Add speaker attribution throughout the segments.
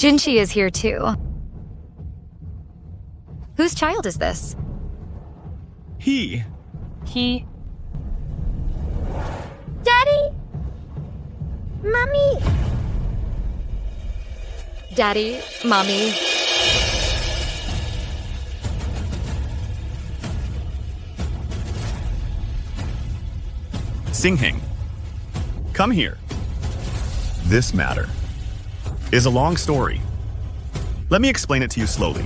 Speaker 1: Jinchi is here too. Whose child is this?
Speaker 2: He.
Speaker 3: Daddy? Mommy?
Speaker 1: Daddy, Mommy.
Speaker 2: Singhing. Come here. This matter is a long story. Let me explain it to you slowly.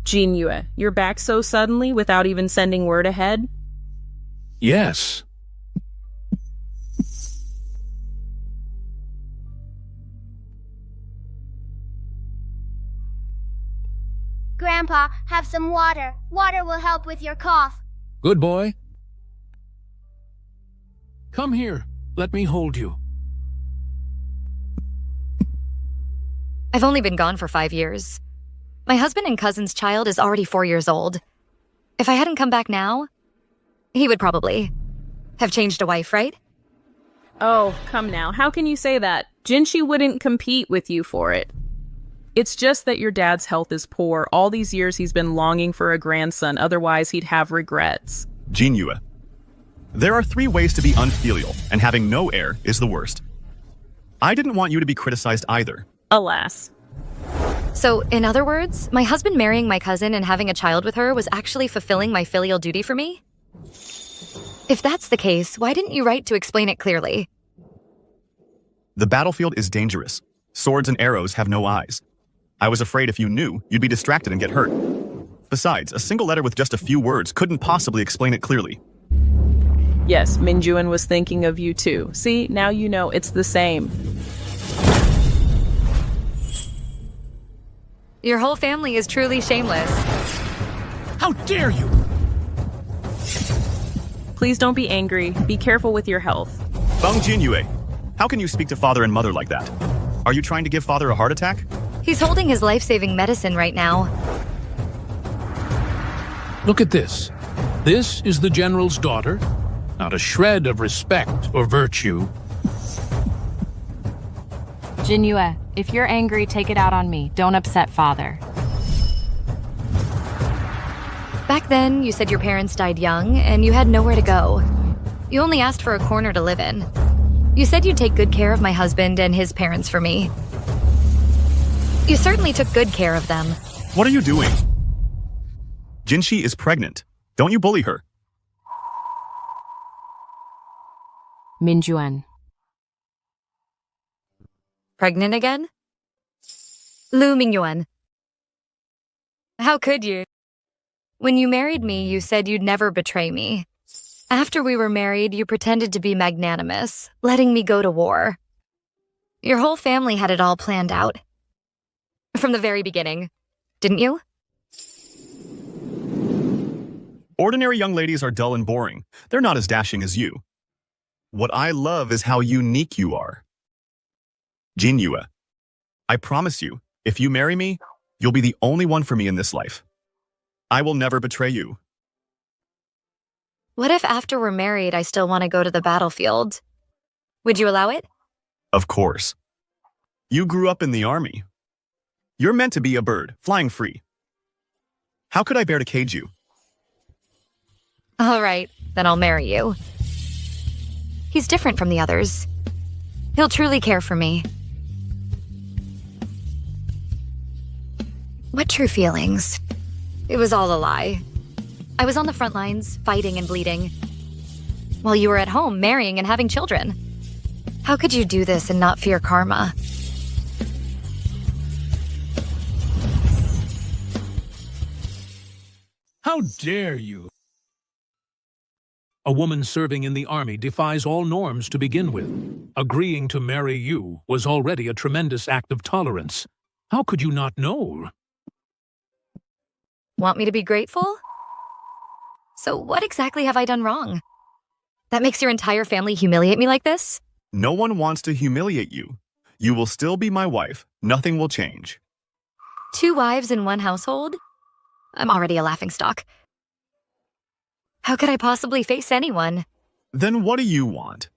Speaker 4: Genua, you're back so suddenly without even sending word ahead?
Speaker 5: Yes.
Speaker 3: Grandpa, have some water. Water will help with your cough.
Speaker 5: Good boy. Come here. Let me hold you.
Speaker 1: I've only been gone for 5 years. My husband and cousin's child is already 4 years old. If I hadn't come back now, he would probably have changed a wife, right?
Speaker 4: Oh, come now. How can you say that? Jinchi wouldn't compete with you for it. It's just that your dad's health is poor. All these years he's been longing for a grandson, otherwise he'd have regrets.
Speaker 2: Genua. There are 3 ways to be unfilial, and having no heir is the worst. I didn't want you to be criticized either.
Speaker 4: Alas.
Speaker 1: So, in other words, my husband marrying my cousin and having a child with her was actually fulfilling my filial duty for me? If that's the case, why didn't you write to explain it clearly?
Speaker 2: The battlefield is dangerous. Swords and arrows have no eyes. I was afraid if you knew, you'd be distracted and get hurt. Besides, a single letter with just a few words couldn't possibly explain it clearly.
Speaker 4: Yes, Minjuan was thinking of you too. See, now you know it's the same.
Speaker 1: Your whole family is truly shameless.
Speaker 5: How dare you!
Speaker 4: Please don't be angry. Be careful with your health.
Speaker 2: Bang Jinyue, how can you speak to father and mother like that? Are you trying to give father a heart attack?
Speaker 1: He's holding his life-saving medicine right now.
Speaker 5: Look at this. This is the general's daughter. Not a shred of respect or virtue.
Speaker 6: Genua, if you're angry, take it out on me. Don't upset father.
Speaker 1: Back then, you said your parents died young, and you had nowhere to go. You only asked for a corner to live in. You said you'd take good care of my husband and his parents for me. You certainly took good care of them.
Speaker 2: What are you doing? Jinchi is pregnant. Don't you bully her.
Speaker 6: Minjuan.
Speaker 1: Pregnant again? Lu Mingyuan. How could you? When you married me, you said you'd never betray me. After we were married, you pretended to be magnanimous, letting me go to war. Your whole family had it all planned out. From the very beginning, didn't you?
Speaker 2: Ordinary young ladies are dull and boring. They're not as dashing as you. What I love is how unique you are. Genua, I promise you, if you marry me, you'll be the only one for me in this life. I will never betray you.
Speaker 1: What if after we're married, I still want to go to the battlefield? Would you allow it?
Speaker 2: Of course. You grew up in the army. You're meant to be a bird, flying free. How could I bear to cage you?
Speaker 1: All right, then I'll marry you. He's different from the others. He'll truly care for me. What true feelings? It was all a lie. I was on the front lines, fighting and bleeding, while you were at home, marrying and having children. How could you do this and not fear karma?
Speaker 5: How dare you! A woman serving in the army defies all norms to begin with. Agreeing to marry you was already a tremendous act of tolerance. How could you not know?
Speaker 1: Want me to be grateful? So what exactly have I done wrong? That makes your entire family humiliate me like this?
Speaker 2: No one wants to humiliate you. You will still be my wife. Nothing will change.
Speaker 1: 2 wives in one household? I'm already a laughingstock. How could I possibly face anyone?
Speaker 2: Then what do you want?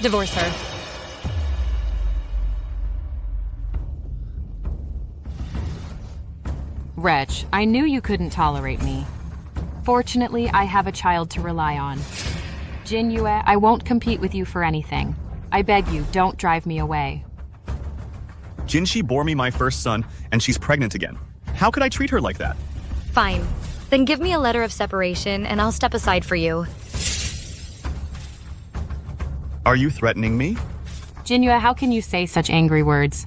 Speaker 1: Divorce her.
Speaker 6: Wretch, I knew you couldn't tolerate me. Fortunately, I have a child to rely on. Genua, I won't compete with you for anything. I beg you, don't drive me away.
Speaker 2: Jinshi bore me my first son, and she's pregnant again. How could I treat her like that?
Speaker 1: Fine. Then give me a letter of separation, and I'll step aside for you.
Speaker 2: Are you threatening me?
Speaker 6: Genua, how can you say such angry words?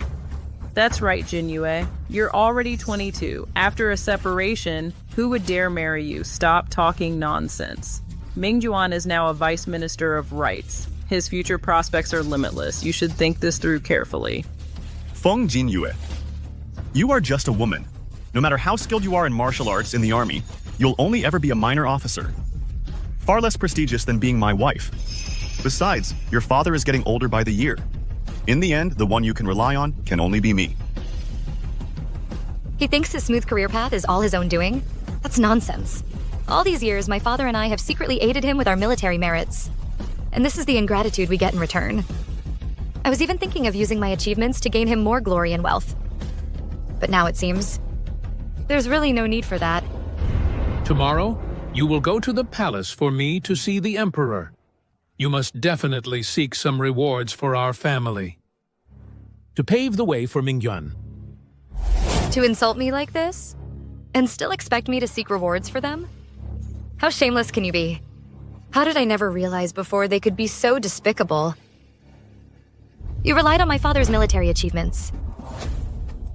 Speaker 4: That's right, Genua. You're already 22. After a separation, who would dare marry you? Stop talking nonsense. Yuan is now a vice minister of rights. His future prospects are limitless. You should think this through carefully.
Speaker 2: Feng Jinyue, you are just a woman. No matter how skilled you are in martial arts in the army, you'll only ever be a minor officer. Far less prestigious than being my wife. Besides, your father is getting older by the year. In the end, the one you can rely on can only be me.
Speaker 1: He thinks his smooth career path is all his own doing? That's nonsense. All these years, my father and I have secretly aided him with our military merits. And this is the ingratitude we get in return. I was even thinking of using my achievements to gain him more glory and wealth. But now it seems there's really no need for that.
Speaker 5: Tomorrow, you will go to the palace for me to see the Emperor. You must definitely seek some rewards for our family. To pave the way for Mingyuan.
Speaker 1: To insult me like this? And still expect me to seek rewards for them? How shameless can you be? How did I never realize before they could be so despicable? You relied on my father's military achievements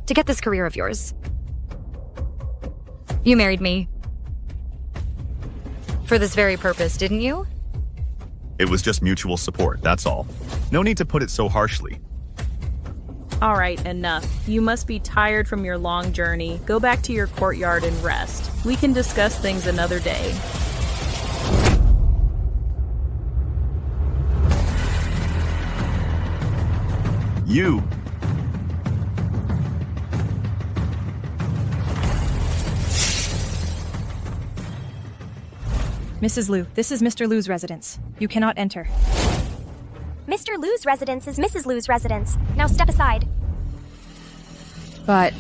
Speaker 1: to get this career of yours. You married me for this very purpose, didn't you?
Speaker 2: It was just mutual support, that's all. No need to put it so harshly.
Speaker 4: All right, enough. You must be tired from your long journey. Go back to your courtyard and rest. We can discuss things another day.
Speaker 2: You.
Speaker 7: Mrs. Luo, this is Mr. Luo's residence. You cannot enter.
Speaker 8: Mr. Luo's residence is Mrs. Luo's residence. Now step aside.
Speaker 7: But...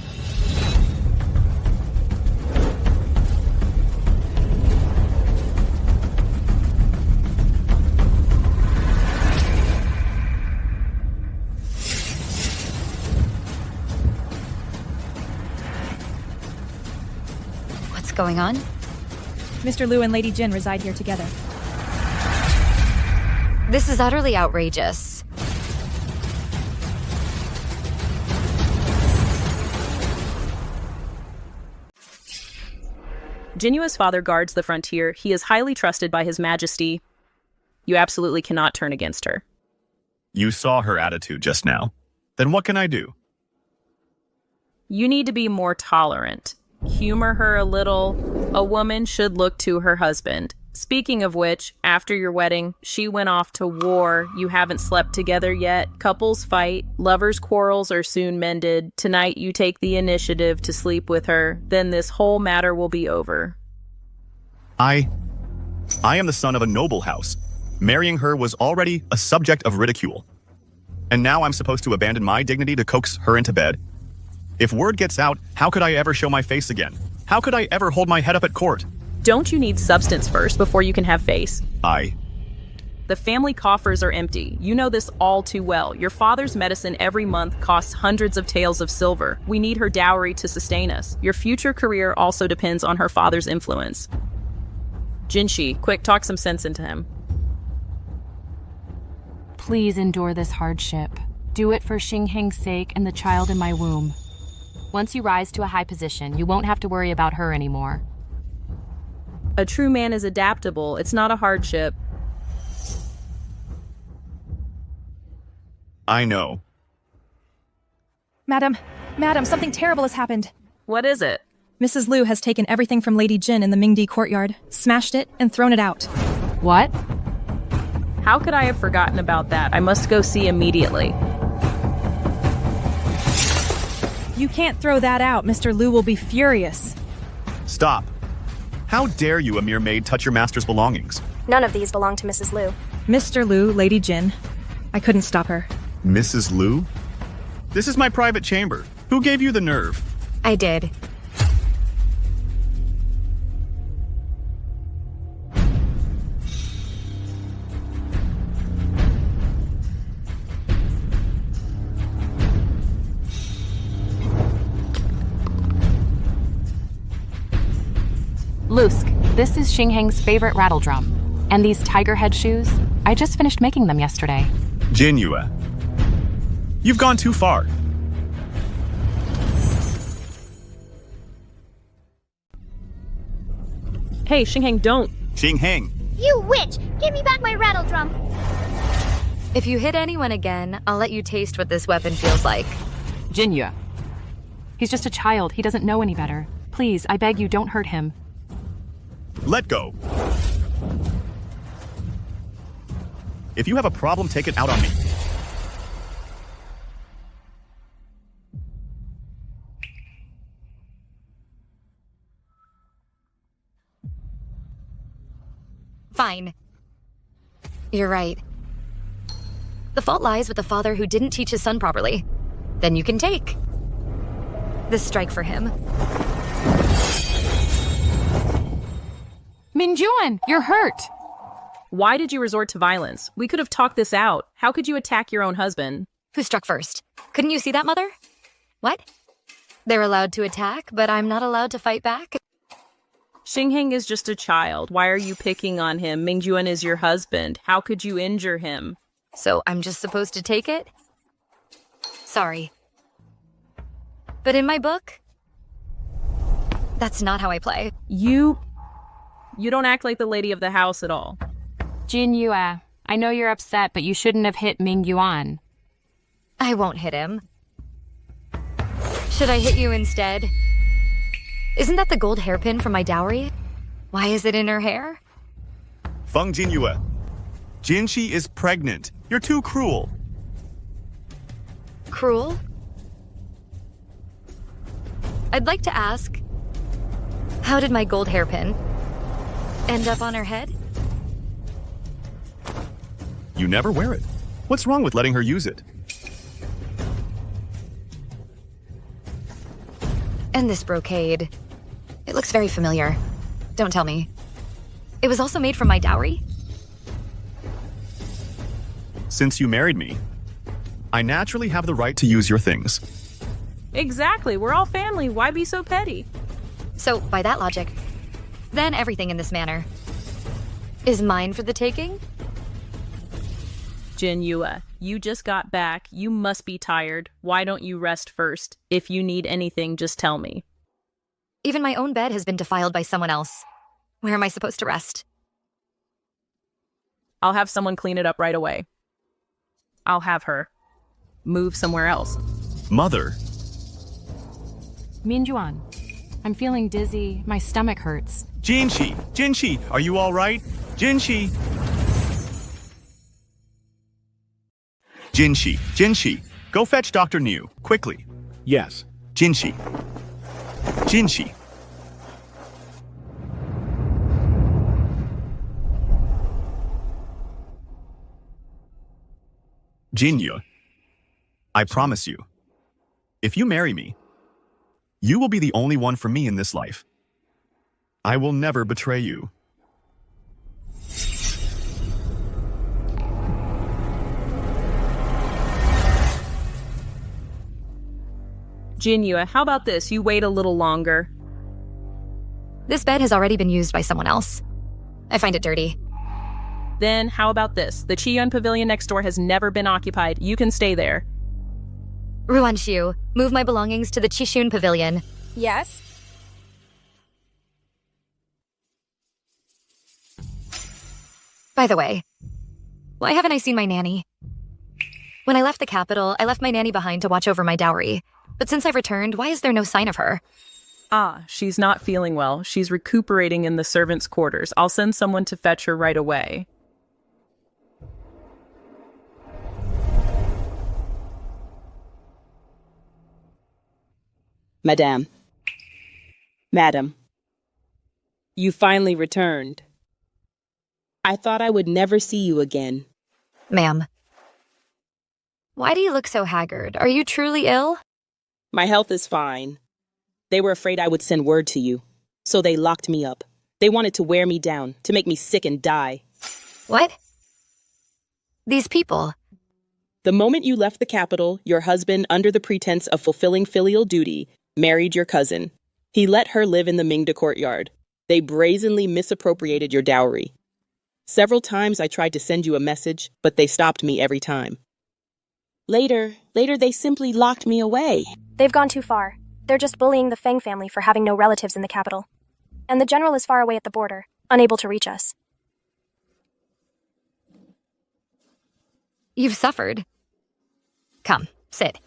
Speaker 1: What's going on?
Speaker 7: Mr. Luo and Lady Jin reside here together.
Speaker 1: This is utterly outrageous.
Speaker 4: Genua's father guards the frontier. He is highly trusted by His Majesty. You absolutely cannot turn against her.
Speaker 2: You saw her attitude just now. Then what can I do?
Speaker 4: You need to be more tolerant. Humor her a little. A woman should look to her husband. Speaking of which, after your wedding, she went off to war. You haven't slept together yet. Couples fight. Lovers' quarrels are soon mended. Tonight you take the initiative to sleep with her. Then this whole matter will be over.
Speaker 2: I am the son of a noble house. Marrying her was already a subject of ridicule. And now I'm supposed to abandon my dignity to coax her into bed? If word gets out, how could I ever show my face again? How could I ever hold my head up at court?
Speaker 4: Don't you need substance first before you can have face?
Speaker 2: The
Speaker 4: family coffers are empty. You know this all too well. Your father's medicine every month costs hundreds of taels of silver. We need her dowry to sustain us. Your future career also depends on her father's influence. Jinshi, quick, talk some sense into him.
Speaker 6: Please endure this hardship. Do it for Xingheng's sake and the child in my womb. Once you rise to a high position, you won't have to worry about her anymore.
Speaker 4: A true man is adaptable. It's not a hardship.
Speaker 2: I know.
Speaker 7: Madam, something terrible has happened.
Speaker 4: What is it?
Speaker 7: Mrs. Luo has taken everything from Lady Jin in the Mingdi courtyard, smashed it, and thrown it out.
Speaker 6: What?
Speaker 4: How could I have forgotten about that? I must go see immediately.
Speaker 7: You can't throw that out. Mr. Luo will be furious.
Speaker 2: Stop. How dare you, a mere maid, touch your master's belongings?
Speaker 8: None of these belong to Mrs. Luo.
Speaker 7: Mr. Luo, Lady Jin. I couldn't stop her.
Speaker 2: Mrs. Luo? This is my private chamber. Who gave you the nerve?
Speaker 1: I did.
Speaker 6: Lusk, this is Xingheng's favorite rattle drum. And these tiger head shoes, I just finished making them yesterday.
Speaker 2: Genua. You've gone too far.
Speaker 4: Hey, Xingheng, don't.
Speaker 2: Xingheng.
Speaker 3: You witch! Give me back my rattle drum!
Speaker 1: If you hit anyone again, I'll let you taste what this weapon feels like.
Speaker 6: Genua. He's just a child. He doesn't know any better. Please, I beg you, don't hurt him.
Speaker 2: Let go. If you have a problem, take it out on me.
Speaker 1: Fine. You're right. The fault lies with the father who didn't teach his son properly. Then you can take this strike for him.
Speaker 6: Minjuan, you're hurt.
Speaker 4: Why did you resort to violence? We could have talked this out. How could you attack your own husband?
Speaker 1: Who struck first? Couldn't you see that, Mother? What? They're allowed to attack, but I'm not allowed to fight back?
Speaker 4: Xingheng is just a child. Why are you picking on him? Mingjuan is your husband. How could you injure him?
Speaker 1: So I'm just supposed to take it? Sorry. But in my book, that's not how I play.
Speaker 4: You don't act like the lady of the house at all.
Speaker 6: Genua, I know you're upset, but you shouldn't have hit Ming Yuan.
Speaker 1: I won't hit him. Should I hit you instead? Isn't that the gold hairpin from my dowry? Why is it in her hair?
Speaker 2: Feng Genua. Jinshi is pregnant. You're too cruel.
Speaker 1: Cruel? I'd like to ask, how did my gold hairpin end up on her head?
Speaker 2: You never wear it. What's wrong with letting her use it?
Speaker 1: And this brocade. It looks very familiar. Don't tell me. It was also made from my dowry?
Speaker 2: Since you married me, I naturally have the right to use your things.
Speaker 4: Exactly. We're all family. Why be so petty?
Speaker 1: So, by that logic, then everything in this manor is mine for the taking?
Speaker 4: Genua, you just got back. You must be tired. Why don't you rest first? If you need anything, just tell me.
Speaker 1: Even my own bed has been defiled by someone else. Where am I supposed to rest?
Speaker 4: I'll have someone clean it up right away. I'll have her move somewhere else.
Speaker 2: Mother.
Speaker 6: Minjuan, I'm feeling dizzy. My stomach hurts.
Speaker 2: Jinshi, are you all right? Jinshi. Jinshi, go fetch Dr. Niu, quickly.
Speaker 5: Yes.
Speaker 2: Jinshi. Genua, I promise you, if you marry me, you will be the only one for me in this life. I will never betray you.
Speaker 4: Genua, how about this? You wait a little longer.
Speaker 1: This bed has already been used by someone else. I find it dirty.
Speaker 4: Then how about this? The Qiyuan pavilion next door has never been occupied. You can stay there.
Speaker 1: Ruan Xiu, move my belongings to the Qishun pavilion.
Speaker 8: Yes?
Speaker 1: By the way, why haven't I seen my nanny? When I left the capital, I left my nanny behind to watch over my dowry. But since I've returned, why is there no sign of her?
Speaker 4: Ah, she's not feeling well. She's recuperating in the servants' quarters. I'll send someone to fetch her right away.
Speaker 9: Madame. Madam. You finally returned. I thought I would never see you again.
Speaker 1: Ma'am. Why do you look so haggard? Are you truly ill?
Speaker 9: My health is fine. They were afraid I would send word to you, so they locked me up. They wanted to wear me down, to make me sick and die.
Speaker 1: What? These people.
Speaker 9: The moment you left the capital, your husband, under the pretense of fulfilling filial duty, married your cousin. He let her live in the Mingda courtyard. They brazenly misappropriated your dowry. Several times I tried to send you a message, but they stopped me every time. Later, they simply locked me away.
Speaker 8: They've gone too far. They're just bullying the Feng family for having no relatives in the capital. And the general is far away at the border, unable to reach us.
Speaker 1: You've suffered. Come, sit.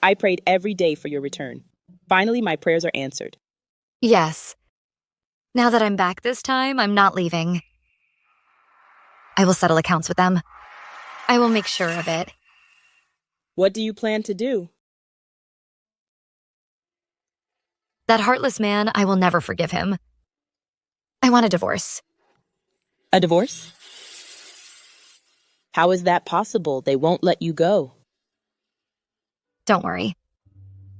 Speaker 9: I prayed every day for your return. Finally, my prayers are answered.
Speaker 1: Yes. Now that I'm back this time, I'm not leaving. I will settle accounts with them. I will make sure of it.
Speaker 9: What do you plan to do?
Speaker 1: That heartless man, I will never forgive him. I want a divorce.
Speaker 9: A divorce? How is that possible? They won't let you go.
Speaker 1: Don't worry.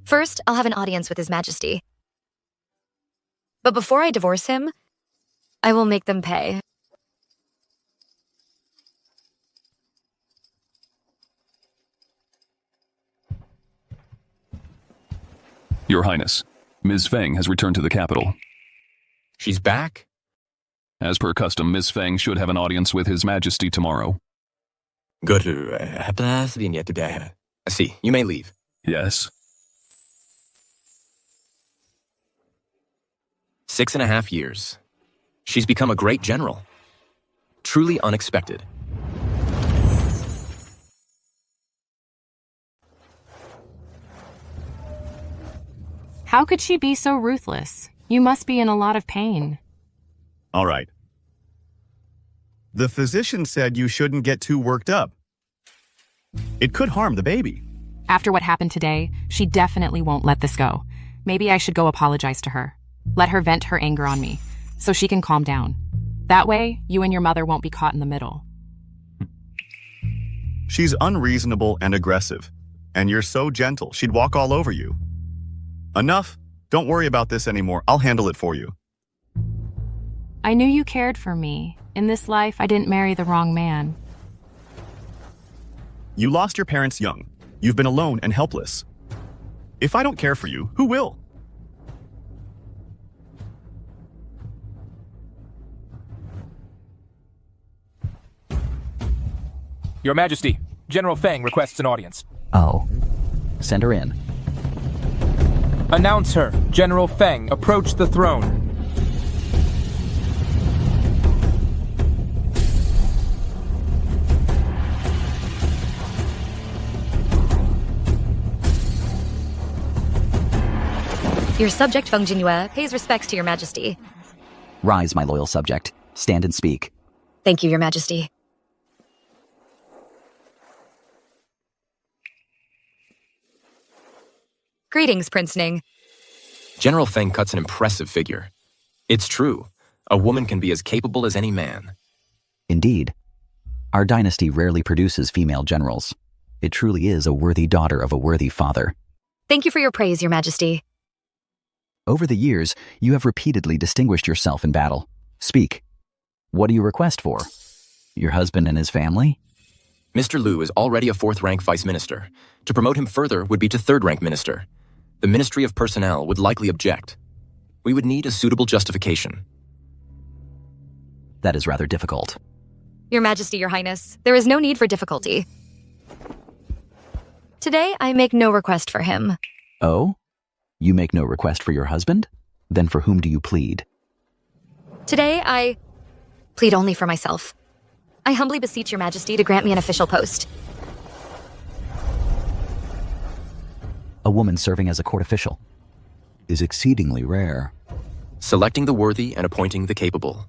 Speaker 1: First, I'll have an audience with His Majesty. But before I divorce him, I will make them pay.
Speaker 10: Your Highness, Ms. Feng has returned to the capital.
Speaker 11: She's back?
Speaker 10: As per custom, Ms. Feng should have an audience with His Majesty tomorrow.
Speaker 11: Good. I see. You may leave.
Speaker 10: Yes.
Speaker 11: 6.5 years. She's become a great general. Truly unexpected.
Speaker 6: How could she be so ruthless? You must be in a lot of pain.
Speaker 2: All right. The physician said you shouldn't get too worked up. It could harm the baby.
Speaker 6: After what happened today, she definitely won't let this go. Maybe I should go apologize to her. Let her vent her anger on me, so she can calm down. That way, you and your mother won't be caught in the middle.
Speaker 2: She's unreasonable and aggressive, and you're so gentle, she'd walk all over you. Enough. Don't worry about this anymore. I'll handle it for you.
Speaker 6: I knew you cared for me. In this life, I didn't marry the wrong man.
Speaker 2: You lost your parents young. You've been alone and helpless. If I don't care for you, who will?
Speaker 12: Your Majesty, General Feng requests an audience.
Speaker 13: Oh. Send her in.
Speaker 12: Announce her. General Feng, approach the throne.
Speaker 1: Your subject, Feng Genua, pays respects to Your Majesty.
Speaker 13: Rise, my loyal subject. Stand and speak.
Speaker 1: Thank you, Your Majesty. Greetings, Prince Ning.
Speaker 11: General Feng cuts an impressive figure. It's true. A woman can be as capable as any man.
Speaker 13: Indeed. Our dynasty rarely produces female generals. It truly is a worthy daughter of a worthy father.
Speaker 1: Thank you for your praise, Your Majesty.
Speaker 13: Over the years, you have repeatedly distinguished yourself in battle. Speak. What do you request for? Your husband and his family?
Speaker 11: Mr. Luo is already a 4th-rank vice minister. To promote him further would be to 3rd-rank minister. The Ministry of Personnel would likely object. We would need a suitable justification.
Speaker 13: That is rather difficult.
Speaker 1: Your Majesty, Your Highness, there is no need for difficulty. Today, I make no request for him.
Speaker 13: Oh? You make no request for your husband? Then for whom do you plead?
Speaker 1: Today, I plead only for myself. I humbly beseech Your Majesty to grant me an official post.
Speaker 13: A woman serving as a court official is exceedingly rare.
Speaker 11: Selecting the worthy and appointing the capable.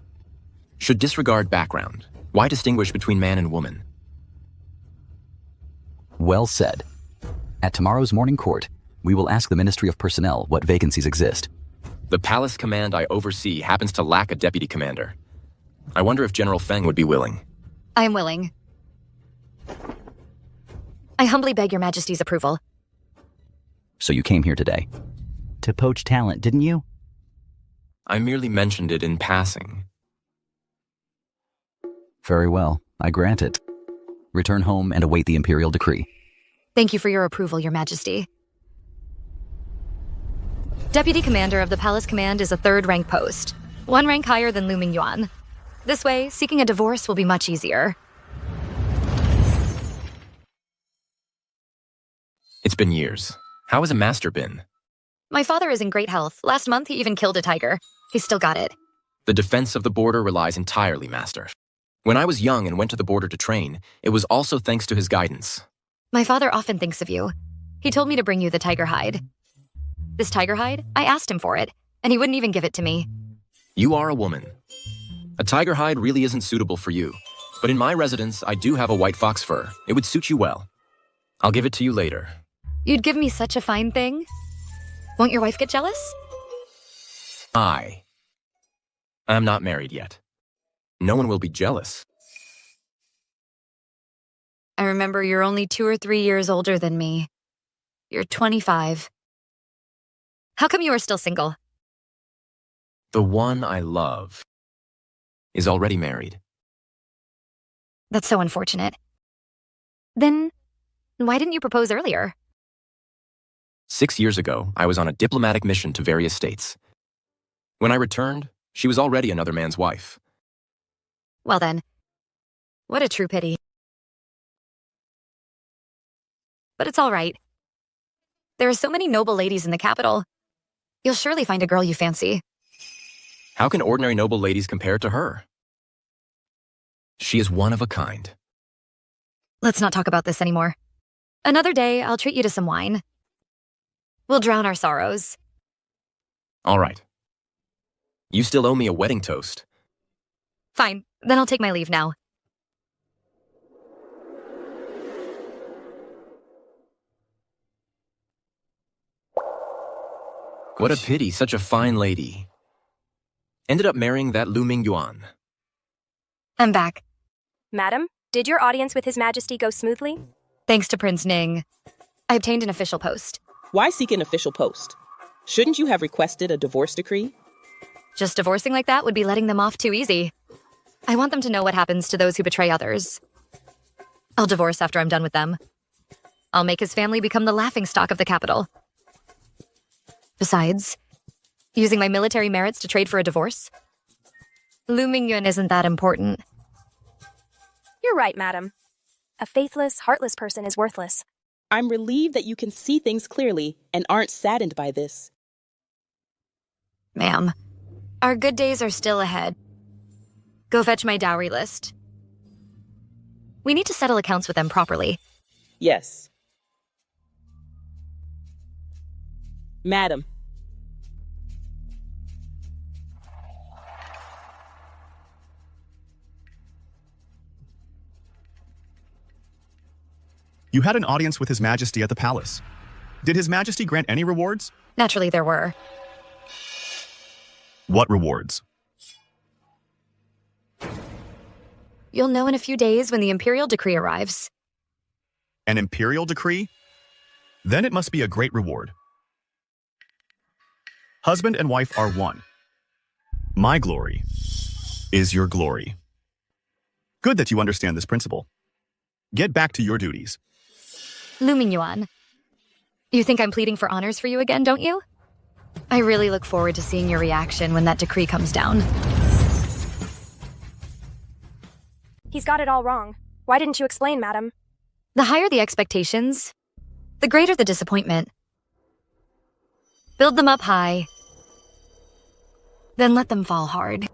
Speaker 11: Should disregard background. Why distinguish between man and woman?
Speaker 13: Well said. At tomorrow's morning court, we will ask the Ministry of Personnel what vacancies exist.
Speaker 11: The palace command I oversee happens to lack a deputy commander. I wonder if General Feng would be willing.
Speaker 1: I am willing. I humbly beg your majesty's approval.
Speaker 13: So you came here today. To poach talent, didn't you?
Speaker 11: I merely mentioned it in passing.
Speaker 13: Very well, I grant it. Return home and await the Imperial decree.
Speaker 1: Thank you for your approval, your majesty. Deputy Commander of the Palace Command is a third-rank post, one rank higher than Lu Mingyuan. This way, seeking a divorce will be much easier.
Speaker 11: It's been years. How has a master been?
Speaker 1: My father is in great health. Last month, he even killed a tiger. He's still got it.
Speaker 11: The defense of the border relies entirely, master. When I was young and went to the border to train, it was also thanks to his guidance.
Speaker 1: My father often thinks of you. He told me to bring you the tiger hide. This tiger hide, I asked him for it, and he wouldn't even give it to me.
Speaker 11: You are a woman. A tiger hide really isn't suitable for you, but in my residence, I do have a white fox fur. It would suit you well. I'll give it to you later.
Speaker 1: You'd give me such a fine thing? Won't your wife get jealous?
Speaker 11: I'm not married yet. No one will be jealous.
Speaker 1: I remember you're only 2 or 3 years older than me. You're 25. How come you are still single?
Speaker 11: The one I love is already married.
Speaker 1: That's so unfortunate. Then, why didn't you propose earlier?
Speaker 11: 6 years ago, I was on a diplomatic mission to various states. When I returned, she was already another man's wife.
Speaker 1: Well then, what a true pity. But it's all right. There are so many noble ladies in the capital. You'll surely find a girl you fancy.
Speaker 11: How can ordinary noble ladies compare to her? She is one of a kind.
Speaker 1: Let's not talk about this anymore. Another day, I'll treat you to some wine. We'll drown our sorrows.
Speaker 11: All right. You still owe me a wedding toast.
Speaker 1: Fine, then I'll take my leave now.
Speaker 11: What a pity, such a fine lady. Ended up marrying that Lu Mingyuan.
Speaker 1: I'm back.
Speaker 8: Madam, did your audience with His Majesty go smoothly?
Speaker 1: Thanks to Prince Ning, I obtained an official post.
Speaker 9: Why seek an official post? Shouldn't you have requested a divorce decree?
Speaker 1: Just divorcing like that would be letting them off too easy. I want them to know what happens to those who betray others. I'll divorce after I'm done with them. I'll make his family become the laughingstock of the capital. Besides, using my military merits to trade for a divorce? Lu Mingyuan isn't that important.
Speaker 8: You're right, madam. A faithless, heartless person is worthless.
Speaker 9: I'm relieved that you can see things clearly and aren't saddened by this.
Speaker 1: Ma'am, our good days are still ahead. Go fetch my dowry list. We need to settle accounts with them properly.
Speaker 9: Yes. Madam.
Speaker 2: You had an audience with His Majesty at the palace. Did His Majesty grant any rewards?
Speaker 1: Naturally, there were.
Speaker 2: What rewards?
Speaker 1: You'll know in a few days when the Imperial decree arrives.
Speaker 2: An Imperial decree? Then it must be a great reward. Husband and wife are one. My glory is your glory. Good that you understand this principle. Get back to your duties.
Speaker 1: Lu Mingyuan, you think I'm pleading for honors for you again, don't you? I really look forward to seeing your reaction when that decree comes down.
Speaker 8: He's got it all wrong. Why didn't you explain, madam?
Speaker 1: The higher the expectations, the greater the disappointment. Build them up high, then let them fall hard.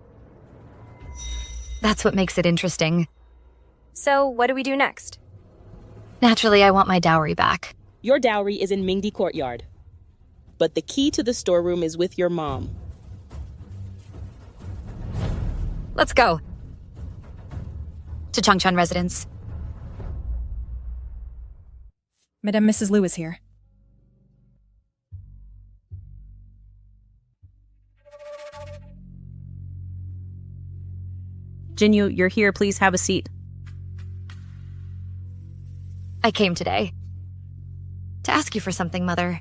Speaker 1: That's what makes it interesting.
Speaker 8: So, what do we do next?
Speaker 1: Naturally, I want my dowry back.
Speaker 9: Your dowry is in Mingdi Courtyard. But the key to the storeroom is with your mom.
Speaker 1: Let's go. To Changchun residence.
Speaker 7: Madame Mrs. Luo is here.
Speaker 4: Genua, you're here. Please have a seat.
Speaker 1: I came today to ask you for something, Mother.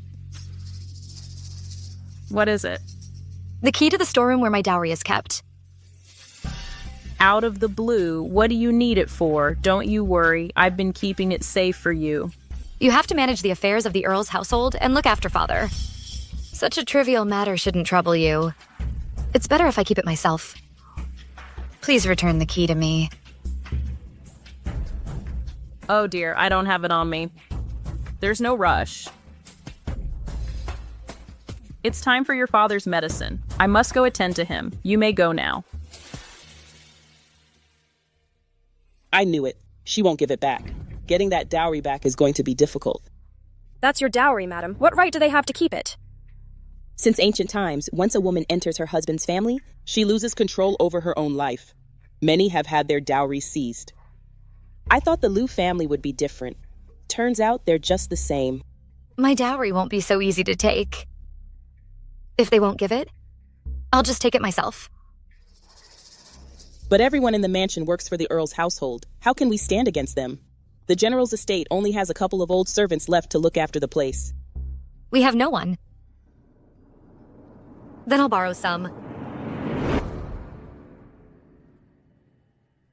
Speaker 4: What is it?
Speaker 1: The key to the storeroom where my dowry is kept.
Speaker 4: Out of the blue, what do you need it for? Don't you worry. I've been keeping it safe for you.
Speaker 1: You have to manage the affairs of the Earl's household and look after Father. Such a trivial matter shouldn't trouble you. It's better if I keep it myself. Please return the key to me.
Speaker 4: Oh dear, I don't have it on me. There's no rush. It's time for your father's medicine. I must go attend to him. You may go now.
Speaker 9: I knew it. She won't give it back. Getting that dowry back is going to be difficult.
Speaker 8: That's your dowry, madam. What right do they have to keep it?
Speaker 9: Since ancient times, once a woman enters her husband's family, she loses control over her own life. Many have had their dowry seized. I thought the Luo family would be different. Turns out they're just the same.
Speaker 1: My dowry won't be so easy to take. If they won't give it, I'll just take it myself.
Speaker 9: But everyone in the mansion works for the Earl's household. How can we stand against them? The General's estate only has a couple of old servants left to look after the place.
Speaker 1: We have no one. Then I'll borrow some.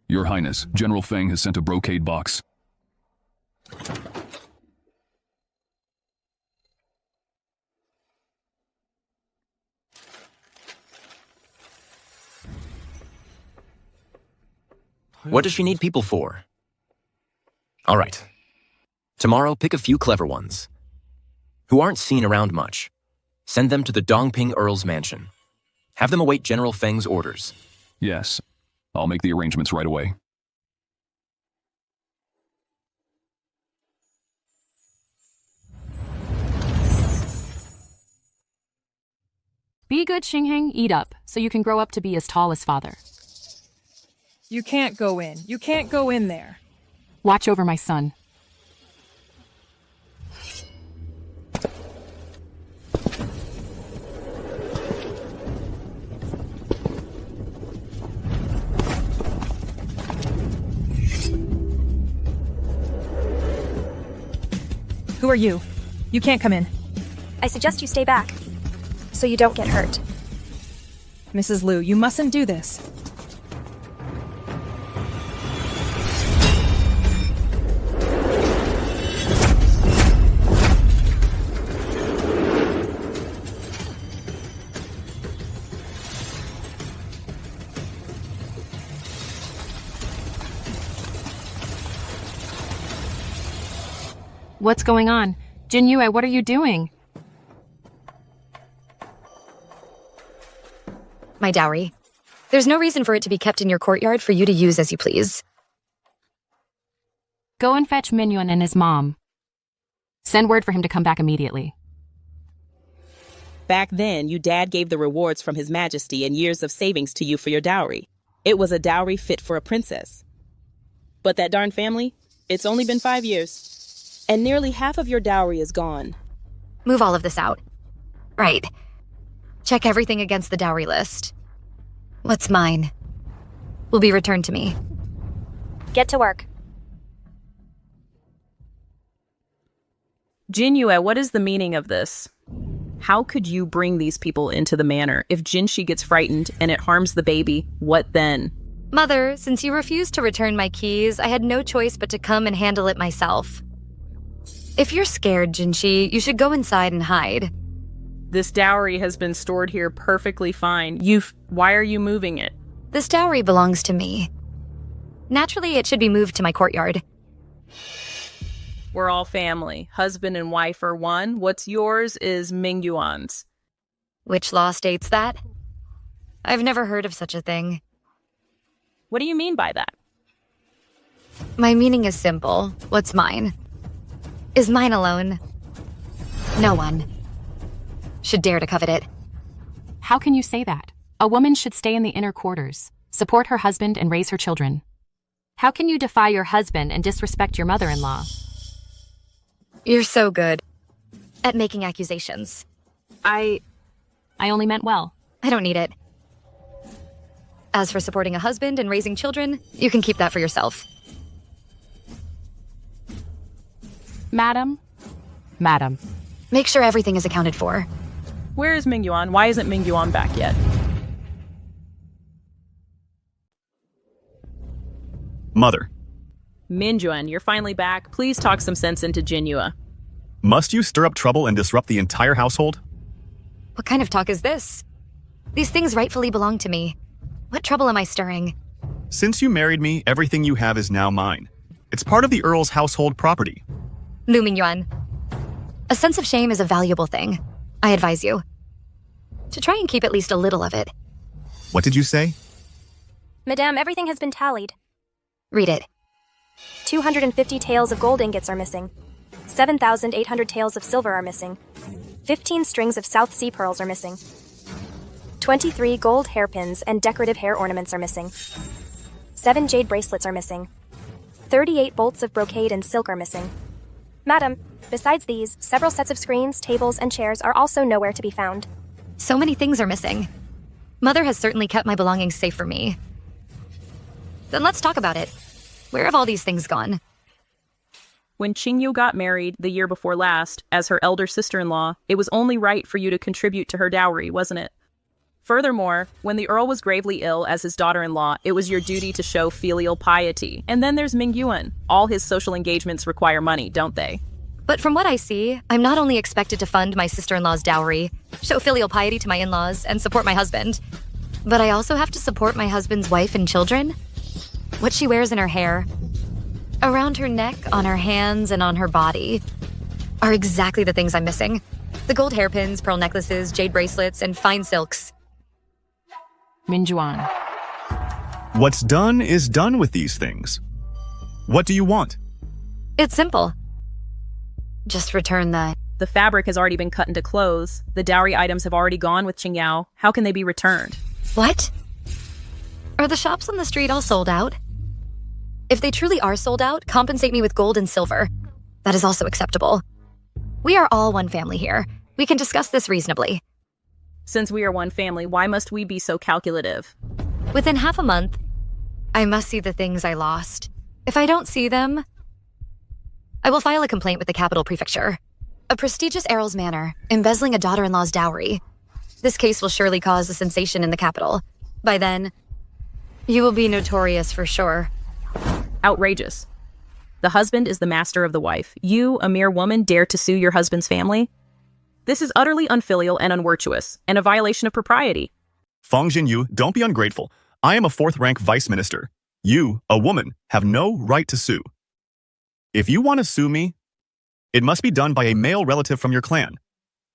Speaker 10: Your Highness, General Feng has sent a brocade box.
Speaker 11: What does she need people for? All right. Tomorrow, pick a few clever ones who aren't seen around much. Send them to the Dongping Earl's mansion. Have them await General Feng's orders.
Speaker 10: Yes. I'll make the arrangements right away.
Speaker 6: Be good, Xingheng. Eat up, so you can grow up to be as tall as father.
Speaker 7: You can't go in. You can't go in there.
Speaker 6: Watch over my son.
Speaker 7: Who are you? You can't come in.
Speaker 8: I suggest you stay back, so you don't get hurt.
Speaker 7: Mrs. Luo, you mustn't do this.
Speaker 6: What's going on? Genua, what are you doing?
Speaker 1: My dowry. There's no reason for it to be kept in your courtyard for you to use as you please.
Speaker 6: Go and fetch Yuan and his mom. Send word for him to come back immediately.
Speaker 9: Back then, your dad gave the rewards from His Majesty and years of savings to you for your dowry. It was a dowry fit for a princess. But that darn family, it's only been 5 years. And nearly half of your dowry is gone.
Speaker 1: Move all of this out. Right. Check everything against the dowry list. What's mine will be returned to me.
Speaker 8: Get to work.
Speaker 4: Genua, what is the meaning of this? How could you bring these people into the manor? If Jinshi gets frightened and it harms the baby, what then?
Speaker 1: Mother, since you refused to return my keys, I had no choice but to come and handle it myself. If you're scared, Jinshi, you should go inside and hide.
Speaker 4: This dowry has been stored here perfectly fine. Why are you moving it?
Speaker 1: This dowry belongs to me. Naturally, it should be moved to my courtyard.
Speaker 4: We're all family. Husband and wife are one. What's yours is Ming Yuan's.
Speaker 1: Which law states that? I've never heard of such a thing.
Speaker 4: What do you mean by that?
Speaker 1: My meaning is simple. What's mine is mine alone. No one should dare to covet it.
Speaker 6: How can you say that? A woman should stay in the inner quarters, support her husband, and raise her children. How can you defy your husband and disrespect your mother-in-law?
Speaker 1: You're so good at making accusations.
Speaker 6: I only meant well.
Speaker 1: I don't need it. As for supporting a husband and raising children, you can keep that for yourself.
Speaker 6: Madam?
Speaker 1: Make sure everything is accounted for.
Speaker 4: Where is Ming Yuan? Why isn't Ming Yuan back yet?
Speaker 2: Mother,
Speaker 4: Min Yuan, you're finally back. Please talk some sense into Genua.
Speaker 2: must you stir up trouble and disrupt the entire household?
Speaker 1: What kind of talk is this? These things rightfully belong to me. What trouble am I stirring?
Speaker 2: Since you married me, everything you have is now mine. It's part of the Earl's household property.
Speaker 1: Lu Mingyuan, a sense of shame is a valuable thing. I advise you to try and keep at least a little of it.
Speaker 2: What did you say?
Speaker 8: Madame, everything has been tallied.
Speaker 1: Read it.
Speaker 8: 250 taels of gold ingots are missing. 7,800 taels of silver are missing. 15 strings of South Sea pearls are missing. 23 gold hairpins and decorative hair ornaments are missing. 7 jade bracelets are missing. 38 bolts of brocade and silk are missing. Madam, besides these, several sets of screens, tables, and chairs are also nowhere to be found.
Speaker 1: So many things are missing. Mother has certainly kept my belongings safe for me. Then let's talk about it. Where have all these things gone?
Speaker 4: When Qingyu got married the year before last, as her elder sister-in-law, it was only right for you to contribute to her dowry, wasn't it? Furthermore, when the Earl was gravely ill as his daughter-in-law, it was your duty to show filial piety. And then there's Ming Yuan. All his social engagements require money, don't they?
Speaker 1: But from what I see, I'm not only expected to fund my sister-in-law's dowry, show filial piety to my in-laws, and support my husband, but I also have to support my husband's wife and children? What she wears in her hair, around her neck, on her hands, and on her body are exactly the things I'm missing. The gold hairpins, pearl necklaces, jade bracelets, and fine silks.
Speaker 6: Minjuan.
Speaker 2: What's done is done with these things. What do you want?
Speaker 1: It's simple. Just return the...
Speaker 4: The fabric has already been cut into clothes. The dowry items have already gone with Qingyao. How can they be returned?
Speaker 1: What? Are the shops on the street all sold out? If they truly are sold out, compensate me with gold and silver. That is also acceptable. We are all one family here. We can discuss this reasonably.
Speaker 4: Since we are one family, why must we be so calculative?
Speaker 1: Within half a month, I must see the things I lost. If I don't see them, I will file a complaint with the capital prefecture. A prestigious Earl's manor, embezzling a daughter-in-law's dowry. This case will surely cause a sensation in the capital. By then, you will be notorious for sure.
Speaker 4: Outrageous. The husband is the master of the wife. You, a mere woman, dare to sue your husband's family? This is utterly unfilial and unvirtuous, and a violation of propriety.
Speaker 2: Feng Jinyu, don't be ungrateful. I am a fourth-rank vice minister. You, a woman, have no right to sue. If you want to sue me, it must be done by a male relative from your clan.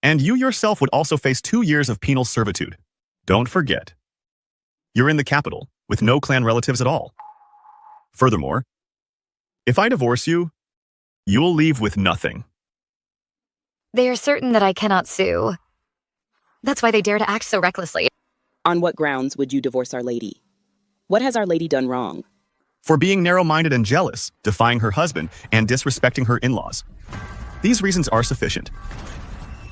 Speaker 2: And you yourself would also face 2 years of penal servitude. Don't forget. You're in the capital, with no clan relatives at all. Furthermore, if I divorce you, you'll leave with nothing.
Speaker 1: They are certain that I cannot sue. That's why they dare to act so recklessly.
Speaker 9: On what grounds would you divorce Our Lady? What has Our Lady done wrong?
Speaker 2: For being narrow-minded and jealous, defying her husband, and disrespecting her in-laws. These reasons are sufficient.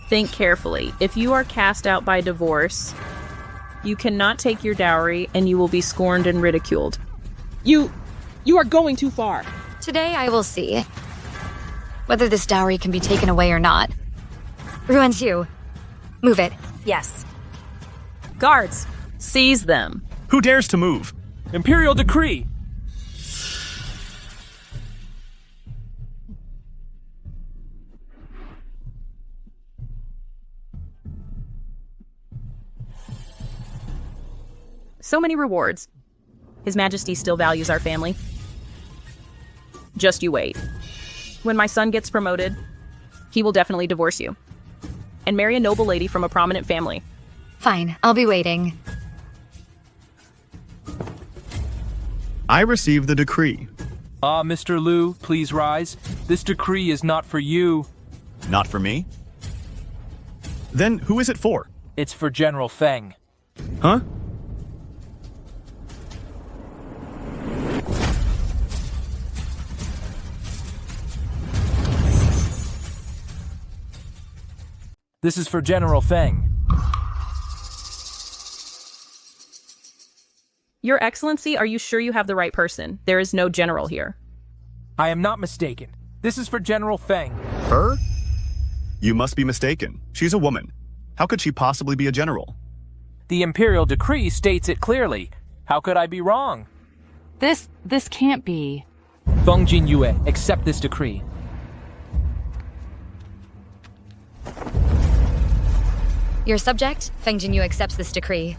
Speaker 4: Think carefully. If you are cast out by divorce, you cannot take your dowry and you will be scorned and ridiculed.
Speaker 9: You are going too far.
Speaker 1: Today I will see whether this dowry can be taken away or not. Ruanxiu, move it.
Speaker 8: Yes.
Speaker 4: Guards, seize them.
Speaker 2: Who dares to move?
Speaker 12: Imperial decree!
Speaker 4: So many rewards. His Majesty still values our family. Just you wait. When my son gets promoted, he will definitely divorce you and marry a noble lady from a prominent family.
Speaker 1: Fine, I'll be waiting.
Speaker 2: I received the decree.
Speaker 12: Mr. Lu, please rise. This decree is not for you.
Speaker 2: Not for me? Then who is it for?
Speaker 12: It's for General Feng.
Speaker 2: Huh?
Speaker 12: This is for General Feng.
Speaker 4: Your Excellency, are you sure you have the right person? There is no general here.
Speaker 12: I am not mistaken. This is for General Feng.
Speaker 2: Her? You must be mistaken. She's a woman. How could she possibly be a general?
Speaker 12: The Imperial decree states it clearly. How could I be wrong?
Speaker 6: This can't be.
Speaker 12: Feng Jinyue, accept this decree.
Speaker 1: Your subject, Feng Jinyu, accepts this decree.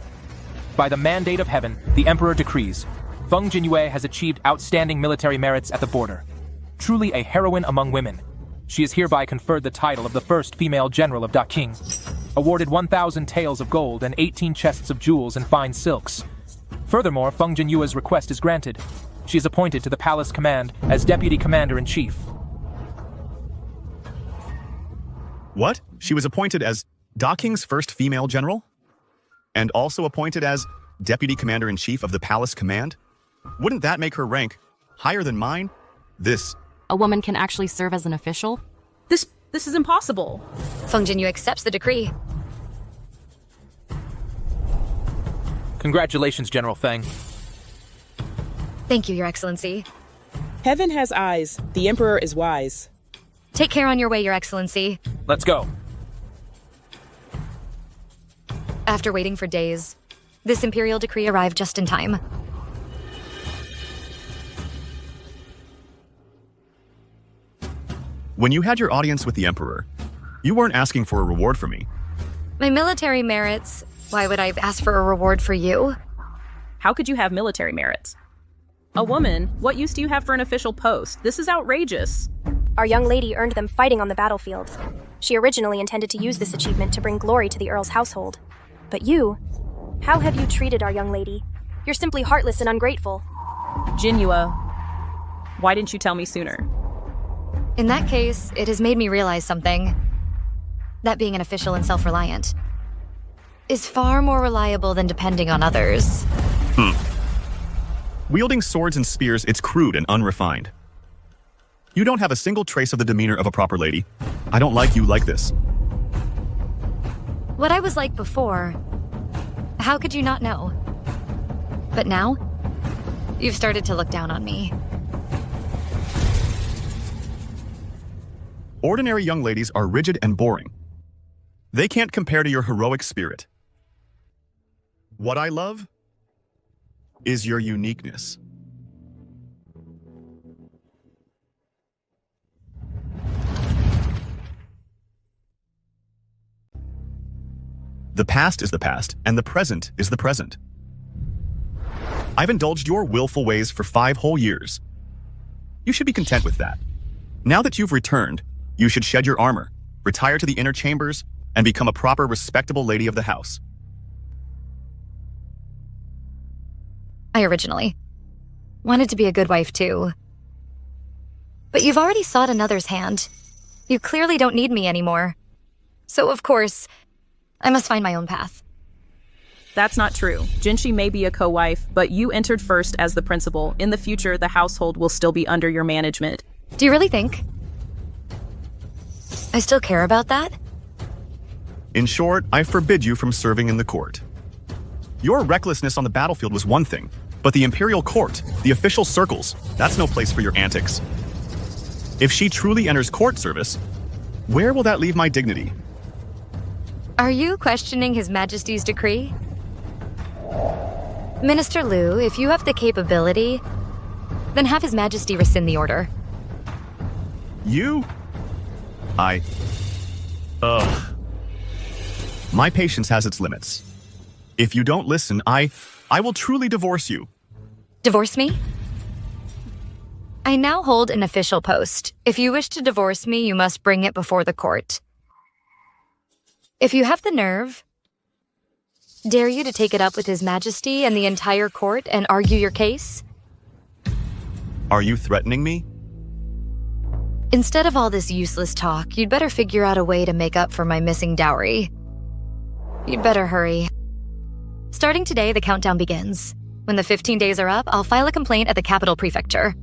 Speaker 12: By the mandate of heaven, the Emperor decrees. Feng Jinyue has achieved outstanding military merits at the border. Truly a heroine among women. She is hereby conferred the title of the first female general of Daking. Awarded 1,000 taels of gold and 18 chests of jewels and fine silks. Furthermore, Feng Jinyue's request is granted. She is appointed to the palace command as Deputy Commander-in-Chief.
Speaker 2: What? She was appointed as Daking's first female general? And also appointed as Deputy Commander-in-Chief of the Palace Command? Wouldn't that make her rank higher than mine?
Speaker 6: A woman can actually serve as an official?
Speaker 4: This is impossible.
Speaker 1: Feng Jinyu accepts the decree.
Speaker 12: Congratulations, General Feng.
Speaker 1: Thank you, Your Excellency.
Speaker 9: Heaven has eyes. The Emperor is wise.
Speaker 1: Take care on your way, Your Excellency.
Speaker 12: Let's go.
Speaker 1: After waiting for days, this Imperial decree arrived just in time.
Speaker 2: When you had your audience with the Emperor, you weren't asking for a reward from me.
Speaker 1: My military merits, why would I ask for a reward for you?
Speaker 4: How could you have military merits? A woman, what use do you have for an official post? This is outrageous.
Speaker 8: Our young lady earned them fighting on the battlefield. She originally intended to use this achievement to bring glory to the Earl's household. But you, how have you treated our young lady? You're simply heartless and ungrateful.
Speaker 4: Genua, why didn't you tell me sooner?
Speaker 1: In that case, it has made me realize something. That being an official and self-reliant is far more reliable than depending on others.
Speaker 2: Wielding swords and spears, it's crude and unrefined. You don't have a single trace of the demeanor of a proper lady. I don't like you like this.
Speaker 1: What I was like before, how could you not know? But now, you've started to look down on me.
Speaker 2: Ordinary young ladies are rigid and boring. They can't compare to your heroic spirit. What I love is your uniqueness. The past is the past, and the present is the present. I've indulged your willful ways for 5 whole years. You should be content with that. Now that you've returned, you should shed your armor, retire to the inner chambers, and become a proper, respectable lady of the house.
Speaker 1: I originally wanted to be a good wife too. But you've already sought another's hand. You clearly don't need me anymore. So of course, I must find my own path.
Speaker 4: That's not true. Jinshi may be a co-wife, but you entered first as the principal. In the future, the household will still be under your management.
Speaker 1: Do you really think I still care about that?
Speaker 2: In short, I forbid you from serving in the court. Your recklessness on the battlefield was one thing, but the Imperial court, the official circles, that's no place for your antics. If she truly enters court service, where will that leave my dignity?
Speaker 1: Are you questioning His Majesty's decree? Minister Liu, if you have the capability, then have His Majesty rescind the order.
Speaker 2: You? My patience has its limits. If you don't listen, I will truly divorce you.
Speaker 1: Divorce me? I now hold an official post. If you wish to divorce me, you must bring it before the court. If you have the nerve, dare you to take it up with His Majesty and the entire court and argue your case?
Speaker 2: Are you threatening me?
Speaker 1: Instead of all this useless talk, you'd better figure out a way to make up for my missing dowry. You'd better hurry. Starting today, the countdown begins. When the 15 days are up, I'll file a complaint at the capital prefecture.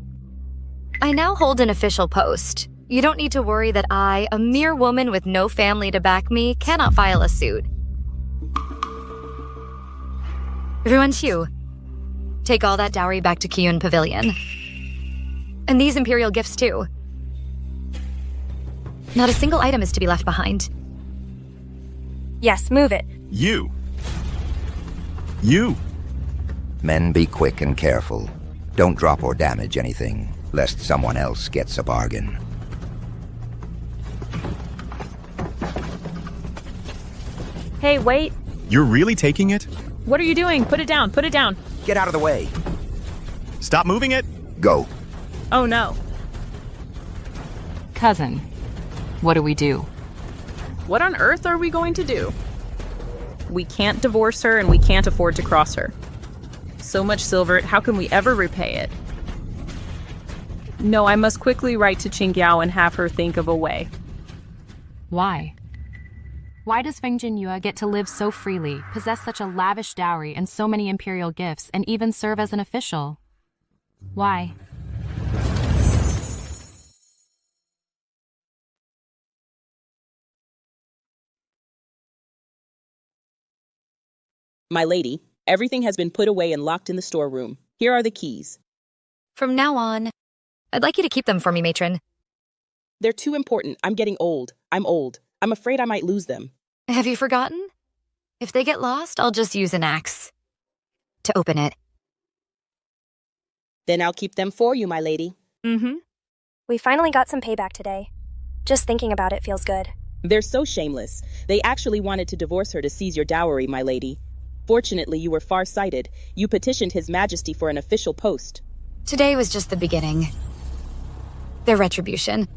Speaker 1: I now hold an official post. You don't need to worry that I, a mere woman with no family to back me, cannot file a suit. Yuan Xiu, take all that dowry back to Qiyun Pavilion. And these Imperial gifts too. Not a single item is to be left behind.
Speaker 8: Yes, move it.
Speaker 2: You.
Speaker 14: Men, be quick and careful. Don't drop or damage anything, lest someone else gets a bargain.
Speaker 4: Hey, wait.
Speaker 2: You're really taking it?
Speaker 4: What are you doing? Put it down. Put it down.
Speaker 14: Get out of the way.
Speaker 2: Stop moving it.
Speaker 14: Go.
Speaker 4: Oh, no.
Speaker 6: Cousin, what do we do?
Speaker 4: What on earth are we going to do? We can't divorce her and we can't afford to cross her. So much silver, how can we ever repay it? No, I must quickly write to Qingyao and have her think of a way.
Speaker 6: Why? Why does Feng Genua get to live so freely, possess such a lavish dowry and so many imperial gifts, and even serve as an official? Why?
Speaker 9: My lady, everything has been put away and locked in the storeroom. Here are the keys.
Speaker 1: From now on, I'd like you to keep them for me, matron.
Speaker 9: They're too important. I'm getting old. I'm old. I'm afraid I might lose them.
Speaker 1: Have you forgotten? If they get lost, I'll just use an axe to open it.
Speaker 9: Then I'll keep them for you, my lady.
Speaker 8: We finally got some payback today. Just thinking about it feels good.
Speaker 9: They're so shameless. They actually wanted to divorce her to seize your dowry, my lady. Fortunately, you were far-sighted. You petitioned His Majesty for an official post.
Speaker 1: Today was just the beginning. Their retribution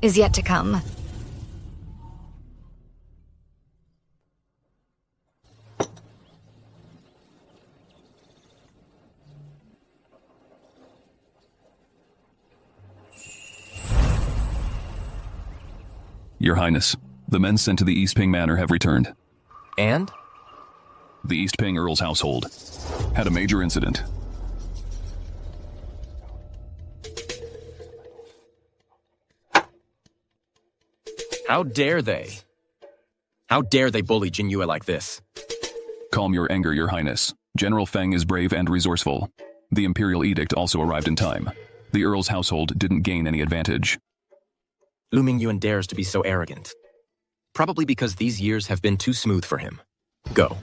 Speaker 1: is yet to come.
Speaker 10: Your Highness, the men sent to the East Ping Manor have returned.
Speaker 11: And?
Speaker 10: The East Ping Earl's household had a major incident.
Speaker 11: How dare they? How dare they bully Genua like this?
Speaker 10: Calm your anger, Your Highness. General Feng is brave and resourceful. The Imperial edict also arrived in time. The Earl's household didn't gain any advantage.
Speaker 11: Lu Mingyuan dares to be so arrogant. Probably because these years have been too smooth for him. Go.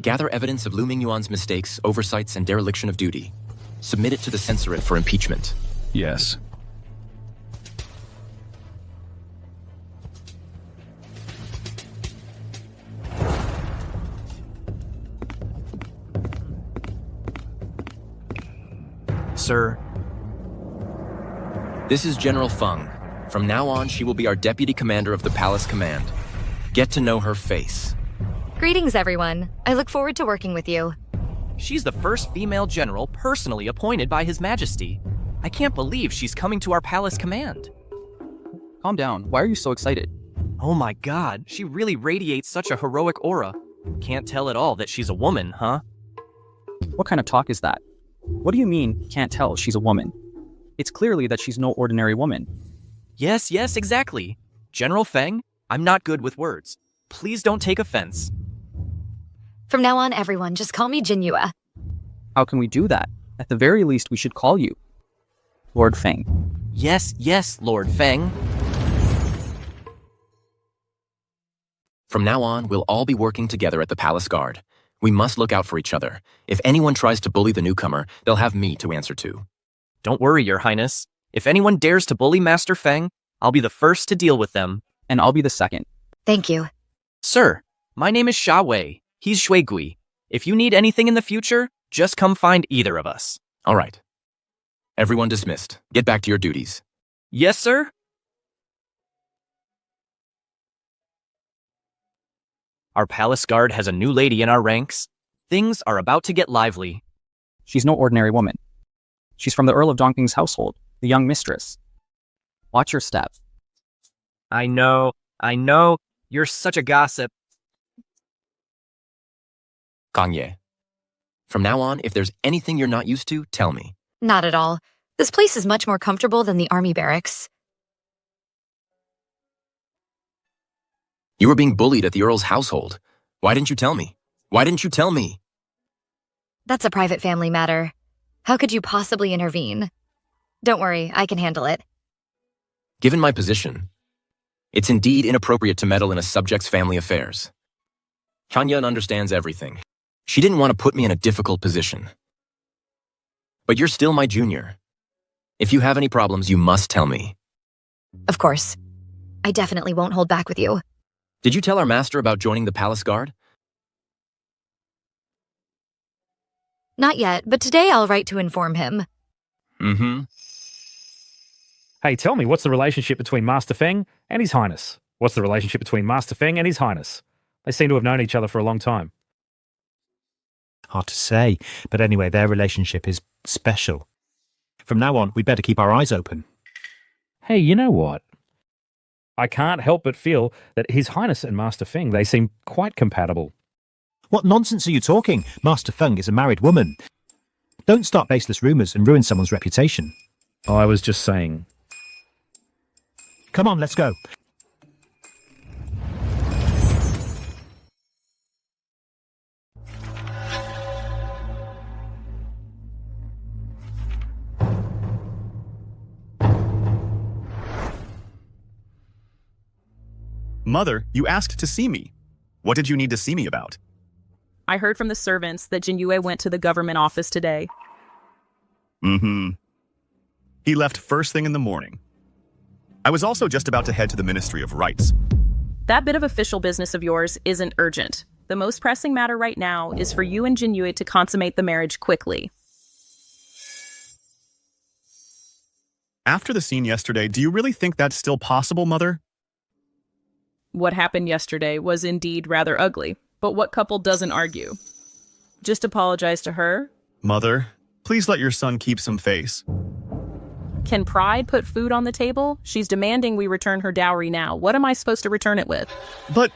Speaker 11: Gather evidence of Lu Mingyuan's mistakes, oversights, and dereliction of duty. Submit it to the censorate for impeachment.
Speaker 10: Yes.
Speaker 11: Sir. This is General Feng. From now on, she will be our deputy commander of the Palace Command. Get to know her face.
Speaker 1: Greetings, everyone. I look forward to working with you.
Speaker 15: She's the first female general personally appointed by His Majesty. I can't believe she's coming to our palace command.
Speaker 16: Calm down. Why are you so excited?
Speaker 15: Oh my god, she really radiates such a heroic aura. Can't tell at all that she's a woman, huh?
Speaker 16: What kind of talk is that? What do you mean, can't tell she's a woman? It's clearly that she's no ordinary woman.
Speaker 15: Yes, exactly. General Feng, I'm not good with words. Please don't take offense.
Speaker 1: From now on, everyone, just call me Genua.
Speaker 16: How can we do that? At the very least, we should call you Lord Feng.
Speaker 15: Yes, Lord Feng.
Speaker 11: From now on, we'll all be working together at the Palace Guard. We must look out for each other. If anyone tries to bully the newcomer, they'll have me to answer to.
Speaker 15: Don't worry, Your Highness. If anyone dares to bully Master Feng, I'll be the first to deal with them.
Speaker 16: And I'll be the second.
Speaker 1: Thank you.
Speaker 15: Sir, my name is Xia Wei. He's Shui Gui. If you need anything in the future, just come find either of us.
Speaker 11: All right. Everyone dismissed. Get back to your duties.
Speaker 15: Yes, sir? Our palace guard has a new lady in our ranks. Things are about to get lively.
Speaker 16: She's no ordinary woman. She's from the Earl of Dongping's household, the young mistress. Watch your step.
Speaker 15: I know. You're such a gossip.
Speaker 11: Kang Ye. From now on, if there's anything you're not used to, tell me.
Speaker 1: Not at all. This place is much more comfortable than the army barracks.
Speaker 11: You were being bullied at the Earl's household. Why didn't you tell me? Why didn't you tell me?
Speaker 1: That's a private family matter. How could you possibly intervene? Don't worry, I can handle it.
Speaker 11: Given my position, it's indeed inappropriate to meddle in a subject's family affairs. Chanyeon understands everything. She didn't want to put me in a difficult position. But you're still my junior. If you have any problems, you must tell me.
Speaker 1: Of course. I definitely won't hold back with you.
Speaker 11: Did you tell our master about joining the palace guard?
Speaker 1: Not yet, but today I'll write to inform him.
Speaker 11: Mm-hmm.
Speaker 17: Hey, tell me, what's the relationship between Master Feng and His Highness? What's the relationship between Master Feng and His Highness? They seem to have known each other for a long time.
Speaker 18: Hard to say, but anyway, their relationship is special. From now on, we'd better keep our eyes open.
Speaker 17: Hey, you know what? I can't help but feel that His Highness and Master Feng, they seem quite compatible.
Speaker 18: What nonsense are you talking? Master Feng is a married woman. Don't start baseless rumours and ruin someone's reputation.
Speaker 17: I was just saying.
Speaker 18: Come on, let's go.
Speaker 2: Mother, you asked to see me. What did you need to see me about?
Speaker 4: I heard from the servants that Genua went to the government office today.
Speaker 2: Mm-hmm. He left first thing in the morning. I was also just about to head to the Ministry of Rights.
Speaker 4: That bit of official business of yours isn't urgent. The most pressing matter right now is for you and Genua to consummate the marriage quickly.
Speaker 2: After the scene yesterday, do you really think that's still possible, Mother?
Speaker 4: What happened yesterday was indeed rather ugly, but what couple doesn't argue? Just apologize to her?
Speaker 2: Mother, please let your son keep some face.
Speaker 4: Can pride put food on the table? She's demanding we return her dowry now. What am I supposed to return it with?
Speaker 2: But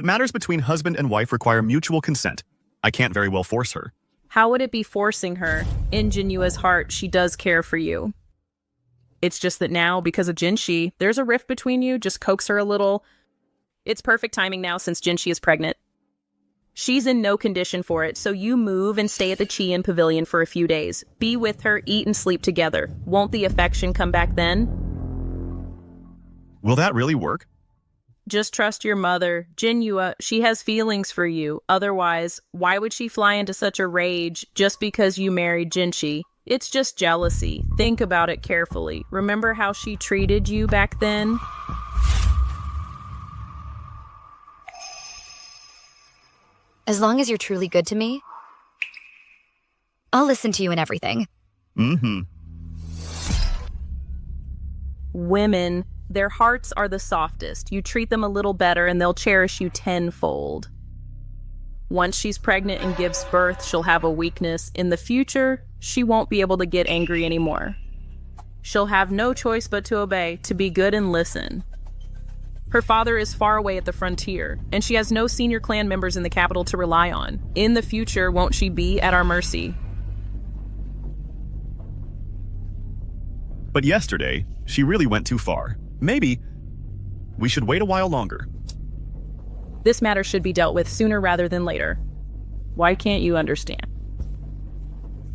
Speaker 2: matters between husband and wife require mutual consent. I can't very well force her.
Speaker 4: How would it be forcing her? In Genua's heart, she does care for you. It's just that now, because of Jinshi, there's a rift between you. Just coax her a little. It's perfect timing now since Jinshi is pregnant. She's in no condition for it, so you move and stay at the Qian Pavilion for a few days. Be with her, eat and sleep together. Won't the affection come back then?
Speaker 2: Will that really work?
Speaker 4: Just trust your mother. Genua, she has feelings for you. Otherwise, why would she fly into such a rage just because you married Jinshi? It's just jealousy. Think about it carefully. Remember how she treated you back then?
Speaker 1: As long as you're truly good to me, I'll listen to you in everything.
Speaker 2: Mm-hmm.
Speaker 4: Women, their hearts are the softest. You treat them a little better and they'll cherish you tenfold. Once she's pregnant and gives birth, she'll have a weakness. In the future, she won't be able to get angry anymore. She'll have no choice but to obey, to be good and listen. Her father is far away at the frontier, and she has no senior clan members in the capital to rely on. In the future, won't she be at our mercy?
Speaker 2: But yesterday, she really went too far. Maybe we should wait a while longer.
Speaker 4: This matter should be dealt with sooner rather than later. Why can't you understand?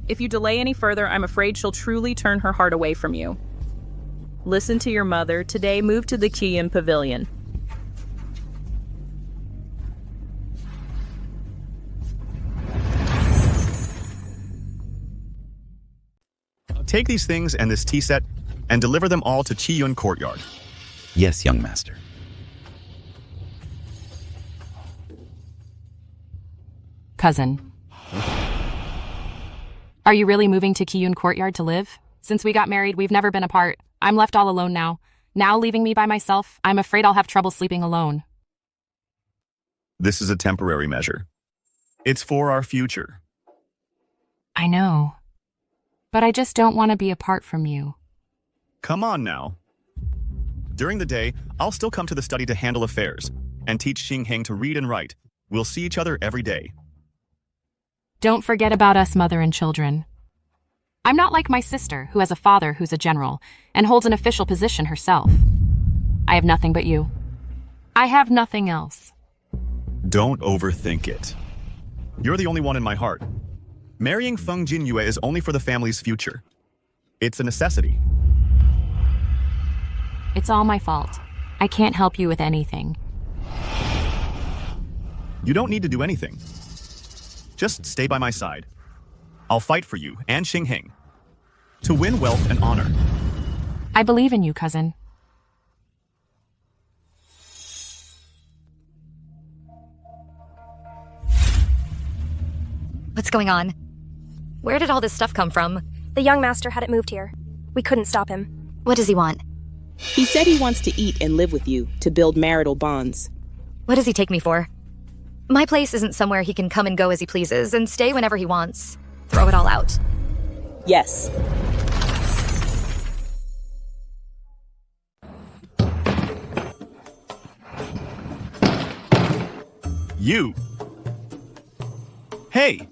Speaker 4: If you delay any further, I'm afraid she'll truly turn her heart away from you. Listen to your mother. Today, move to the Qian Pavilion.
Speaker 2: Take these things and this tea set and deliver them all to Qiyun Courtyard.
Speaker 19: Yes, young master.
Speaker 6: Cousin. Are you really moving to Qiyun Courtyard to live? Since we got married, we've never been apart. I'm left all alone now. Now leaving me by myself, I'm afraid I'll have trouble sleeping alone.
Speaker 2: This is a temporary measure. It's for our future.
Speaker 6: I know. But I just don't want to be apart from you.
Speaker 2: Come on now. During the day, I'll still come to the study to handle affairs and teach Xingheng to read and write. We'll see each other every day.
Speaker 6: Don't forget about us, mother and children. I'm not like my sister, who has a father who's a general and holds an official position herself. I have nothing but you. I have nothing else.
Speaker 2: Don't overthink it. You're the only one in my heart. Marrying Feng Jinyue is only for the family's future. It's a necessity.
Speaker 6: It's all my fault. I can't help you with anything.
Speaker 2: You don't need to do anything. Just stay by my side. I'll fight for you and Xingheng to win wealth and honor.
Speaker 6: I believe in you, cousin.
Speaker 1: What's going on? Where did all this stuff come from?
Speaker 8: The young master had it moved here. We couldn't stop him.
Speaker 1: What does he want?
Speaker 9: He said he wants to eat and live with you, to build marital bonds.
Speaker 1: What does he take me for? My place isn't somewhere he can come and go as he pleases and stay whenever he wants. Throw it all out.
Speaker 9: Yes.
Speaker 2: You! Hey!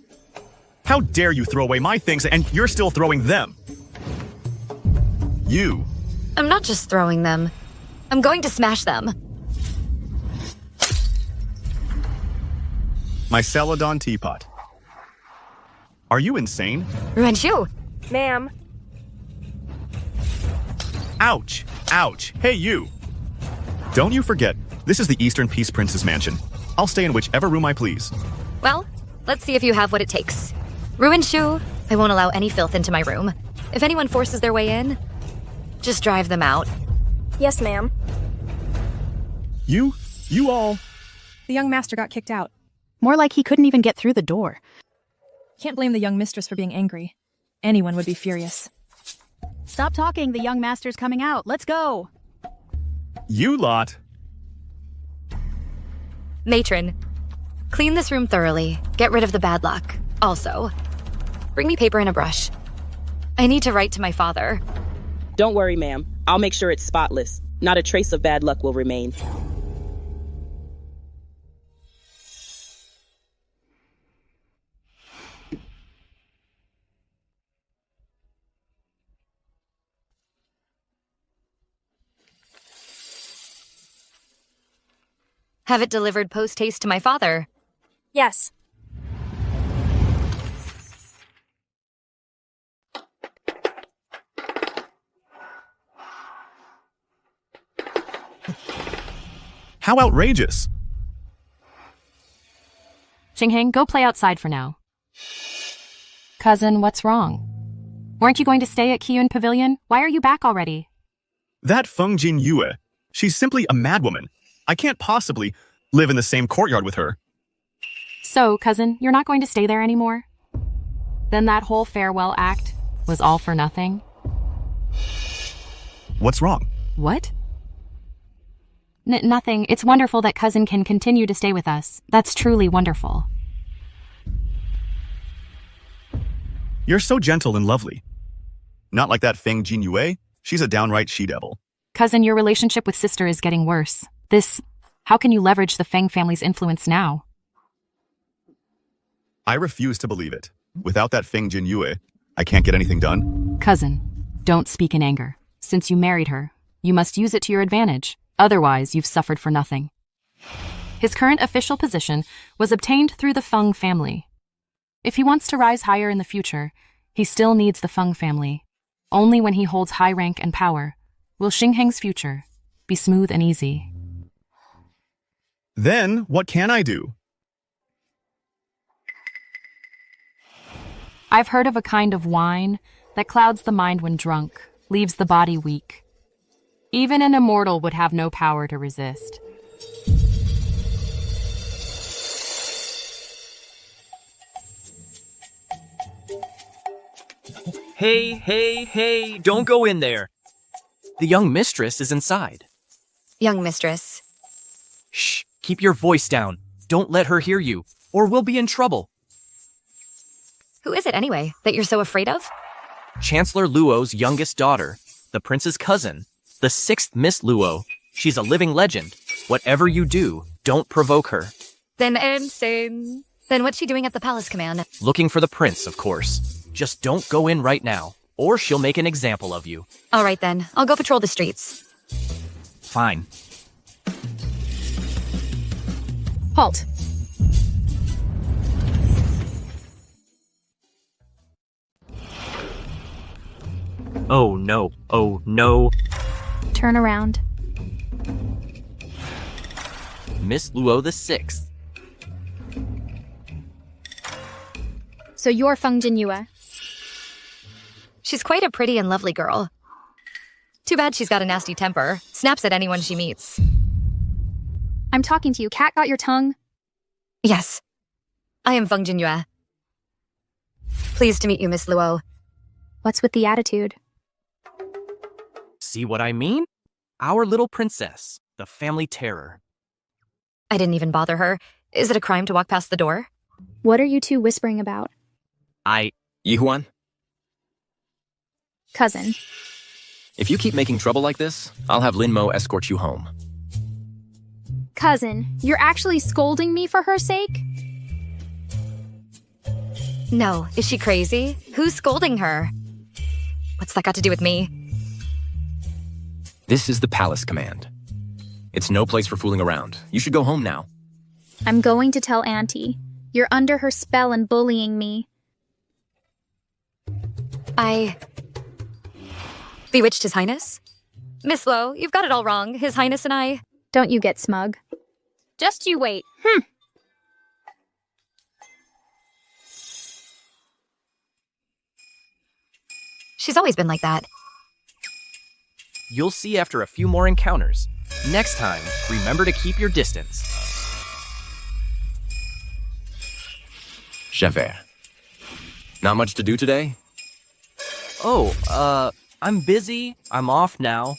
Speaker 2: How dare you throw away my things and you're still throwing them? You!
Speaker 1: I'm not just throwing them. I'm going to smash them.
Speaker 2: My Celadon teapot. Are you insane?
Speaker 1: Ruenshu!
Speaker 8: Ma'am.
Speaker 2: Ouch! Ouch! Hey, you! Don't you forget, this is the Eastern Peace Prince's mansion. I'll stay in whichever room I please.
Speaker 1: Well, let's see if you have what it takes. Ruenshu, I won't allow any filth into my room. If anyone forces their way in, just drive them out.
Speaker 8: Yes, ma'am.
Speaker 2: You all...
Speaker 7: The young master got kicked out.
Speaker 20: More like he couldn't even get through the door.
Speaker 7: Can't blame the young mistress for being angry. Anyone would be furious.
Speaker 20: Stop talking, the young master's coming out. Let's go.
Speaker 2: You lot.
Speaker 1: Matron, clean this room thoroughly. Get rid of the bad luck. Also, bring me paper and a brush. I need to write to my father.
Speaker 9: Don't worry, ma'am. I'll make sure it's spotless. Not a trace of bad luck will remain.
Speaker 1: Have it delivered post-haste to my father.
Speaker 8: Yes.
Speaker 2: How outrageous!
Speaker 6: Xingheng, go play outside for now. Cousin, what's wrong? Weren't you going to stay at Yuan Pavilion? Why are you back already?
Speaker 2: That Feng Jinyue, she's simply a madwoman. I can't possibly live in the same courtyard with her.
Speaker 6: So, cousin, you're not going to stay there anymore? Then that whole farewell act was all for nothing?
Speaker 2: What's wrong?
Speaker 6: What? Nothing. It's wonderful that cousin can continue to stay with us. That's truly wonderful.
Speaker 2: You're so gentle and lovely. Not like that Feng Jinyue. She's a downright she-devil.
Speaker 6: Cousin, your relationship with sister is getting worse. How can you leverage the Feng family's influence now?
Speaker 2: I refuse to believe it. Without that Feng Jinyue, I can't get anything done.
Speaker 6: Cousin, don't speak in anger. Since you married her, you must use it to your advantage. Otherwise, you've suffered for nothing. His current official position was obtained through the Feng family. If he wants to rise higher in the future, he still needs the Feng family. Only when he holds high rank and power will Xingheng's future be smooth and easy.
Speaker 2: Then, what can I do?
Speaker 6: I've heard of a kind of wine that clouds the mind when drunk, leaves the body weak. Even an immortal would have no power to resist.
Speaker 15: Hey, don't go in there. The young mistress is inside.
Speaker 1: Young mistress.
Speaker 15: Shh, keep your voice down. Don't let her hear you, or we'll be in trouble.
Speaker 1: Who is it anyway, that you're so afraid of?
Speaker 15: Chancellor Luo's youngest daughter, the prince's cousin, the 6th Miss Luo. She's a living legend. Whatever you do, don't provoke her.
Speaker 1: Then insane. Then what's she doing at the palace command?
Speaker 15: Looking for the prince, of course. Just don't go in right now, or she'll make an example of you.
Speaker 1: All right then, I'll go patrol the streets.
Speaker 15: Fine.
Speaker 7: Halt.
Speaker 15: Oh no, oh no.
Speaker 8: Turn around.
Speaker 15: Miss Luo the Sixth.
Speaker 3: So you're Feng Genua.
Speaker 1: She's quite a pretty and lovely girl. Too bad she's got a nasty temper. Snaps at anyone she meets.
Speaker 3: I'm talking to you. Cat got your tongue?
Speaker 1: Yes. I am Feng Genua. Pleased to meet you, Miss Luo.
Speaker 8: What's with the attitude?
Speaker 15: See what I mean? Our little princess, the family terror.
Speaker 1: I didn't even bother her. Is it a crime to walk past the door?
Speaker 3: What are you two whispering about?
Speaker 11: Yuan,
Speaker 3: Cousin.
Speaker 11: if you keep making trouble like this, I'll have Lin Mo escort you home.
Speaker 3: Cousin, you're actually scolding me for her sake?
Speaker 1: No, is she crazy? Who's scolding her? What's that got to do with me?
Speaker 11: This is the palace command. It's no place for fooling around. You should go home now.
Speaker 3: I'm going to tell Auntie. You're under her spell and bullying me.
Speaker 1: I bewitched His Highness? Miss Luo, you've got it all wrong. His Highness and I...
Speaker 3: Don't you get smug. Just you wait.
Speaker 1: She's always been like that.
Speaker 15: You'll see after a few more encounters. Next time, remember to keep your distance.
Speaker 11: Javert. Not much to do today?
Speaker 15: Oh, I'm busy. I'm off now.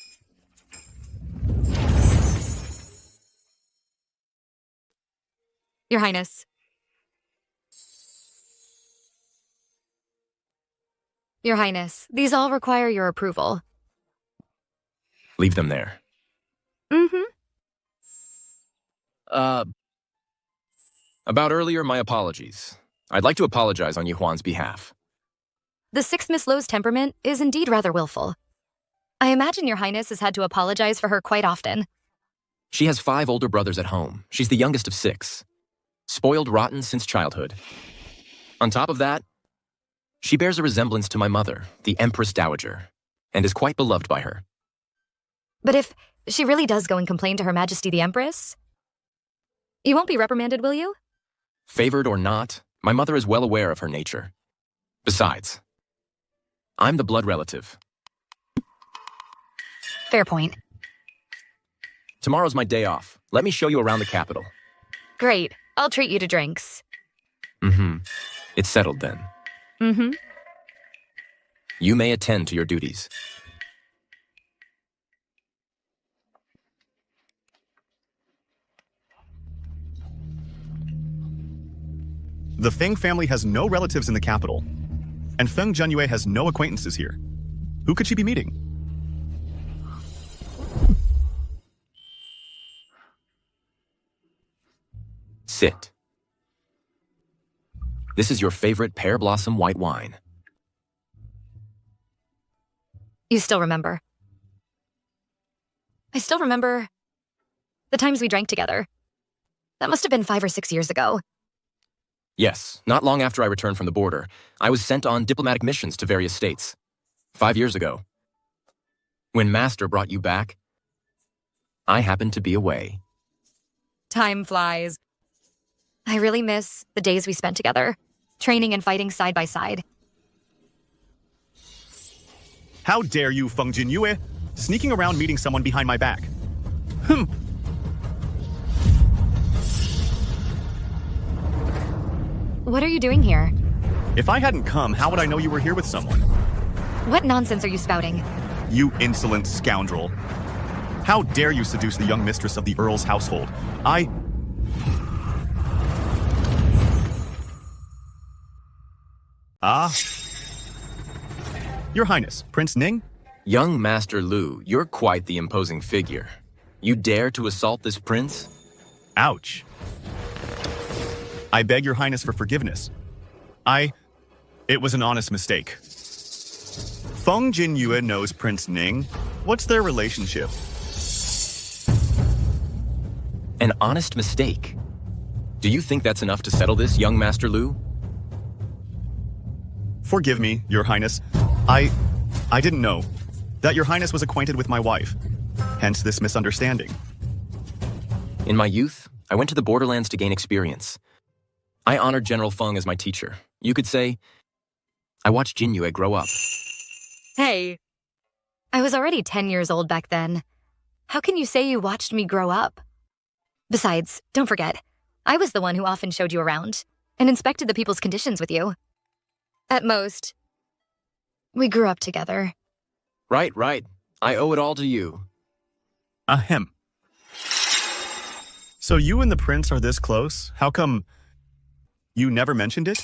Speaker 1: Your Highness. Your Highness, these all require your approval.
Speaker 11: Leave them there. About earlier, my apologies. I'd like to apologize on Yuan's behalf.
Speaker 1: The sixth Miss Luo's temperament is indeed rather willful. I imagine Your Highness has had to apologize for her quite often.
Speaker 11: She has 5 older brothers at home. She's the youngest of 6. Spoiled rotten since childhood. On top of that, she bears a resemblance to my mother, the Empress Dowager, and is quite beloved by her.
Speaker 1: But if she really does go and complain to Her Majesty the Empress, you won't be reprimanded, will you?
Speaker 11: Favored or not, my mother is well aware of her nature. Besides, I'm the blood relative.
Speaker 1: Fair point.
Speaker 11: Tomorrow's my day off. Let me show you around the capital.
Speaker 1: Great. I'll treat you to drinks.
Speaker 11: It's settled then. You may attend to your duties.
Speaker 2: The Feng family has no relatives in the capital, and Feng Genua has no acquaintances here. Who could she be meeting?
Speaker 11: Sit. This is your favorite pear blossom white wine.
Speaker 1: You still remember. I still remember the times we drank together. That must have been 5 or 6 years ago.
Speaker 11: Yes, not long after I returned from the border, I was sent on diplomatic missions to various states. 5 years ago. When Master brought you back, I happened to be away.
Speaker 1: Time flies. I really miss the days we spent together, training and fighting side by side.
Speaker 2: How dare you, Feng Genua, sneaking around meeting someone behind my back?
Speaker 1: What are you doing here?
Speaker 2: If I hadn't come, how would I know you were here with someone?
Speaker 1: What nonsense are you spouting?
Speaker 2: You insolent scoundrel. How dare you seduce the young mistress of the Earl's household? Your Highness, Prince Ning?
Speaker 11: Young Master Lu, you're quite the imposing figure. You dare to assault this prince?
Speaker 2: Ouch. I beg your Highness for forgiveness. It was an honest mistake. Feng Genua knows Prince Ning. What's their relationship?
Speaker 11: An honest mistake? Do you think that's enough to settle this, young Master Lu?
Speaker 2: Forgive me, Your Highness. I didn't know that Your Highness was acquainted with my wife. Hence this misunderstanding.
Speaker 11: In my youth, I went to the borderlands to gain experience. I honored General Feng as my teacher. You could say, I watched Genua grow up.
Speaker 1: Hey. I was already 10 years old back then. How can you say you watched me grow up? Besides, don't forget, I was the one who often showed you around and inspected the people's conditions with you. At most, we grew up together.
Speaker 11: Right. I owe it all to you.
Speaker 2: Ahem. So you and the prince are this close? How come you never mentioned it?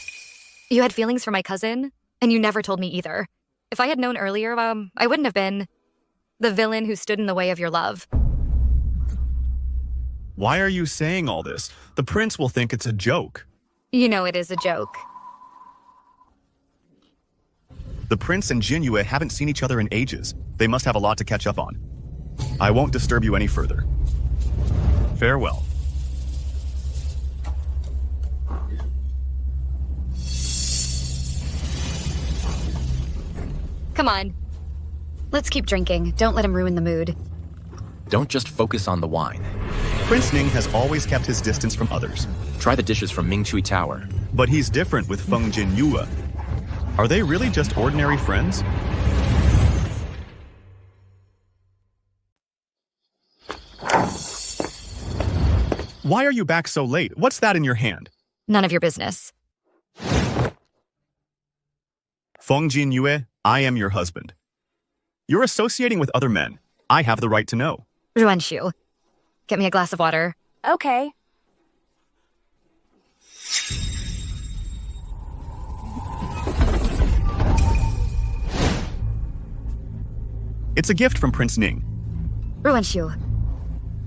Speaker 1: You had feelings for my cousin, and you never told me either. If I had known earlier, I wouldn't have been the villain who stood in the way of your love.
Speaker 2: Why are you saying all this? The prince will think it's a joke.
Speaker 1: You know it is a joke.
Speaker 2: The prince and Genua haven't seen each other in ages. They must have a lot to catch up on. I won't disturb you any further. Farewell.
Speaker 1: Come on. Let's keep drinking. Don't let him ruin the mood.
Speaker 11: Don't just focus on the wine.
Speaker 2: Prince Ning has always kept his distance from others.
Speaker 11: Try the dishes from Ming Chui Tower.
Speaker 2: But he's different with Feng Genua. Are they really just ordinary friends? Why are you back so late? What's that in your hand?
Speaker 1: None of your business.
Speaker 2: Feng Jinyue, I am your husband. You're associating with other men. I have the right to know.
Speaker 1: Ruanshu, get me a glass of water.
Speaker 8: Okay.
Speaker 2: It's a gift from Prince Ning.
Speaker 1: Ruanshu,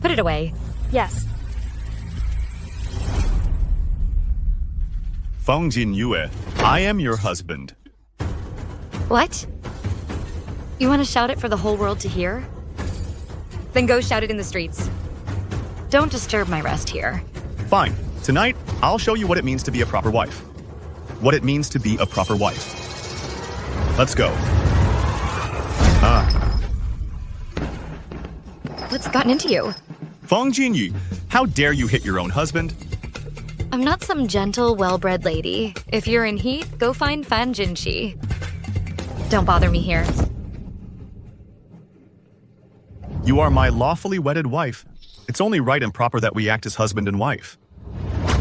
Speaker 1: put it away.
Speaker 8: Yes.
Speaker 2: Feng Jinyue, I am your husband.
Speaker 1: What? You want to shout it for the whole world to hear? Then go shout it in the streets. Don't disturb my rest here.
Speaker 2: Fine. Tonight, I'll show you what it means to be a proper wife. What it means to be a proper wife. Let's go.
Speaker 1: What's gotten into you?
Speaker 2: Feng Jinyu, how dare you hit your own husband?
Speaker 1: I'm not some gentle, well-bred lady. If you're in heat, go find Fan Jinshi. Don't bother me here.
Speaker 2: You are my lawfully wedded wife. It's only right and proper that we act as husband and wife.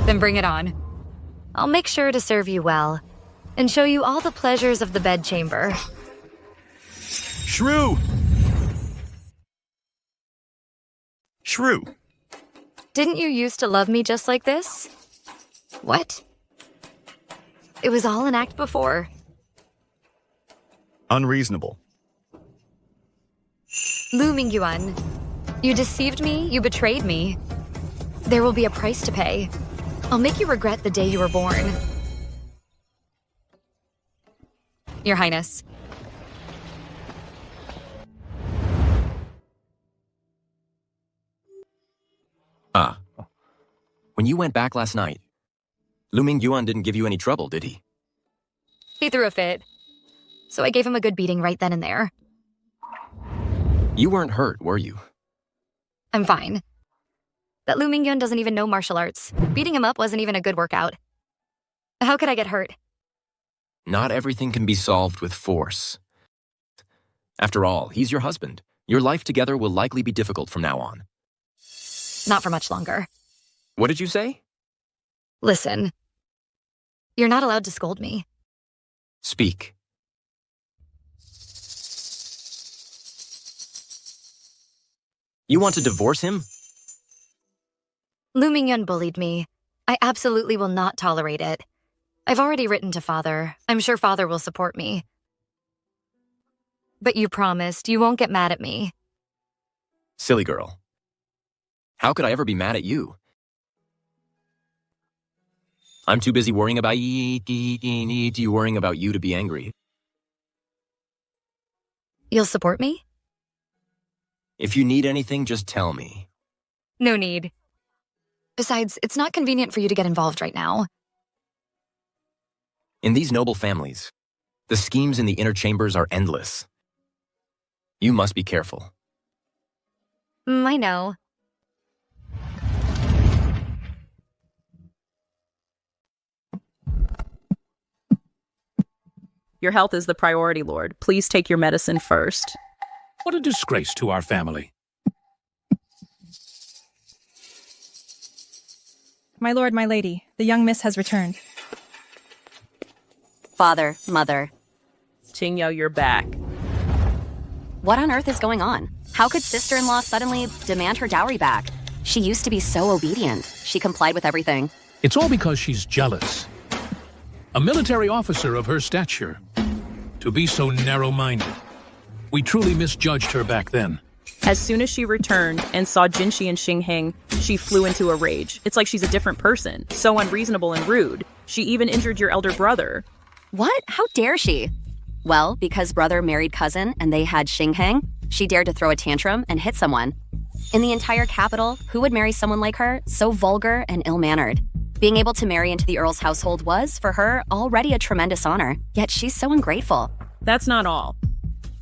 Speaker 1: Then bring it on. I'll make sure to serve you well and show you all the pleasures of the bedchamber.
Speaker 2: Shrew! Shrew!
Speaker 1: Didn't you used to love me just like this? What? It was all an act before.
Speaker 2: Unreasonable.
Speaker 1: Lu Mingyuan, you deceived me, you betrayed me. There will be a price to pay. I'll make you regret the day you were born. Your Highness.
Speaker 11: When you went back last night, Lu Mingyuan didn't give you any trouble, did he?
Speaker 1: He threw a fit. So I gave him a good beating right then and there.
Speaker 11: You weren't hurt, were you?
Speaker 1: I'm fine. That Lu Mingyuan doesn't even know martial arts. Beating him up wasn't even a good workout. How could I get hurt?
Speaker 11: Not everything can be solved with force. After all, he's your husband. Your life together will likely be difficult from now on.
Speaker 1: Not for much longer.
Speaker 11: What did you say?
Speaker 1: Listen. You're not allowed to scold me.
Speaker 11: Speak. You want to divorce him?
Speaker 1: Lu Mingyuan bullied me. I absolutely will not tolerate it. I've already written to Father. I'm sure Father will support me. But you promised you won't get mad at me.
Speaker 11: Silly girl. How could I ever be mad at you? I'm too busy worrying about you worrying about you to be angry.
Speaker 1: You'll support me?
Speaker 11: If you need anything, just tell me.
Speaker 1: No need. Besides, it's not convenient for you to get involved right now.
Speaker 11: In these noble families, the schemes in the inner chambers are endless. You must be careful.
Speaker 1: I know.
Speaker 4: Your health is the priority, Lord. Please take your medicine first.
Speaker 5: What a disgrace to our family.
Speaker 7: My lord, my lady, the young miss has returned.
Speaker 21: Father, mother.
Speaker 4: Qingyao, you're back.
Speaker 21: What on earth is going on? How could sister-in-law suddenly demand her dowry back? She used to be so obedient. She complied with everything.
Speaker 5: It's all because she's jealous. A military officer of her stature. To be so narrow-minded. We truly misjudged her back then.
Speaker 4: As soon as she returned and saw Jinshi and Xingheng, she flew into a rage. It's like she's a different person, so unreasonable and rude. She even injured your elder brother.
Speaker 21: What? How dare she? Well, because brother married cousin and they had Xingheng, she dared to throw a tantrum and hit someone. In the entire capital, who would marry someone like her, so vulgar and ill-mannered? Being able to marry into the Earl's household was, for her, already a tremendous honor, yet she's so ungrateful.
Speaker 4: That's not all.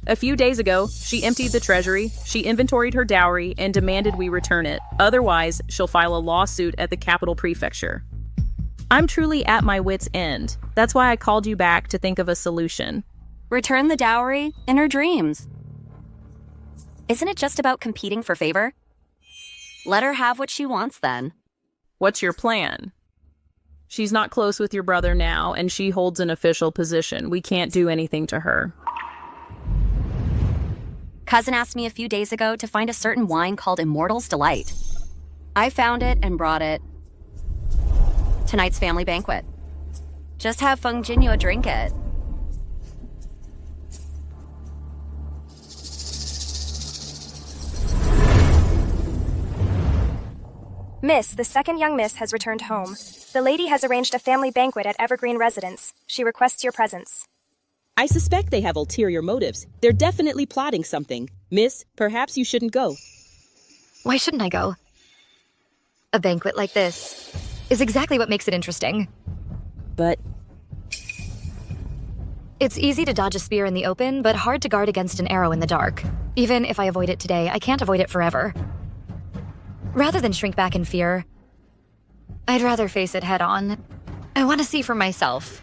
Speaker 4: A few days ago, she emptied the treasury, she inventoried her dowry, and demanded we return it. Otherwise, she'll file a lawsuit at the capital prefecture. I'm truly at my wit's end. That's why I called you back to think of a solution.
Speaker 21: Return the dowry in her dreams. Isn't it just about competing for favor? Let her have what she wants then.
Speaker 4: What's your plan? She's not close with your brother now, and she holds an official position. We can't do anything to her.
Speaker 21: Cousin asked me a few days ago to find a certain wine called Immortal's Delight. I found it and brought it. Tonight's family banquet. Just have Feng Genua drink it.
Speaker 8: Miss, the second young miss has returned home. The lady has arranged a family banquet at Evergreen Residence. She requests your presence.
Speaker 9: I suspect they have ulterior motives. They're definitely plotting something. Miss, perhaps you shouldn't go.
Speaker 1: Why shouldn't I go? A banquet like this is exactly what makes it interesting.
Speaker 9: But
Speaker 1: it's easy to dodge a spear in the open, but hard to guard against an arrow in the dark. Even if I avoid it today, I can't avoid it forever. Rather than shrink back in fear, I'd rather face it head on. I want to see for myself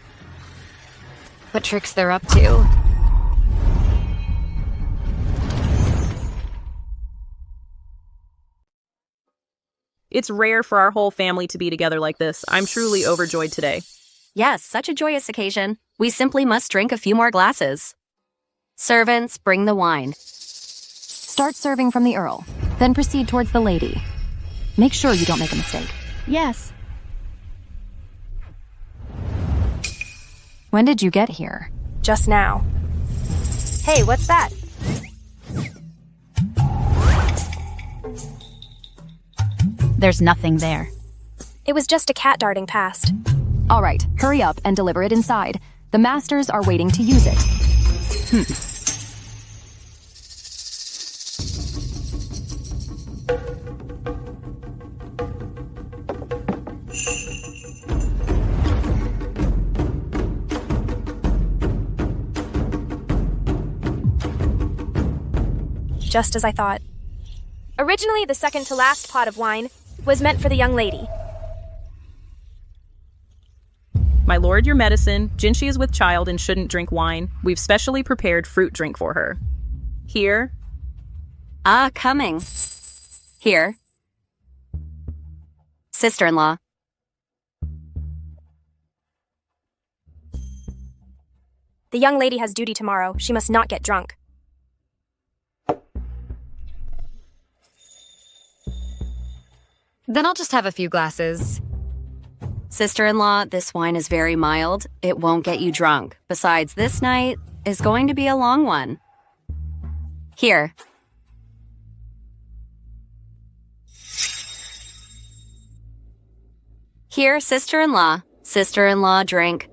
Speaker 1: what tricks they're up to.
Speaker 4: It's rare for our whole family to be together like this. I'm truly overjoyed today.
Speaker 21: Yes, such a joyous occasion. We simply must drink a few more glasses. Servants, bring the wine.
Speaker 6: Start serving from the Earl, then proceed towards the lady. Make sure you don't make a mistake.
Speaker 20: Yes.
Speaker 6: When did you get here?
Speaker 8: Just now. Hey, what's that?
Speaker 20: There's nothing there.
Speaker 8: It was just a cat darting past.
Speaker 6: All right, hurry up and deliver it inside. The masters are waiting to use it.
Speaker 8: Just as I thought. Originally, the second to last pot of wine was meant for the young lady.
Speaker 4: My lord, your medicine. Jinshi is with child and shouldn't drink wine. We've specially prepared fruit drink for her. Here.
Speaker 21: Ah, coming. Here. Sister-in-law.
Speaker 8: The young lady has duty tomorrow. She must not get drunk.
Speaker 1: Then I'll just have a few glasses.
Speaker 21: Sister-in-law, this wine is very mild. It won't get you drunk. Besides, this night is going to be a long one. Here. Here, sister-in-law. Sister-in-law, drink.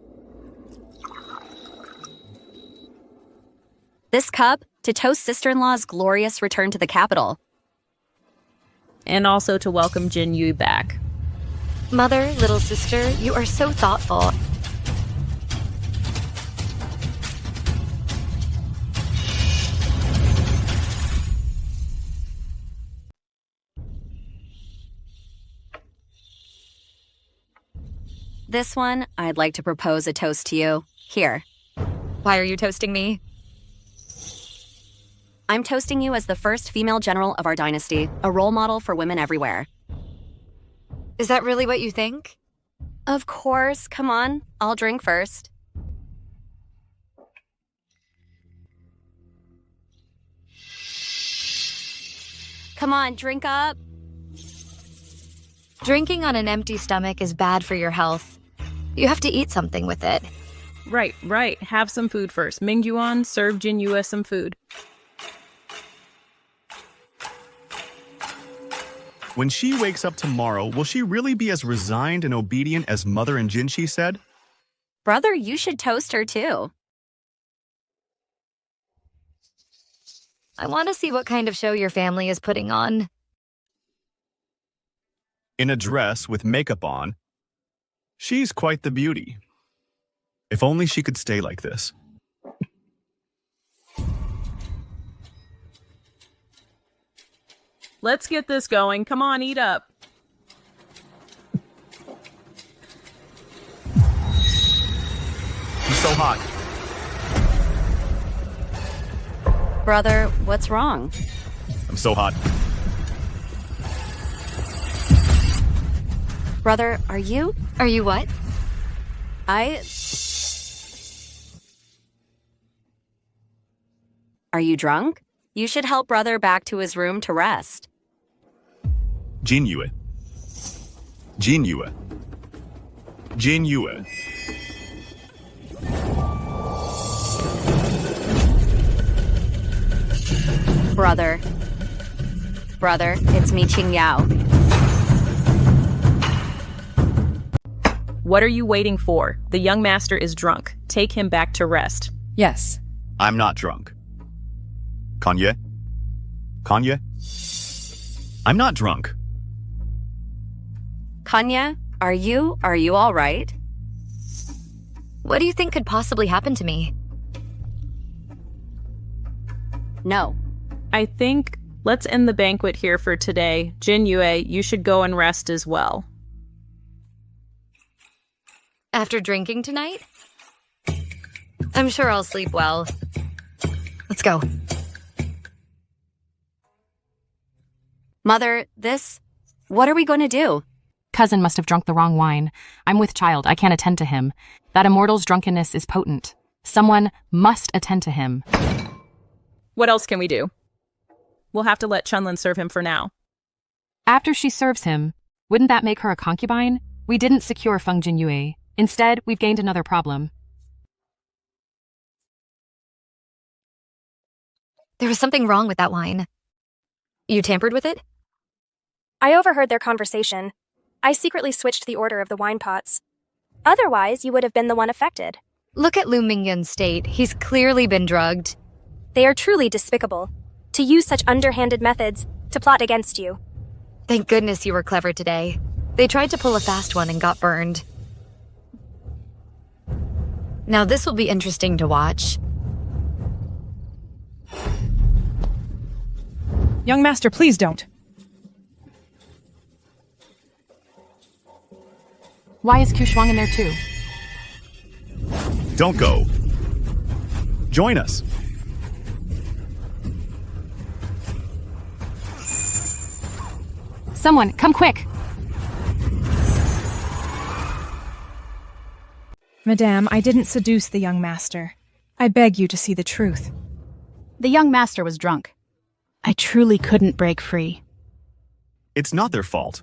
Speaker 21: This cup to toast sister-in-law's glorious return to the capital.
Speaker 4: And also to welcome Jin Yu back.
Speaker 1: Mother, little sister, you are so thoughtful.
Speaker 21: This one, I'd like to propose a toast to you. Here.
Speaker 1: Why are you toasting me?
Speaker 21: I'm toasting you as the first female general of our dynasty, a role model for women everywhere.
Speaker 1: Is that really what you think?
Speaker 21: Of course. Come on. I'll drink first. Come on, drink up.
Speaker 1: Drinking on an empty stomach is bad for your health. You have to eat something with it.
Speaker 4: Right. Have some food first. Ming Yuan, serve Genua some food.
Speaker 2: When she wakes up tomorrow, will she really be as resigned and obedient as Mother and Jinshi said?
Speaker 21: Brother, you should toast her too.
Speaker 1: I want to see what kind of show your family is putting on.
Speaker 2: In a dress with makeup on, she's quite the beauty. If only she could stay like this.
Speaker 4: Let's get this going. Come on, eat up.
Speaker 2: He's so hot.
Speaker 21: Brother, what's wrong?
Speaker 2: I'm so hot.
Speaker 21: Brother, are you?
Speaker 1: Are you what?
Speaker 21: Are you drunk? You should help brother back to his room to rest.
Speaker 2: Genua. Genua. Genua.
Speaker 21: Brother, it's me, Qing Yao.
Speaker 4: What are you waiting for? The young master is drunk. Take him back to rest.
Speaker 7: Yes.
Speaker 2: I'm not drunk. Kanye? Kanye? I'm not drunk.
Speaker 21: Kanya, are you all right?
Speaker 1: What do you think could possibly happen to me?
Speaker 21: No.
Speaker 4: I think let's end the banquet here for today. Jin Yue, you should go and rest as well.
Speaker 1: After drinking tonight? I'm sure I'll sleep well. Let's go.
Speaker 21: Mother, what are we going to do?
Speaker 6: Cousin must have drunk the wrong wine. I'm with child. I can't attend to him. That immortal's drunkenness is potent. Someone must attend to him.
Speaker 4: What else can we do? We'll have to let Chunlin serve him for now.
Speaker 6: After she serves him, wouldn't that make her a concubine? We didn't secure Feng Jinyue. Instead, we've gained another problem.
Speaker 1: There was something wrong with that wine. You tampered with it?
Speaker 8: I overheard their conversation. I secretly switched the order of the wine pots. Otherwise, you would have been the one affected.
Speaker 1: Look at Lu Mingyun's state. He's clearly been drugged.
Speaker 8: They are truly despicable. To use such underhanded methods to plot against you.
Speaker 1: Thank goodness you were clever today. They tried to pull a fast one and got burned. Now this will be interesting to watch.
Speaker 7: Young master, please don't.
Speaker 6: Why is Kushuang in there too?
Speaker 2: Don't go. Join us.
Speaker 6: Someone, come quick!
Speaker 7: Madame, I didn't seduce the young master. I beg you to see the truth.
Speaker 20: The young master was drunk. I truly couldn't break free.
Speaker 2: It's not their fault.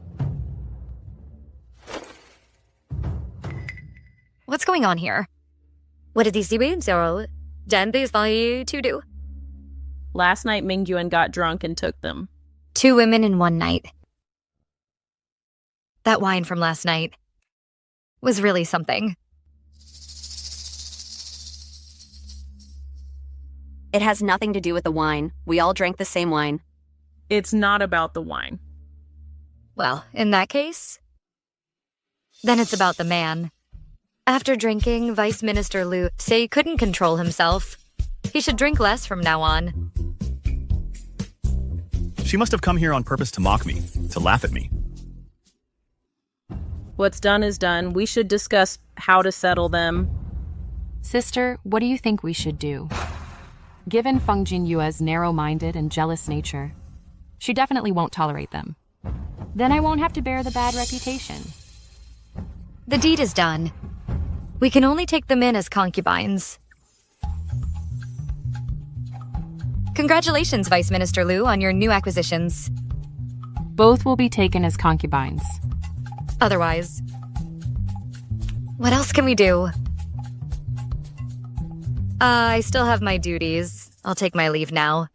Speaker 1: What's going on here? What did these zero dandies lie to do?
Speaker 4: Last night, Ming Yuan got drunk and took them.
Speaker 1: 2 women in one night. That wine from last night was really something.
Speaker 21: It has nothing to do with the wine. We all drank the same wine.
Speaker 4: It's not about the wine.
Speaker 1: Well, in that case, Then it's about the man. After drinking, Vice Minister Luo said he couldn't control himself. He should drink less from now on.
Speaker 2: She must have come here on purpose to mock me, to laugh at me.
Speaker 4: What's done is done. We should discuss how to settle them.
Speaker 6: Sister, what do you think we should do? Given Feng Jinyue's narrow-minded and jealous nature, she definitely won't tolerate them. Then I won't have to bear the bad reputation.
Speaker 1: The deed is done. We can only take them in as concubines. Congratulations, Vice Minister Luo, on your new acquisitions.
Speaker 6: Both will be taken as concubines.
Speaker 1: Otherwise, what else can we do? I still have my duties. I'll take my leave now.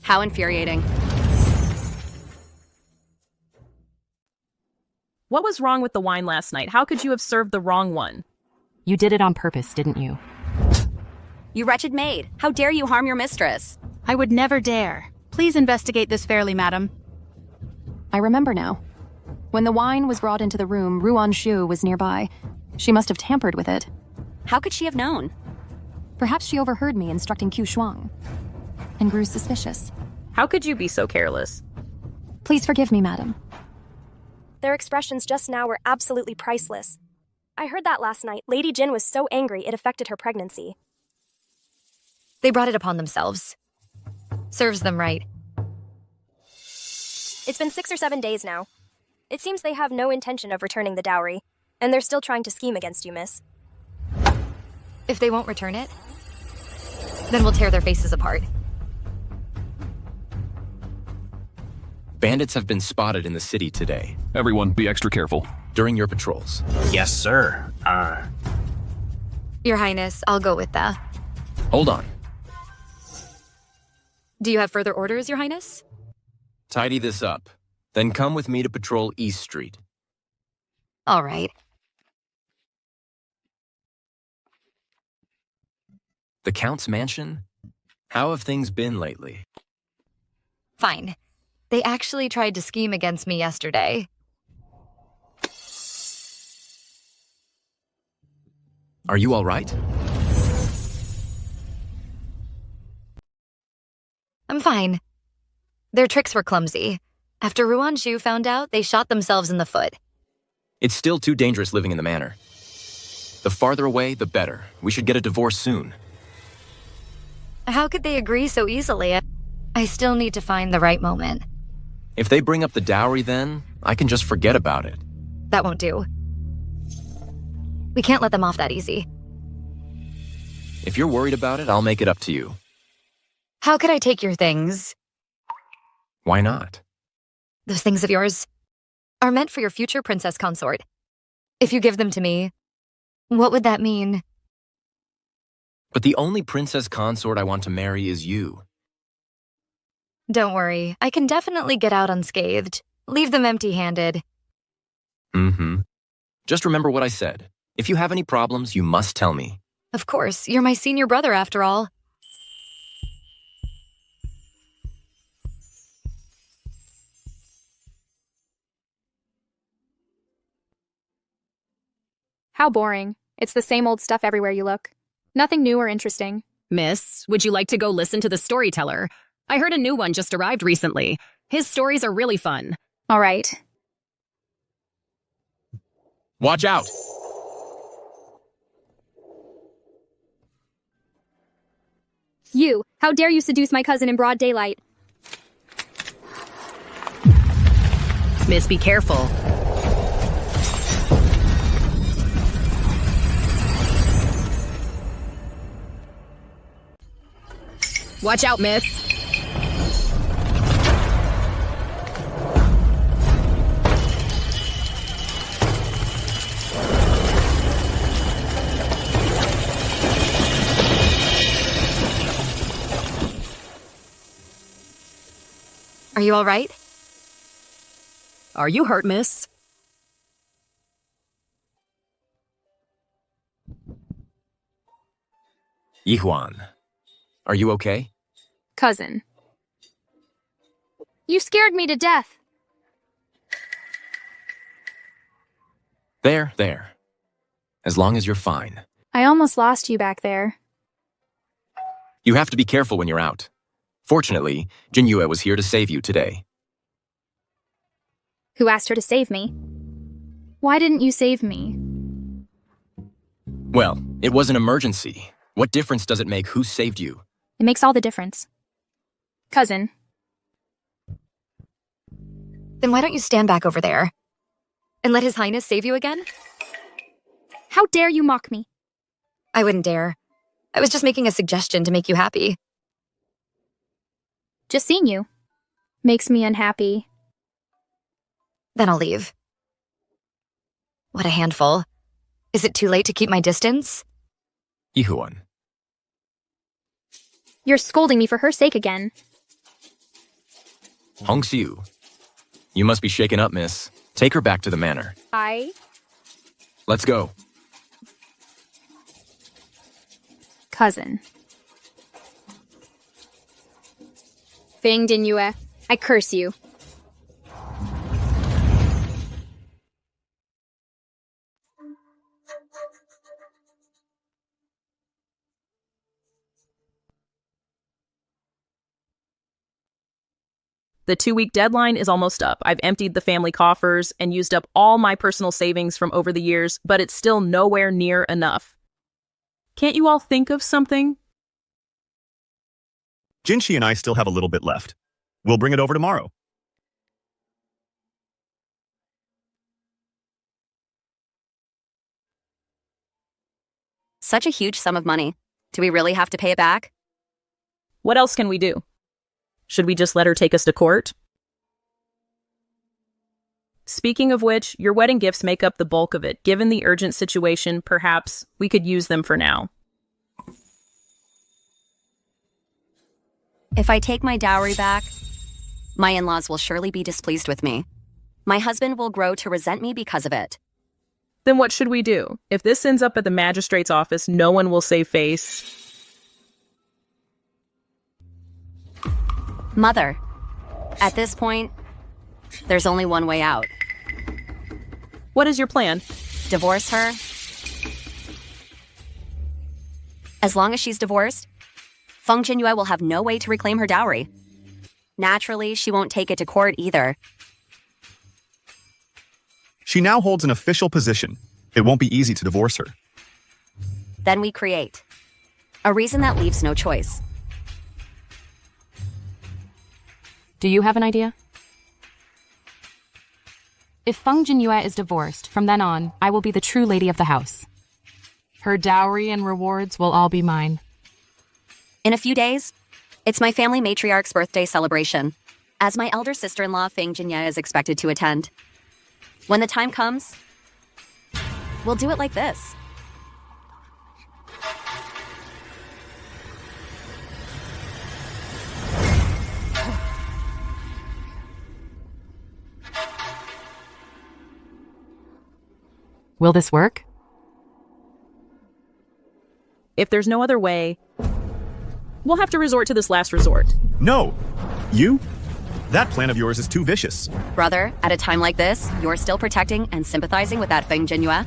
Speaker 21: How infuriating.
Speaker 4: What was wrong with the wine last night? How could you have served the wrong one?
Speaker 6: You did it on purpose, didn't you?
Speaker 21: You wretched maid. How dare you harm your mistress?
Speaker 20: I would never dare. Please investigate this fairly, madam.
Speaker 13: I remember now. When the wine was brought into the room, Ruan Shu was nearby. She must have tampered with it.
Speaker 21: How could she have known?
Speaker 13: Perhaps she overheard me instructing Q Shuang and grew suspicious.
Speaker 4: How could you be so careless?
Speaker 13: Please forgive me, madam.
Speaker 8: Their expressions just now were absolutely priceless. I heard that last night. Lady Jin was so angry it affected her pregnancy.
Speaker 1: They brought it upon themselves. Serves them right.
Speaker 8: It's been 6 or 7 days now. It seems they have no intention of returning the dowry, and they're still trying to scheme against you, miss.
Speaker 1: If they won't return it, then we'll tear their faces apart.
Speaker 11: Bandits have been spotted in the city today.
Speaker 10: Everyone, be extra careful.
Speaker 11: During your patrols.
Speaker 22: Yes, sir.
Speaker 1: Your Highness, I'll go with that.
Speaker 11: Hold on.
Speaker 1: Do you have further orders, Your Highness?
Speaker 11: Tidy this up. Then come with me to patrol East Street.
Speaker 1: All right.
Speaker 11: The Count's mansion? How have things been lately?
Speaker 1: Fine. They actually tried to scheme against me yesterday.
Speaker 11: Are you all right?
Speaker 1: I'm fine. Their tricks were clumsy. After Ruan Shu found out, they shot themselves in the foot.
Speaker 11: It's still too dangerous living in the manor. The farther away, the better. We should get a divorce soon.
Speaker 1: How could they agree so easily? I still need to find the right moment.
Speaker 11: If they bring up the dowry then, I can just forget about it.
Speaker 1: That won't do. We can't let them off that easy.
Speaker 11: If you're worried about it, I'll make it up to you.
Speaker 1: How could I take your things?
Speaker 11: Why not?
Speaker 1: Those things of yours are meant for your future princess consort. If you give them to me, what would that mean?
Speaker 11: But the only princess consort I want to marry is you.
Speaker 1: Don't worry, I can definitely get out unscathed. Leave them empty-handed.
Speaker 11: Just remember what I said. If you have any problems, you must tell me.
Speaker 1: Of course, you're my senior brother after all.
Speaker 23: How boring. It's the same old stuff everywhere you look. Nothing new or interesting.
Speaker 24: Miss, would you like to go listen to the storyteller? I heard a new one just arrived recently. His stories are really fun.
Speaker 23: All right.
Speaker 11: Watch out!
Speaker 23: You! How dare you seduce my cousin in broad daylight?
Speaker 24: Miss, be careful. Watch out, miss.
Speaker 1: Are you all right?
Speaker 24: Are you hurt, miss?
Speaker 11: Yuan, are you okay?
Speaker 23: Cousin. You scared me to death.
Speaker 11: There, there. As long as you're fine.
Speaker 23: I almost lost you back there.
Speaker 11: You have to be careful when you're out. Fortunately, Genua was here to save you today.
Speaker 23: Who asked her to save me? Why didn't you save me?
Speaker 11: Well, it was an emergency. What difference does it make who saved you?
Speaker 23: It makes all the difference. Cousin.
Speaker 1: Then why don't you stand back over there? And let His Highness save you again?
Speaker 23: How dare you mock me?
Speaker 1: I wouldn't dare. I was just making a suggestion to make you happy.
Speaker 23: Just seeing you makes me unhappy.
Speaker 1: Then I'll leave. What a handful. Is it too late to keep my distance?
Speaker 11: Yuan.
Speaker 23: You're scolding me for her sake again.
Speaker 11: Hongxiu. You must be shaken up, miss. Take her back to the manor. Let's go.
Speaker 23: Cousin. Feng Genua, I curse you.
Speaker 4: The 2-week deadline is almost up. I've emptied the family coffers and used up all my personal savings from over the years, but it's still nowhere near enough. Can't you all think of something?
Speaker 2: Jinshi and I still have a little bit left. We'll bring it over tomorrow.
Speaker 21: Such a huge sum of money. Do we really have to pay it back?
Speaker 4: What else can we do? Should we just let her take us to court? Speaking of which, your wedding gifts make up the bulk of it. Given the urgent situation, perhaps we could use them for now.
Speaker 21: If I take my dowry back, my in-laws will surely be displeased with me. My husband will grow to resent me because of it.
Speaker 4: Then what should we do? If this ends up at the magistrate's office, no one will save face.
Speaker 21: Mother, at this point, there's only one way out.
Speaker 4: What is your plan?
Speaker 21: Divorce her. As long as she's divorced, Feng Genua will have no way to reclaim her dowry. Naturally, she won't take it to court either.
Speaker 2: She now holds an official position. It won't be easy to divorce her.
Speaker 21: Then we create a reason that leaves no choice.
Speaker 6: Do you have an idea? If Feng Genua is divorced, from then on, I will be the true lady of the house. Her dowry and rewards will all be mine.
Speaker 21: In a few days, it's my family matriarch's birthday celebration, as my elder sister-in-law Feng Genua is expected to attend. When the time comes, we'll do it like this.
Speaker 6: Will this work?
Speaker 4: If there's no other way, we'll have to resort to this last resort.
Speaker 2: No! You? That plan of yours is too vicious.
Speaker 21: Brother, at a time like this, you're still protecting and sympathizing with that Feng Genua?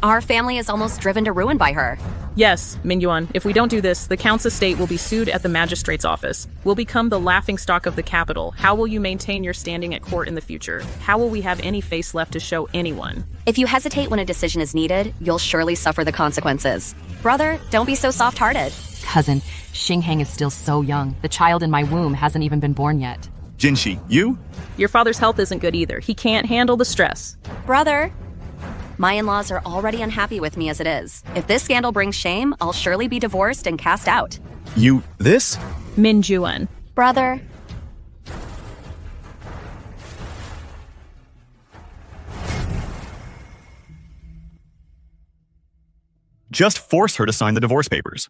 Speaker 21: Our family is almost driven to ruin by her.
Speaker 4: Yes, Mingyuan, if we don't do this, the Count's estate will be sued at the magistrate's office. We'll become the laughingstock of the capital. How will you maintain your standing at court in the future? How will we have any face left to show anyone?
Speaker 21: If you hesitate when a decision is needed, you'll surely suffer the consequences. Brother, don't be so soft-hearted.
Speaker 6: Cousin, Xinghang is still so young. The child in my womb hasn't even been born yet.
Speaker 2: Jinshi, you?
Speaker 4: Your father's health isn't good either. He can't handle the stress.
Speaker 21: Brother, my in-laws are already unhappy with me as it is. If this scandal brings shame, I'll surely be divorced and cast out.
Speaker 2: This?
Speaker 4: Mingyuan.
Speaker 21: Brother.
Speaker 2: Just force her to sign the divorce papers.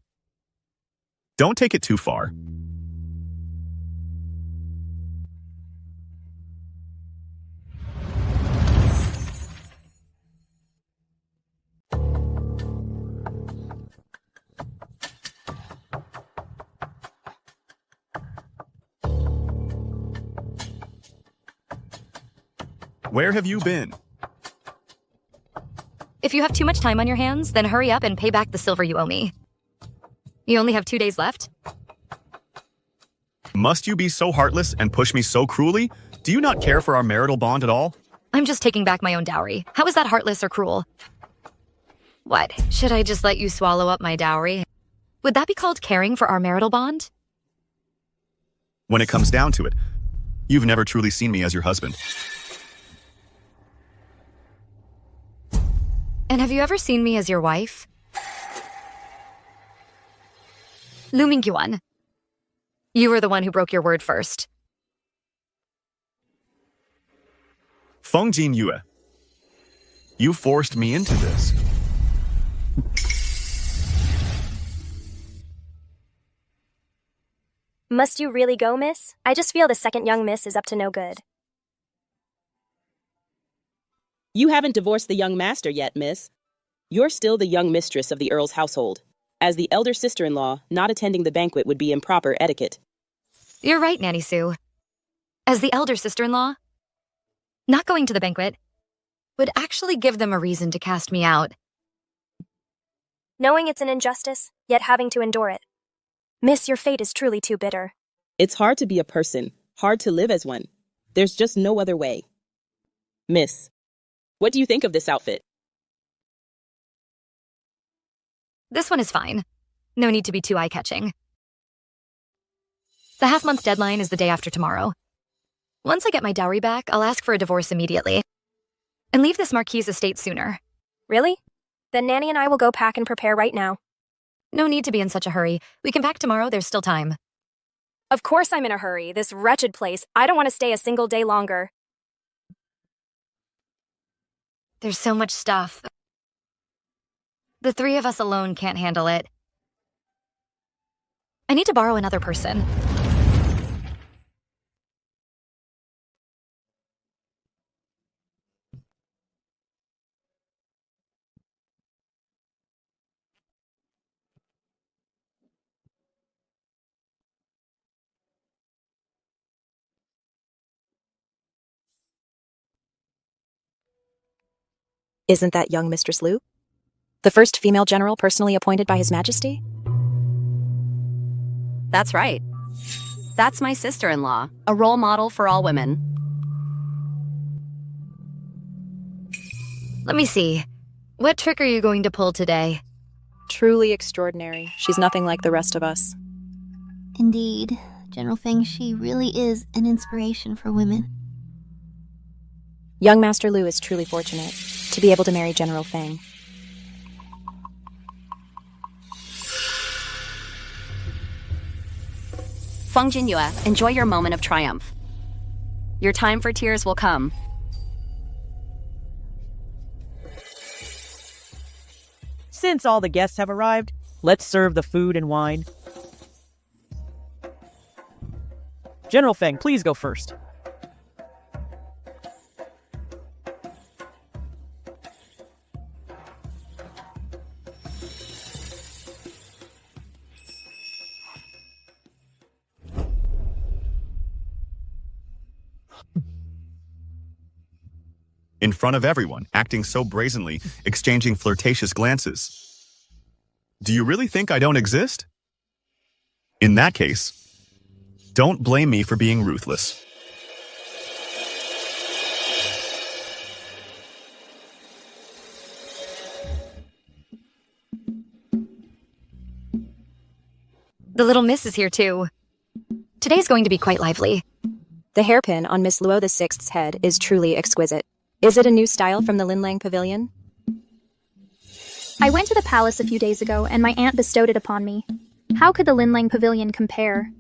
Speaker 2: Don't take it too far. Where have you been?
Speaker 1: If you have too much time on your hands, then hurry up and pay back the silver you owe me. You only have 2 days left?
Speaker 2: Must you be so heartless and push me so cruelly? Do you not care for our marital bond at all?
Speaker 1: I'm just taking back my own dowry. How is that heartless or cruel? What, should I just let you swallow up my dowry? Would that be called caring for our marital bond?
Speaker 2: When it comes down to it, you've never truly seen me as your husband.
Speaker 1: And have you ever seen me as your wife? Looming Yuan. You were the one who broke your word first.
Speaker 2: Feng Yue. You forced me into this.
Speaker 8: Must you really go, miss? I just feel the second young miss is up to no good.
Speaker 9: You haven't divorced the young master yet, miss. You're still the young mistress of the Earl's household. As the elder sister-in-law, not attending the banquet would be improper etiquette.
Speaker 1: You're right, Nanny Sue. As the elder sister-in-law, not going to the banquet would actually give them a reason to cast me out.
Speaker 8: Knowing it's an injustice, yet having to endure it. Miss, your fate is truly too bitter.
Speaker 9: It's hard to be a person, hard to live as one. There's just no other way. Miss, what do you think of this outfit?
Speaker 1: This one is fine. No need to be too eye-catching. The half-month deadline is the day after tomorrow. Once I get my dowry back, I'll ask for a divorce immediately. And leave this Marquis' estate sooner.
Speaker 8: Really? Then Nanny and I will go pack and prepare right now.
Speaker 1: No need to be in such a hurry. We can pack tomorrow, there's still time.
Speaker 8: Of course I'm in a hurry. This wretched place. I don't want to stay a single day longer.
Speaker 1: There's so much stuff. The 3 of us alone can't handle it. I need to borrow another person.
Speaker 7: Isn't that young Mistress Luo? The first female general personally appointed by His Majesty?
Speaker 21: That's right. That's my sister-in-law, a role model for all women.
Speaker 1: Let me see. What trick are you going to pull today?
Speaker 7: Truly extraordinary. She's nothing like the rest of us.
Speaker 12: Indeed. General Feng Shi really is an inspiration for women.
Speaker 7: Young Master Luo is truly fortunate to be able to marry General Feng.
Speaker 21: Feng Genua, enjoy your moment of triumph. Your time for tears will come.
Speaker 14: Since all the guests have arrived, let's serve the food and wine. General Feng, please go first.
Speaker 2: In front of everyone, acting so brazenly, exchanging flirtatious glances. Do you really think I don't exist? In that case, don't blame me for being ruthless.
Speaker 1: The little miss is here too. Today's going to be quite lively.
Speaker 7: The hairpin on Miss Luo VI's head is truly exquisite. Is it a new style from the Linlang Pavilion?
Speaker 23: I went to the palace a few days ago, and my aunt bestowed it upon me. How could the Linlang Pavilion compare?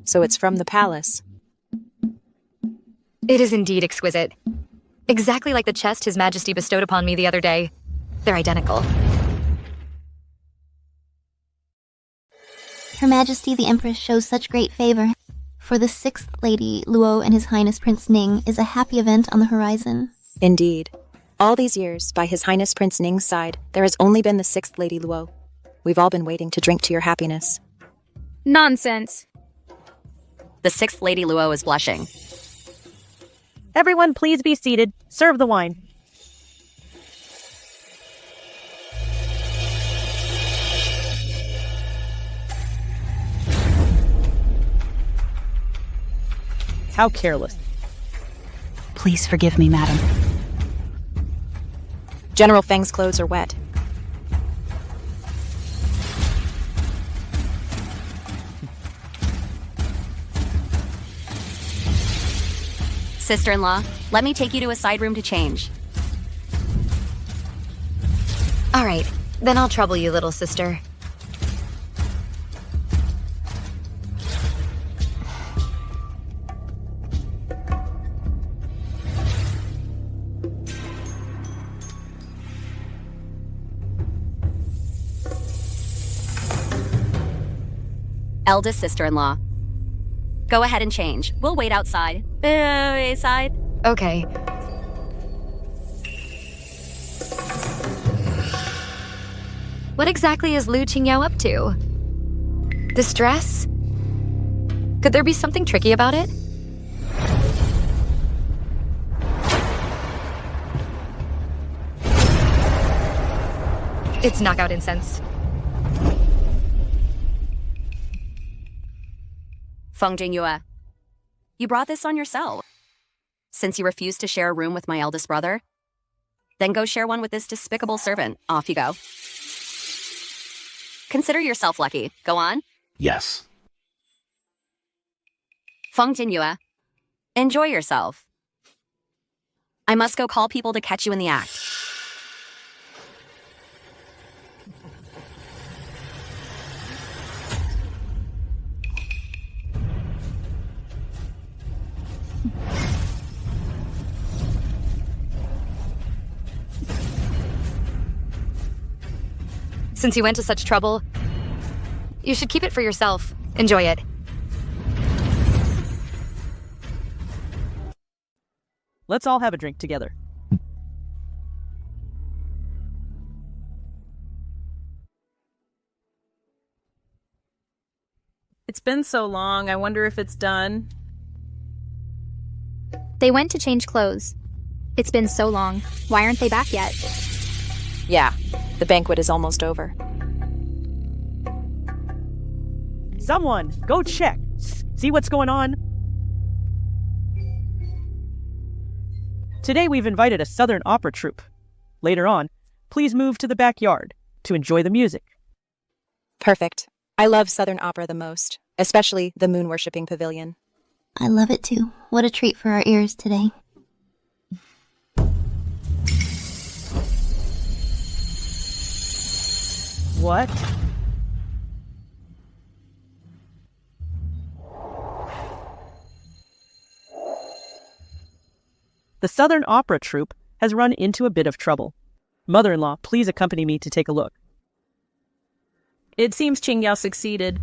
Speaker 7: So it's from the palace.
Speaker 1: It is indeed exquisite. Exactly like the chest His Majesty bestowed upon me the other day. They're identical.
Speaker 12: Her Majesty the Empress shows such great favor. For the 6th Lady Luo and His Highness Prince Ning is a happy event on the horizon.
Speaker 7: Indeed. All these years, by His Highness Prince Ning's side, there has only been the 6th Lady Luo. We've all been waiting to drink to your happiness.
Speaker 23: Nonsense.
Speaker 21: The 6th Lady Luo is blushing.
Speaker 14: Everyone, please be seated. Serve the wine. How careless.
Speaker 20: Please forgive me, madam.
Speaker 7: General Feng's clothes are wet.
Speaker 21: Sister-in-law, let me take you to a side room to change.
Speaker 1: All right, then I'll trouble you, little sister.
Speaker 21: Eldest sister-in-law. Go ahead and change. We'll wait outside. Outside.
Speaker 1: Okay. What exactly is Lu Qingyao up to? This dress? Could there be something tricky about it? It's knockout incense.
Speaker 21: Feng Genua, you brought this on yourself. Since you refused to share a room with my eldest brother, then go share one with this despicable servant. Off you go. Consider yourself lucky. Go on.
Speaker 19: Yes.
Speaker 21: Feng Genua, enjoy yourself. I must go call people to catch you in the act.
Speaker 1: Since you went to such trouble, you should keep it for yourself. Enjoy it.
Speaker 14: Let's all have a drink together.
Speaker 4: It's been so long, I wonder if it's done.
Speaker 23: They went to change clothes. It's been so long. Why aren't they back yet?
Speaker 7: Yeah, the banquet is almost over.
Speaker 14: Someone, go check. See what's going on? Today we've invited a Southern opera troupe. Later on, please move to the backyard to enjoy the music.
Speaker 7: Perfect. I love Southern opera the most, especially the moon-worshipping pavilion.
Speaker 12: I love it too. What a treat for our ears today.
Speaker 14: What? The Southern Opera Troupe has run into a bit of trouble. Mother-in-law, please accompany me to take a look.
Speaker 4: It seems Qingyao succeeded.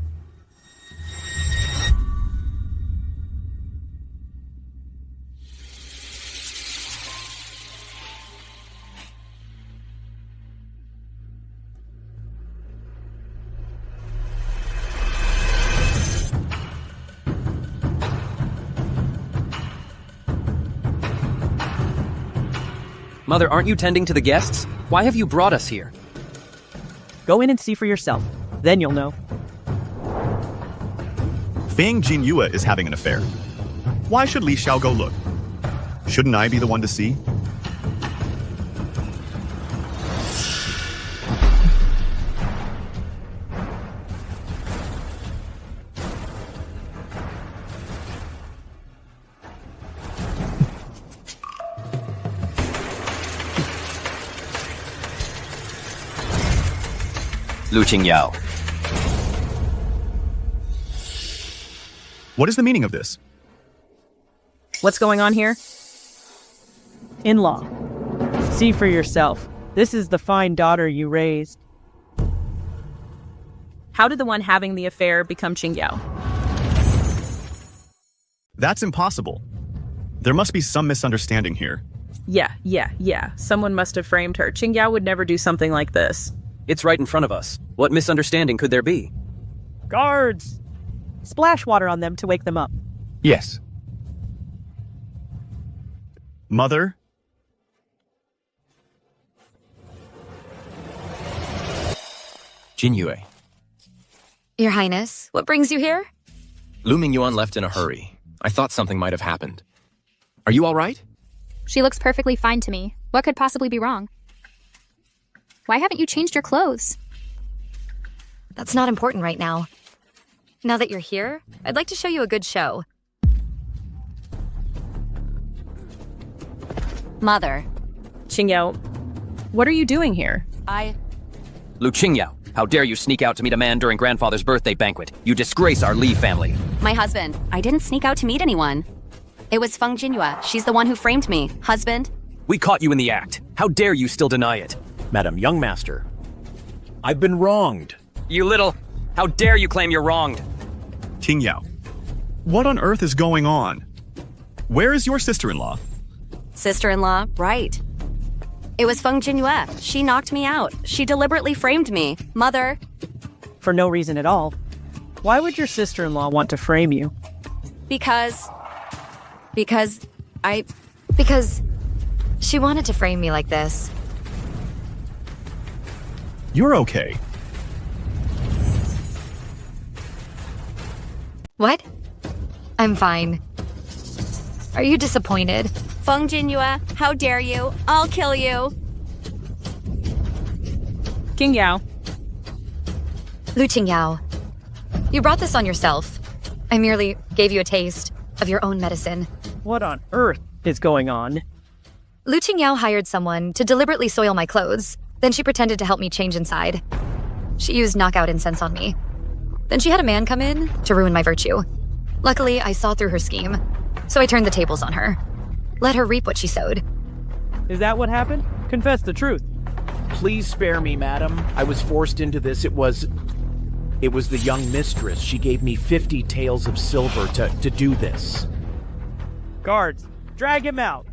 Speaker 15: Mother, aren't you tending to the guests? Why have you brought us here?
Speaker 14: Go in and see for yourself. Then you'll know.
Speaker 2: Feng Genua is having an affair. Why should Li Xiao go look? Shouldn't I be the one to see?
Speaker 11: Lu Qingyao.
Speaker 2: What is the meaning of this?
Speaker 4: What's going on here?
Speaker 14: In-law, see for yourself. This is the fine daughter you raised.
Speaker 4: How did the one having the affair become Qingyao?
Speaker 2: That's impossible. There must be some misunderstanding here.
Speaker 4: Yeah. Someone must have framed her. Qingyao would never do something like this.
Speaker 15: It's right in front of us. What misunderstanding could there be?
Speaker 14: Guards! Splash water on them to wake them up.
Speaker 2: Yes. Mother?
Speaker 11: Jinyue.
Speaker 1: Your Highness, what brings you here?
Speaker 11: Lu Mingyuan left in a hurry. I thought something might have happened. Are you all right?
Speaker 23: She looks perfectly fine to me. What could possibly be wrong? Why haven't you changed your clothes?
Speaker 1: That's not important right now. Now that you're here, I'd like to show you a good show.
Speaker 21: Mother.
Speaker 4: Qingyao, what are you doing here?
Speaker 15: Lu Qingyao, how dare you sneak out to meet a man during grandfather's birthday banquet? You disgrace our Li family.
Speaker 21: My husband. I didn't sneak out to meet anyone. It was Feng Genua. She's the one who framed me. Husband?
Speaker 15: We caught you in the act. How dare you still deny it?
Speaker 16: Madam Young Master, I've been wronged.
Speaker 15: You little... How dare you claim you're wronged?
Speaker 2: Qingyao, what on earth is going on? Where is your sister-in-law?
Speaker 21: Sister-in-law, right. It was Feng Genua. She knocked me out. She deliberately framed me. Mother.
Speaker 14: For no reason at all. Why would your sister-in-law want to frame you?
Speaker 21: Because
Speaker 1: she wanted to frame me like this.
Speaker 2: You're okay.
Speaker 1: What? I'm fine. Are you disappointed?
Speaker 21: Feng Genua, how dare you? I'll kill you.
Speaker 4: Qingyao.
Speaker 1: Lu Qingyao, you brought this on yourself. I merely gave you a taste of your own medicine.
Speaker 14: What on earth is going on?
Speaker 1: Lu Qingyao hired someone to deliberately soil my clothes. Then she pretended to help me change inside. She used knockout incense on me. Then she had a man come in to ruin my virtue. Luckily, I saw through her scheme, so I turned the tables on her. Let her reap what she sowed.
Speaker 14: Is that what happened? Confess the truth.
Speaker 16: Please spare me, madam. I was forced into this. It was the young mistress. She gave me 50 taels of silver to do this.
Speaker 14: Guards, drag him out.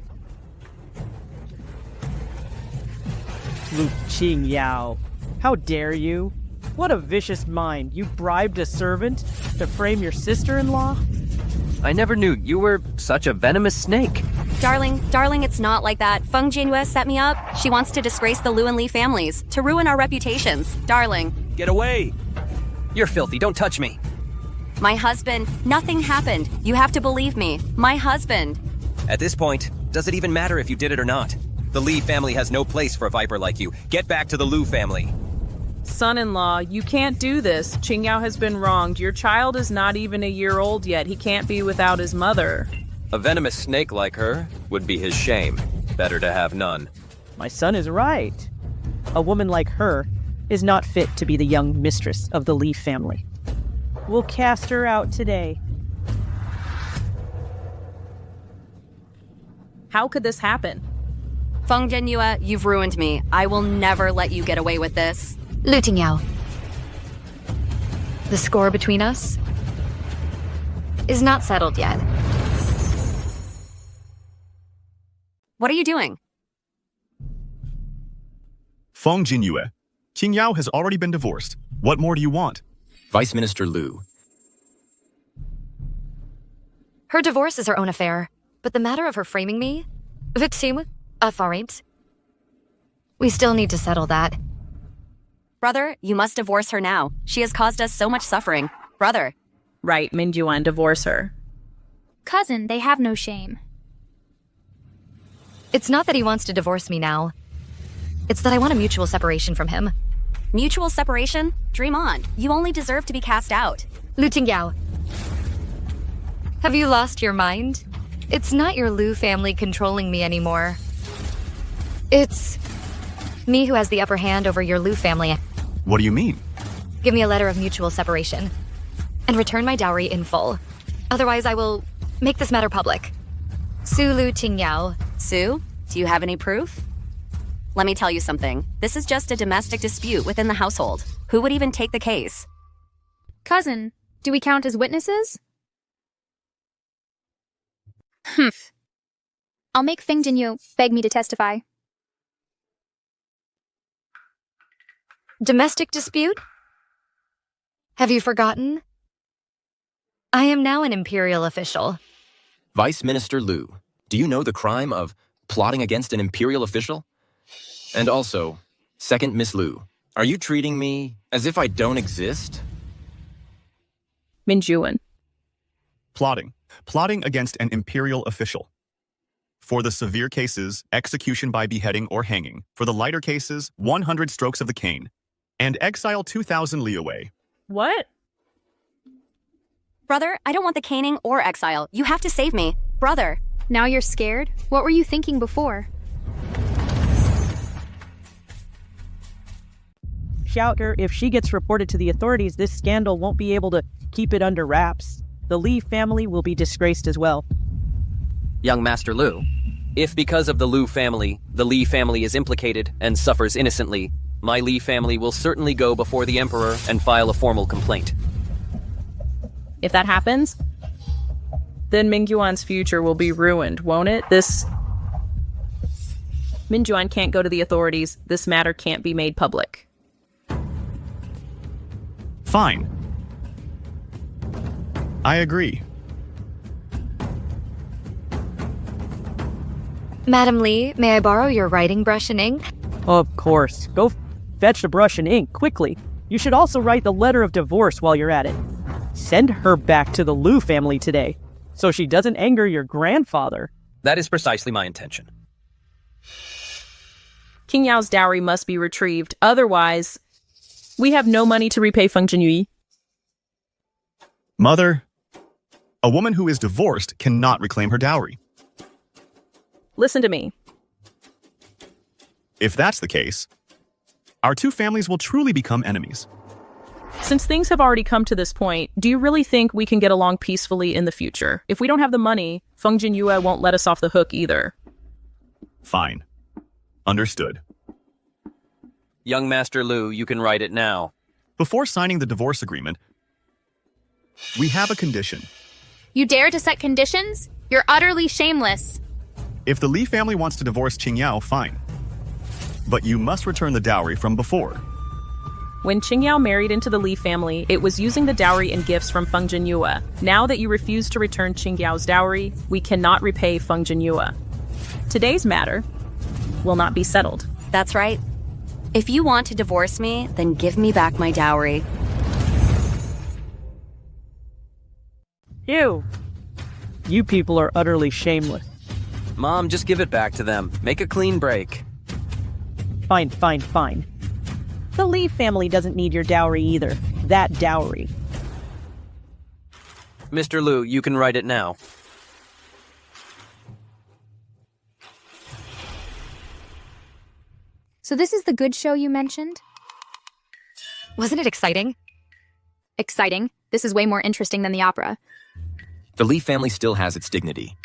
Speaker 14: Lu Qingyao, how dare you? What a vicious mind. You bribed a servant to frame your sister-in-law?
Speaker 15: I never knew you were such a venomous snake.
Speaker 21: Darling, it's not like that. Feng Genua set me up. She wants to disgrace the Lu and Li families, to ruin our reputations. Darling.
Speaker 15: Get away! You're filthy, don't touch me.
Speaker 21: My husband, nothing happened. You have to believe me. My husband.
Speaker 15: At this point, does it even matter if you did it or not? The Li family has no place for a viper like you. Get back to the Lu family.
Speaker 4: Son-in-law, you can't do this. Qingyao has been wronged. Your child is not even a year old yet. He can't be without his mother.
Speaker 15: A venomous snake like her would be his shame. Better to have none.
Speaker 14: My son is right. A woman like her is not fit to be the young mistress of the Li family. We'll cast her out today.
Speaker 4: How could this happen?
Speaker 21: Feng Genua, you've ruined me. I will never let you get away with this.
Speaker 1: Lu Qingyao, the score between us is not settled yet.
Speaker 21: What are you doing?
Speaker 2: Feng Genua, Qingyao has already been divorced. What more do you want?
Speaker 11: Vice Minister Lu.
Speaker 1: Her divorce is her own affair, but the matter of her framing me, victime affairent, we still need to settle that.
Speaker 21: Brother, you must divorce her now. She has caused us so much suffering. Brother.
Speaker 4: Right, Yuan, divorce her.
Speaker 23: Cousin, they have no shame.
Speaker 1: It's not that he wants to divorce me now. It's that I want a mutual separation from him.
Speaker 21: Mutual separation? Dream on. You only deserve to be cast out.
Speaker 1: Lu Qingyao, have you lost your mind? It's not your Lu family controlling me anymore. It's me who has the upper hand over your Lu family.
Speaker 2: What do you mean?
Speaker 1: Give me a letter of mutual separation and return my dowry in full. Otherwise, I will make this matter public. Su Lu Qingyao.
Speaker 21: Sue, do you have any proof? Let me tell you something. This is just a domestic dispute within the household. Who would even take the case?
Speaker 23: Cousin, do we count as witnesses? Humph. I'll make Feng Genyu beg me to testify.
Speaker 1: Domestic dispute? Have you forgotten? I am now an Imperial official.
Speaker 11: Vice Minister Lu, do you know the crime of plotting against an Imperial official? And also, second Miss Lu, are you treating me as if I don't exist?
Speaker 4: Minjuan.
Speaker 2: Plotting. Plotting against an imperial official. For the severe cases, execution by beheading or hanging. For the lighter cases, 100 strokes of the cane. And exile 2,000 li away.
Speaker 4: What?
Speaker 21: Brother, I don't want the caning or exile. You have to save me. Brother.
Speaker 23: Now you're scared? What were you thinking before?
Speaker 14: Shout her, if she gets reported to the authorities, this scandal won't be able to keep it under wraps. The Li family will be disgraced as well.
Speaker 15: Young Master Lu, if because of the Lu family, the Li family is implicated and suffers innocently, my Li family will certainly go before the Emperor and file a formal complaint.
Speaker 4: If that happens, then Mingyuan's future will be ruined, won't it? Mingyuan can't go to the authorities. This matter can't be made public.
Speaker 2: Fine. I agree.
Speaker 1: Madam Li, may I borrow your writing brush and ink?
Speaker 14: Of course. Go fetch the brush and ink, quickly. You should also write the letter of divorce while you're at it. Send her back to the Lu family today, so she doesn't anger your grandfather.
Speaker 15: That is precisely my intention.
Speaker 4: King Yao's dowry must be retrieved, otherwise, we have no money to repay Feng Jinyue.
Speaker 2: Mother, a woman who is divorced cannot reclaim her dowry.
Speaker 4: Listen to me.
Speaker 2: If that's the case, our two families will truly become enemies.
Speaker 4: Since things have already come to this point, do you really think we can get along peacefully in the future? If we don't have the money, Feng Jinyue won't let us off the hook either.
Speaker 2: Fine. Understood.
Speaker 15: Young Master Lu, you can write it now.
Speaker 2: Before signing the divorce agreement, we have a condition.
Speaker 23: You dare to set conditions? You're utterly shameless.
Speaker 2: If the Li family wants to divorce Qingyao, fine. But you must return the dowry from before.
Speaker 4: When Qingyao married into the Li family, it was using the dowry and gifts from Feng Jinyue. Now that you refuse to return Qingyao's dowry, we cannot repay Feng Jinyue. Today's matter will not be settled.
Speaker 21: That's right. If you want to divorce me, then give me back my dowry.
Speaker 14: You people are utterly shameless.
Speaker 15: Mom, just give it back to them. Make a clean break.
Speaker 14: Fine. The Li family doesn't need your dowry either. That dowry.
Speaker 15: Mr. Lu, you can write it now.
Speaker 23: So this is the good show you mentioned?
Speaker 1: Wasn't it exciting?
Speaker 23: Exciting? This is way more interesting than the opera.
Speaker 11: The Li family still has its dignity.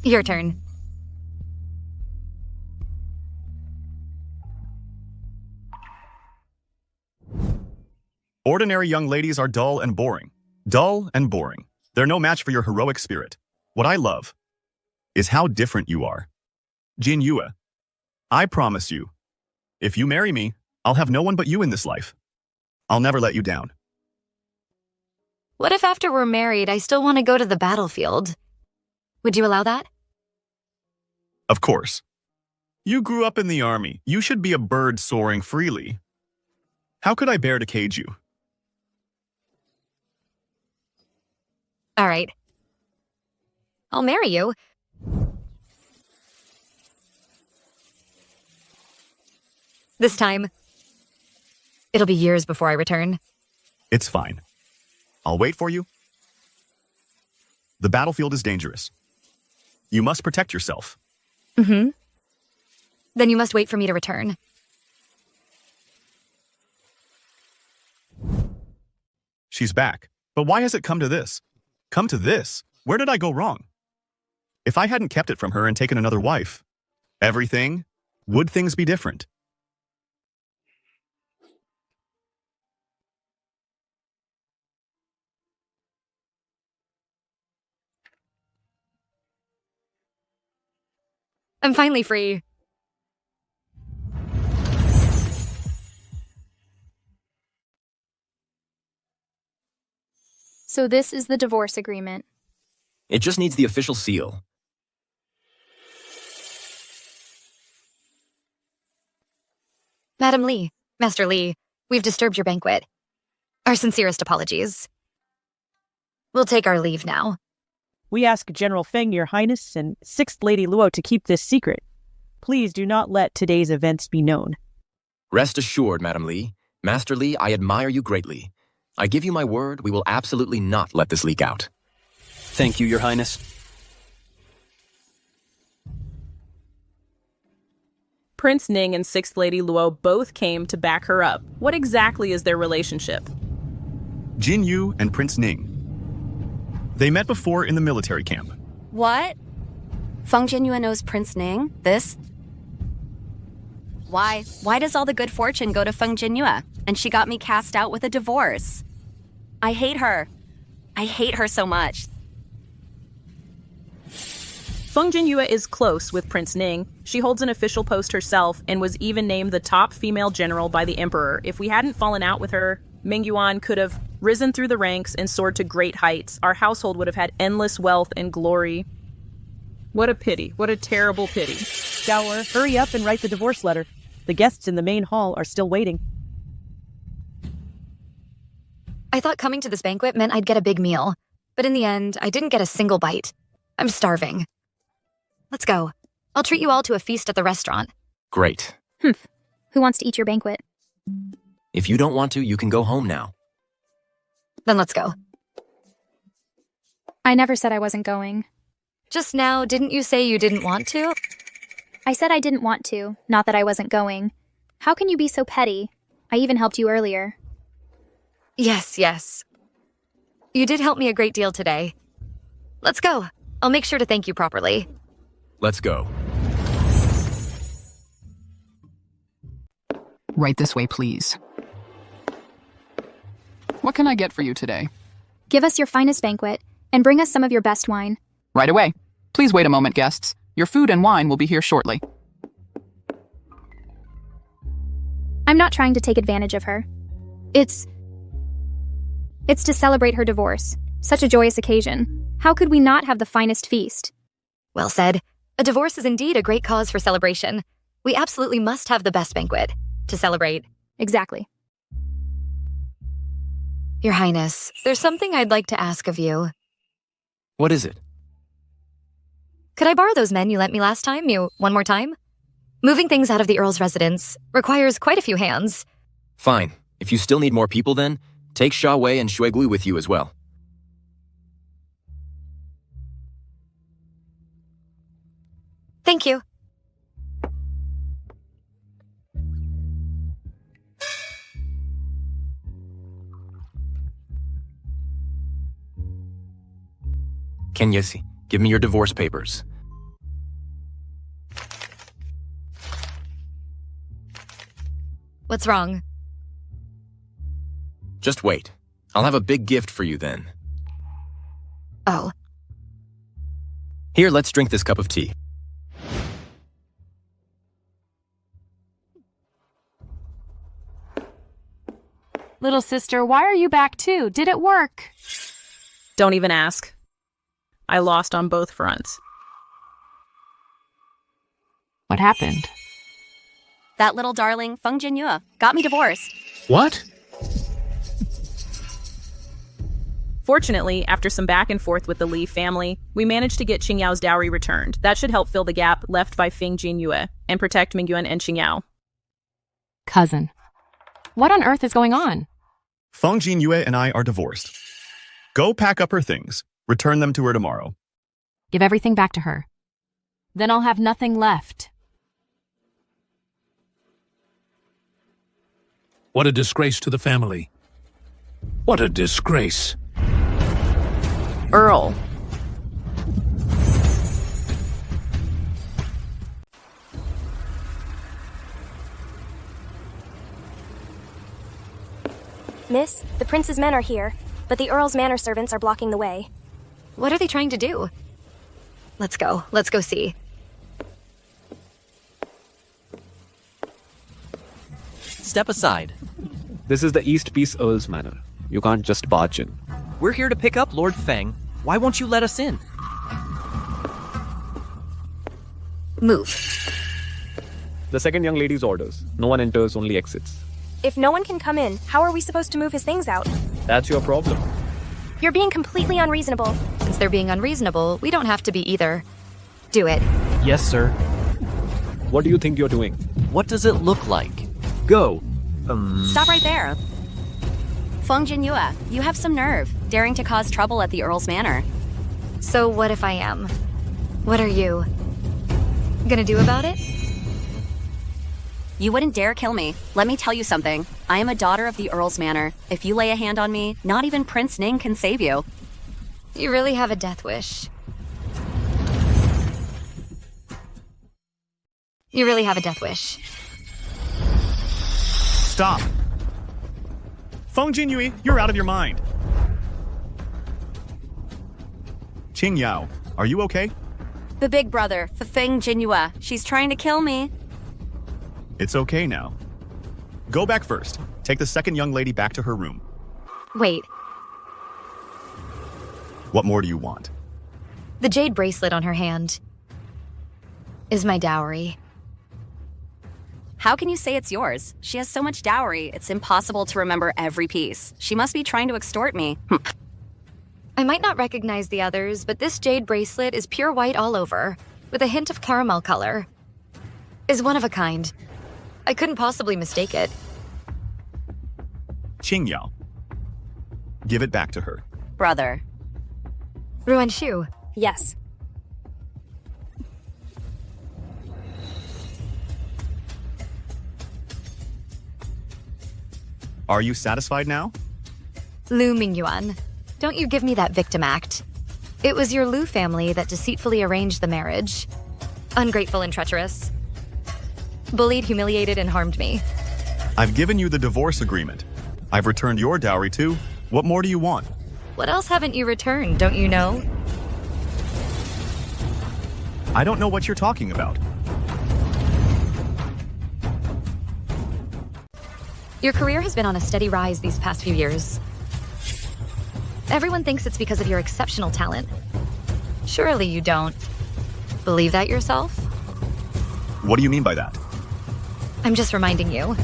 Speaker 1: Your turn.
Speaker 2: Ordinary young ladies are dull and boring. Dull and boring. They're no match for your heroic spirit. What I love is how different you are. Genua, I promise you, if you marry me, I'll have no one but you in this life. I'll never let you down.
Speaker 1: What if after we're married, I still want to go to the battlefield? Would you allow that?
Speaker 2: Of course. You grew up in the army. You should be a bird soaring freely. How could I bear to cage you?
Speaker 1: All right. I'll marry you. This time, it'll be years before I return.
Speaker 2: It's fine. I'll wait for you. The battlefield is dangerous. You must protect yourself.
Speaker 1: Mm-hmm. Then you must wait for me to return.
Speaker 2: She's back. But why has it come to this? Come to this? Where did I go wrong? If I hadn't kept it from her and taken another wife, would things be different?
Speaker 1: I'm finally free.
Speaker 23: So this is the divorce agreement.
Speaker 11: It just needs the official seal.
Speaker 1: Madam Li, Master Li, we've disturbed your banquet. Our sincerest apologies. We'll take our leave now.
Speaker 14: We ask General Feng, Your Highness, and Sixth Lady Luo to keep this secret. Please do not let today's events be known.
Speaker 11: Rest assured, Madam Li. Master Li, I admire you greatly. I give you my word, we will absolutely not let this leak out.
Speaker 15: Thank you, Your Highness.
Speaker 4: Prince Ning and Sixth Lady Luo both came to back her up. What exactly is their relationship?
Speaker 2: Genua and Prince Ning. They met before in the military camp.
Speaker 21: What? Feng Genua knows Prince Ning? This? Why? Why does all the good fortune go to Feng Genua? And she got me cast out with a divorce. I hate her. I hate her so much.
Speaker 4: Feng Genua is close with Prince Ning. She holds an official post herself and was even named the top female general by the Emperor. If we hadn't fallen out with her, Ming Yuan could have risen through the ranks and soared to great heights. Our household would have had endless wealth and glory. What a pity. What a terrible pity.
Speaker 14: Dower, hurry up and write the divorce letter. The guests in the main hall are still waiting.
Speaker 1: I thought coming to this banquet meant I'd get a big meal, but in the end, I didn't get a single bite. I'm starving. Let's go. I'll treat you all to a feast at the restaurant.
Speaker 11: Great.
Speaker 23: Humph. Who wants to eat your banquet?
Speaker 11: If you don't want to, you can go home now.
Speaker 1: Then let's go.
Speaker 23: I never said I wasn't going.
Speaker 1: Just now, didn't you say you didn't want to?
Speaker 23: I said I didn't want to, not that I wasn't going. How can you be so petty? I even helped you earlier.
Speaker 1: Yes. You did help me a great deal today. Let's go. I'll make sure to thank you properly.
Speaker 11: Let's go.
Speaker 3: Right this way, please. What can I get for you today?
Speaker 23: Give us your finest banquet, and bring us some of your best wine.
Speaker 3: Right away. Please wait a moment, guests. Your food and wine will be here shortly.
Speaker 23: I'm not trying to take advantage of her. It's to celebrate her divorce. Such a joyous occasion. How could we not have the finest feast?
Speaker 1: Well said. A divorce is indeed a great cause for celebration. We absolutely must have the best banquet to celebrate.
Speaker 23: Exactly.
Speaker 1: Your Highness, there's something I'd like to ask of you.
Speaker 11: What is it?
Speaker 1: Could I borrow those men you lent me last time, one more time? Moving things out of the Earl's residence requires quite a few hands.
Speaker 11: Fine. If you still need more people then, take Sha Wei and Shuigui with you as well.
Speaker 1: Thank you.
Speaker 11: Kenyesi, give me your divorce papers.
Speaker 1: What's wrong?
Speaker 11: Just wait. I'll have a big gift for you then.
Speaker 1: Oh.
Speaker 11: Here, let's drink this cup of tea.
Speaker 6: Little sister, why are you back too? Did it work?
Speaker 4: Don't even ask. I lost on both fronts.
Speaker 6: What happened?
Speaker 21: That little darling, Feng Genua, got me divorced.
Speaker 5: What?
Speaker 4: Fortunately, after some back and forth with the Li family, we managed to get Qingyao's dowry returned. That should help fill the gap left by Feng Genua and protect Mingyuan and Qingyao.
Speaker 6: Cousin. What on earth is going on?
Speaker 2: Feng Genua and I are divorced. Go pack up her things. Return them to her tomorrow.
Speaker 6: Give everything back to her. Then I'll have nothing left.
Speaker 5: What a disgrace to the family. What a disgrace.
Speaker 4: Earl.
Speaker 8: Miss, the prince's men are here, but the Earl's manor servants are blocking the way.
Speaker 1: What are they trying to do? Let's go see.
Speaker 17: Step aside. This is the East Peace Earl's manor. You can't just barge in.
Speaker 13: We're here to pick up Lord Feng. Why won't you let us in?
Speaker 1: Move.
Speaker 17: The second young lady's orders. No one enters, only exits.
Speaker 8: If no one can come in, how are we supposed to move his things out?
Speaker 17: That's your problem.
Speaker 8: You're being completely unreasonable.
Speaker 1: Since they're being unreasonable, we don't have to be either. Do it.
Speaker 13: Yes, sir.
Speaker 17: What do you think you're doing?
Speaker 13: What does it look like? Go.
Speaker 21: Stop right there. Feng Genua, you have some nerve, daring to cause trouble at the Earl's manor.
Speaker 1: So what if I am? What are you gonna do about it?
Speaker 21: You wouldn't dare kill me. Let me tell you something. I am a daughter of the Earl's manor. If you lay a hand on me, not even Prince Ning can save you.
Speaker 1: You really have a death wish. You really have a death wish.
Speaker 2: Stop. Feng Jinyue, you're out of your mind. Qing Yao, are you okay?
Speaker 21: The big brother, Feng Genua. She's trying to kill me.
Speaker 2: It's okay now. Go back first. Take the second young lady back to her room.
Speaker 1: Wait,
Speaker 2: What more do you want?
Speaker 1: the jade bracelet on her hand is my dowry.
Speaker 21: How can you say it's yours? She has so much dowry, it's impossible to remember every piece. She must be trying to extort me.
Speaker 1: I might not recognize the others, but this jade bracelet is pure white all over, with a hint of caramel color. Is one of a kind. I couldn't possibly mistake it.
Speaker 2: Qing Yao. Give it back to her.
Speaker 21: Brother.
Speaker 1: Ruan Shu.
Speaker 8: Yes.
Speaker 2: Are you satisfied now?
Speaker 1: Lu Mingyuan, don't you give me that victim act. It was your Lu family that deceitfully arranged the marriage. Ungrateful and treacherous. Bullied, humiliated, and harmed me.
Speaker 2: I've given you the divorce agreement. I've returned your dowry too. What more do you want?
Speaker 1: What else haven't you returned, don't you know?
Speaker 2: I don't know what you're talking about.
Speaker 1: Your career has been on a steady rise these past few years. Everyone thinks it's because of your exceptional talent. Surely you don't believe that yourself?
Speaker 2: What do you mean by that?
Speaker 1: I'm just reminding you.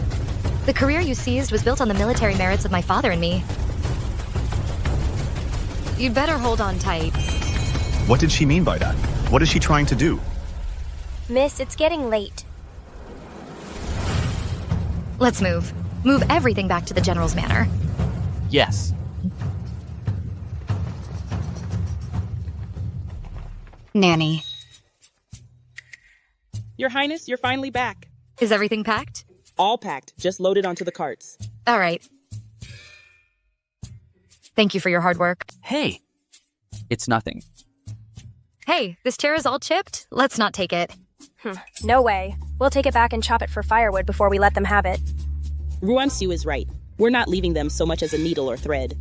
Speaker 1: The career you seized was built on the military merits of my father and me. You'd better hold on tight.
Speaker 2: What did she mean by that? What is she trying to do?
Speaker 8: Miss, it's getting late.
Speaker 1: Let's move. Move everything back to the General's manor.
Speaker 13: Yes.
Speaker 1: Nanny.
Speaker 9: Your Highness, you're finally back.
Speaker 1: Is everything packed?
Speaker 9: All packed, just loaded onto the carts.
Speaker 1: All right. Thank you for your hard work.
Speaker 13: Hey. It's nothing.
Speaker 1: Hey, this chair is all chipped. Let's not take it.
Speaker 8: No way. We'll take it back and chop it for firewood before we let them have it.
Speaker 9: Ruan Xiu is right. We're not leaving them so much as a needle or thread.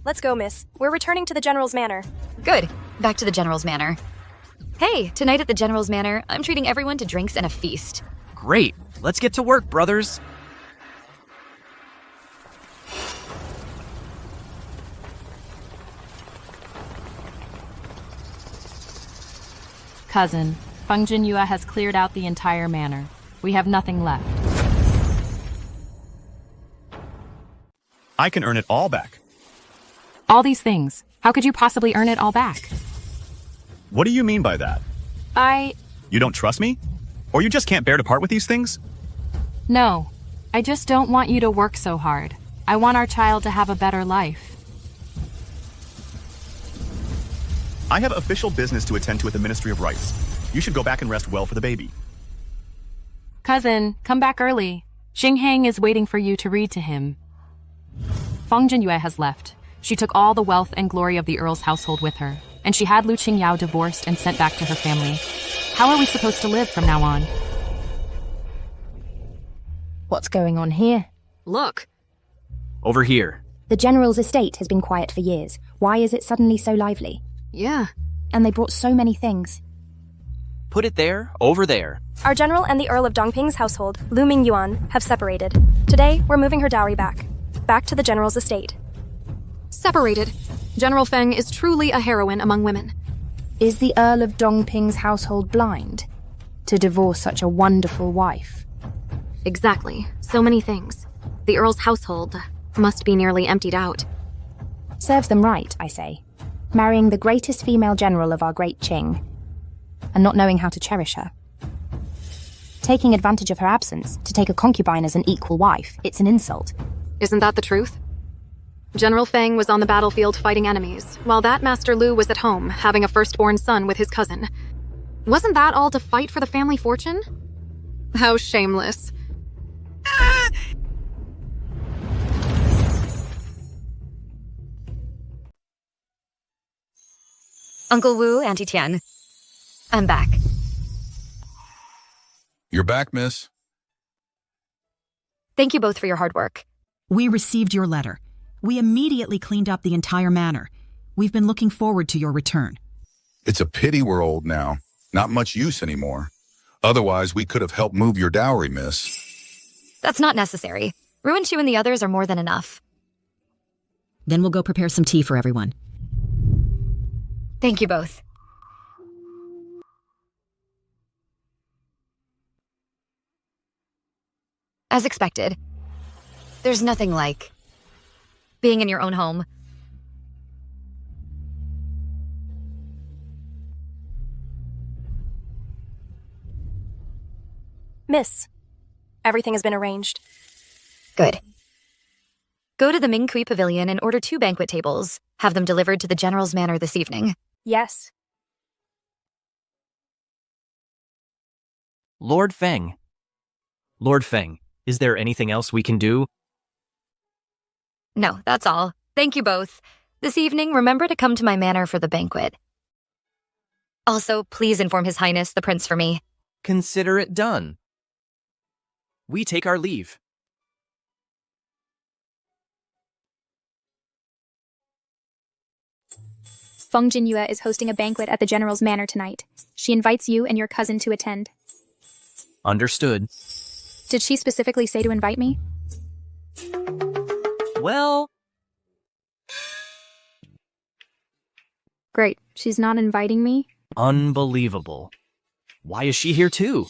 Speaker 8: Let's go, miss. We're returning to the General's manor.
Speaker 1: Good. Back to the General's manor. Hey, tonight at the General's manor, I'm treating everyone to drinks and a feast.
Speaker 13: Great. Let's get to work, brothers.
Speaker 6: Cousin, Feng Jinyue has cleared out the entire manor. We have nothing left.
Speaker 2: I can earn it all back.
Speaker 6: All these things. How could you possibly earn it all back?
Speaker 2: What do you mean by that?
Speaker 6: You
Speaker 2: don't trust me? Or you just can't bear to part with these things?
Speaker 6: No. I just don't want you to work so hard. I want our child to have a better life.
Speaker 2: I have official business to attend to at the Ministry of Rights. You should go back and rest well for the baby.
Speaker 6: Cousin, come back early. Xinghang is waiting for you to read to him. Feng Jinyue has left. She took all the wealth and glory of the Earl's household with her, and she had Lu Qingyao divorced and sent back to her family. How are we supposed to live from now on?
Speaker 18: What's going on here?
Speaker 24: Look.
Speaker 13: Over here.
Speaker 18: The General's estate has been quiet for years. Why is it suddenly so lively?
Speaker 24: Yeah.
Speaker 18: And they brought so many things.
Speaker 13: Put it there, over there.
Speaker 8: Our General and the Earl of Dongping's household, Lu Mingyuan, have separated. Today, we're moving her dowry back. Back to the General's estate.
Speaker 10: Separated. General Feng is truly a heroine among women.
Speaker 18: Is the Earl of Dongping's household blind to divorce such a wonderful wife?
Speaker 10: Exactly. So many things. The Earl's household must be nearly emptied out.
Speaker 18: Serves them right, I say. Marrying the greatest female general of our great Qing, and not knowing how to cherish her. Taking advantage of her absence to take a concubine as an equal wife, it's an insult.
Speaker 10: Isn't that the truth? General Feng was on the battlefield fighting enemies, while that Master Lu was at home, having a firstborn son with his cousin. Wasn't that all to fight for the family fortune? How shameless.
Speaker 1: Uncle Wu, Auntie Tian. I'm back.
Speaker 19: You're back, miss.
Speaker 1: Thank you both for your hard work.
Speaker 20: We received your letter. We immediately cleaned up the entire manor. We've been looking forward to your return.
Speaker 19: It's a pity we're old now. Not much use anymore. Otherwise, we could have helped move your dowry, miss.
Speaker 1: That's not necessary. Ruin Chu and the others are more than enough.
Speaker 20: Then we'll go prepare some tea for everyone.
Speaker 1: Thank you both. As expected, there's nothing like being in your own home.
Speaker 8: Miss, everything has been arranged.
Speaker 1: Good. Go to the Ming Kui Pavilion and order 2 banquet tables. Have them delivered to the General's manor this evening.
Speaker 8: Yes.
Speaker 13: Lord Feng. Lord Feng, is there anything else we can do?
Speaker 1: No, that's all. Thank you both. This evening, remember to come to my manor for the banquet. Also, please inform His Highness the Prince for me.
Speaker 13: Consider it done. We take our leave.
Speaker 23: Feng Genua is hosting a banquet at the General's manor tonight. She invites you and your cousin to attend.
Speaker 13: Understood.
Speaker 23: Did she specifically say to invite me?
Speaker 13: Well...
Speaker 23: Great. She's not inviting me?
Speaker 13: Unbelievable. Why is she here too?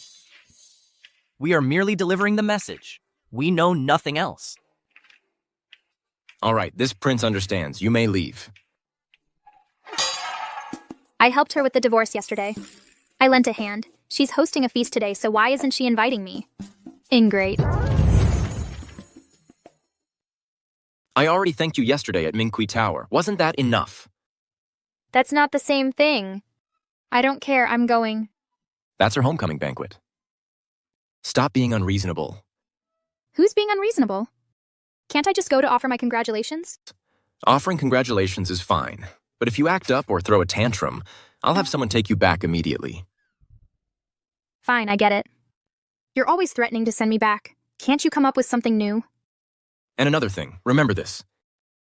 Speaker 13: We are merely delivering the message. We know nothing else.
Speaker 11: All right, this prince understands. You may leave.
Speaker 23: I helped her with the divorce yesterday. I lent a hand. She's hosting a feast today, so why isn't she inviting me? Ingrate.
Speaker 11: I already thanked you yesterday at Mingqi Tower. Wasn't that enough?
Speaker 23: That's not the same thing. I don't care, I'm going.
Speaker 11: That's her homecoming banquet. Stop being unreasonable.
Speaker 23: Who's being unreasonable? Can't I just go to offer my congratulations?
Speaker 11: Offering congratulations is fine, but if you act up or throw a tantrum, I'll have someone take you back immediately.
Speaker 23: Fine, I get it. You're always threatening to send me back. Can't you come up with something new?
Speaker 11: And another thing, remember this.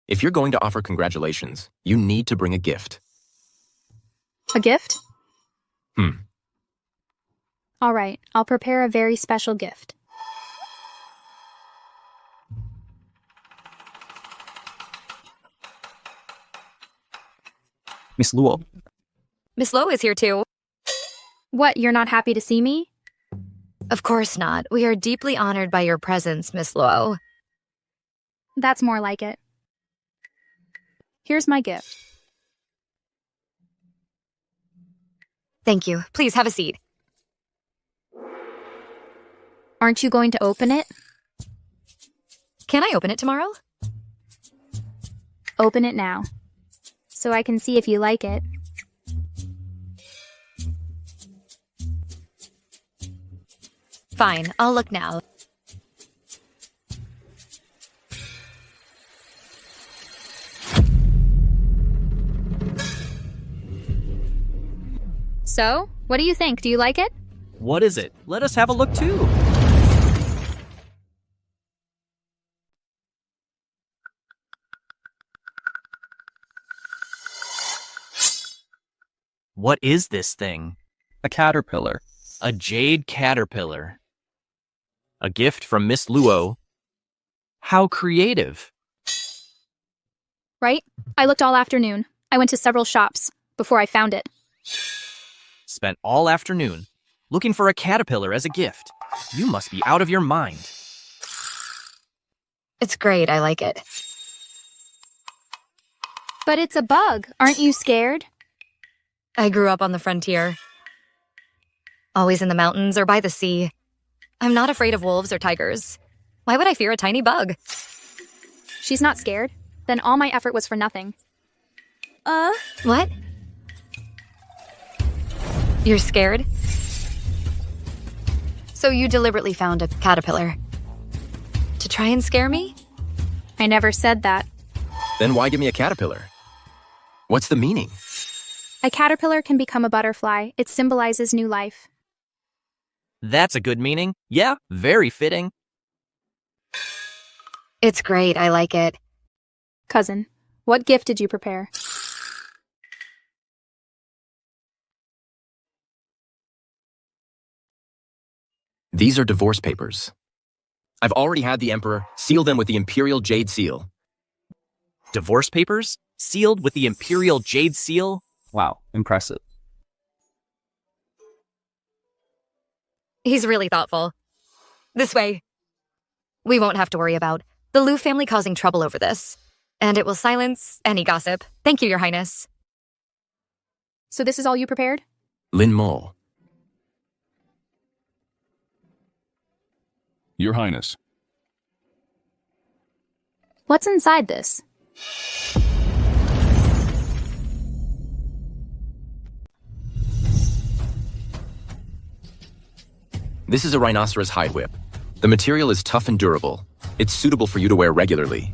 Speaker 11: If you're going to offer congratulations, you need to bring a gift.
Speaker 23: A gift?
Speaker 11: Hmm.
Speaker 23: All right, I'll prepare a very special gift.
Speaker 13: Miss Luo.
Speaker 1: Miss Luo is here too.
Speaker 23: What, you're not happy to see me?
Speaker 1: Of course not. We are deeply honored by your presence, Miss Luo.
Speaker 23: That's more like it. Here's my gift.
Speaker 1: Thank you. Please have a seat.
Speaker 23: Aren't you going to open it?
Speaker 1: Can I open it tomorrow?
Speaker 23: Open it now, so I can see if you like it.
Speaker 1: Fine, I'll look now.
Speaker 23: So, what do you think? Do you like it?
Speaker 13: What is it? Let us have a look too. What is this thing?
Speaker 3: A caterpillar.
Speaker 13: A jade caterpillar. A gift from Miss Luo. How creative.
Speaker 23: right? I looked all afternoon. I went to several shops before I found it.
Speaker 13: Spent all afternoon looking for a caterpillar as a gift. You must be out of your mind.
Speaker 1: It's great, I like it.
Speaker 23: But it's a bug. Aren't you scared?
Speaker 1: I grew up on the frontier. Always in the mountains or by the sea. I'm not afraid of wolves or tigers. Why would I fear a tiny bug?
Speaker 23: She's not scared. Then all my effort was for nothing.
Speaker 1: What? You're scared? So you deliberately found a caterpillar? To try and scare me?
Speaker 23: I never said that.
Speaker 11: Then why give me a caterpillar? What's the meaning?
Speaker 23: A caterpillar can become a butterfly. It symbolizes new life.
Speaker 13: That's a good meaning. Yeah, very fitting.
Speaker 1: It's great, I like it.
Speaker 23: Cousin, what gift did you prepare?
Speaker 11: These are divorce papers. I've already had the Emperor seal them with the Imperial Jade Seal.
Speaker 13: Divorce papers? Sealed with the Imperial Jade Seal?
Speaker 7: Wow, impressive.
Speaker 1: He's really thoughtful. This way. We won't have to worry about the Luo family causing trouble over this. And it will silence any gossip. Thank you, Your Highness.
Speaker 23: So this is all you prepared?
Speaker 11: Lin Mo.
Speaker 12: Your Highness.
Speaker 23: What's inside this?
Speaker 11: This is a rhinoceros hide whip. The material is tough and durable. It's suitable for you to wear regularly.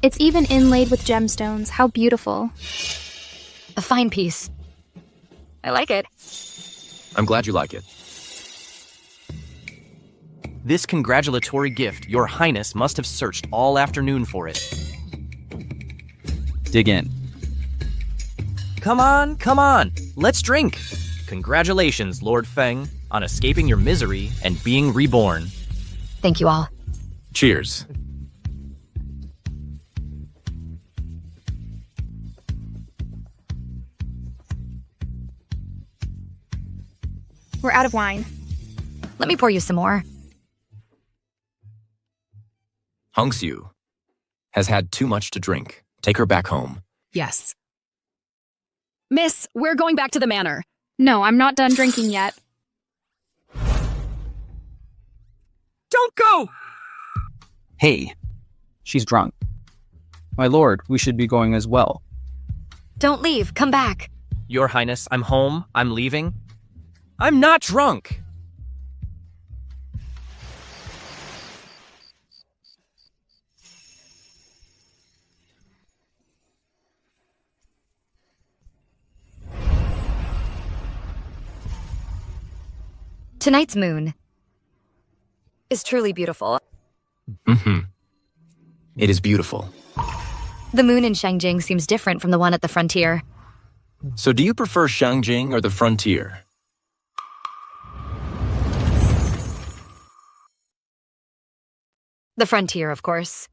Speaker 23: It's even inlaid with gemstones. How beautiful.
Speaker 1: A fine piece. I like it.
Speaker 11: I'm glad you like it.
Speaker 13: This congratulatory gift, Your Highness must have searched all afternoon for it.
Speaker 7: Dig in.
Speaker 13: Come on. Let's drink. Congratulations, Lord Feng, on escaping your misery and being reborn.
Speaker 1: Thank you all.
Speaker 11: Cheers.
Speaker 23: We're out of wine.
Speaker 1: Let me pour you some more.
Speaker 11: Hongxiu has had too much to drink. Take her back home.
Speaker 24: Yes. Miss, we're going back to the manor.
Speaker 23: No, I'm not done drinking yet.
Speaker 13: Don't go!
Speaker 7: Hey, she's drunk. My lord, we should be going as well.
Speaker 1: Don't leave. Come back.
Speaker 13: Your Highness, I'm home. I'm leaving. I'm not drunk.
Speaker 1: Tonight's moon is truly beautiful.
Speaker 11: Mm-hmm. It is beautiful.
Speaker 1: The moon in Shangjing seems different from the one at the frontier.
Speaker 11: So do you prefer Shangjing or the frontier?
Speaker 1: The frontier, of course.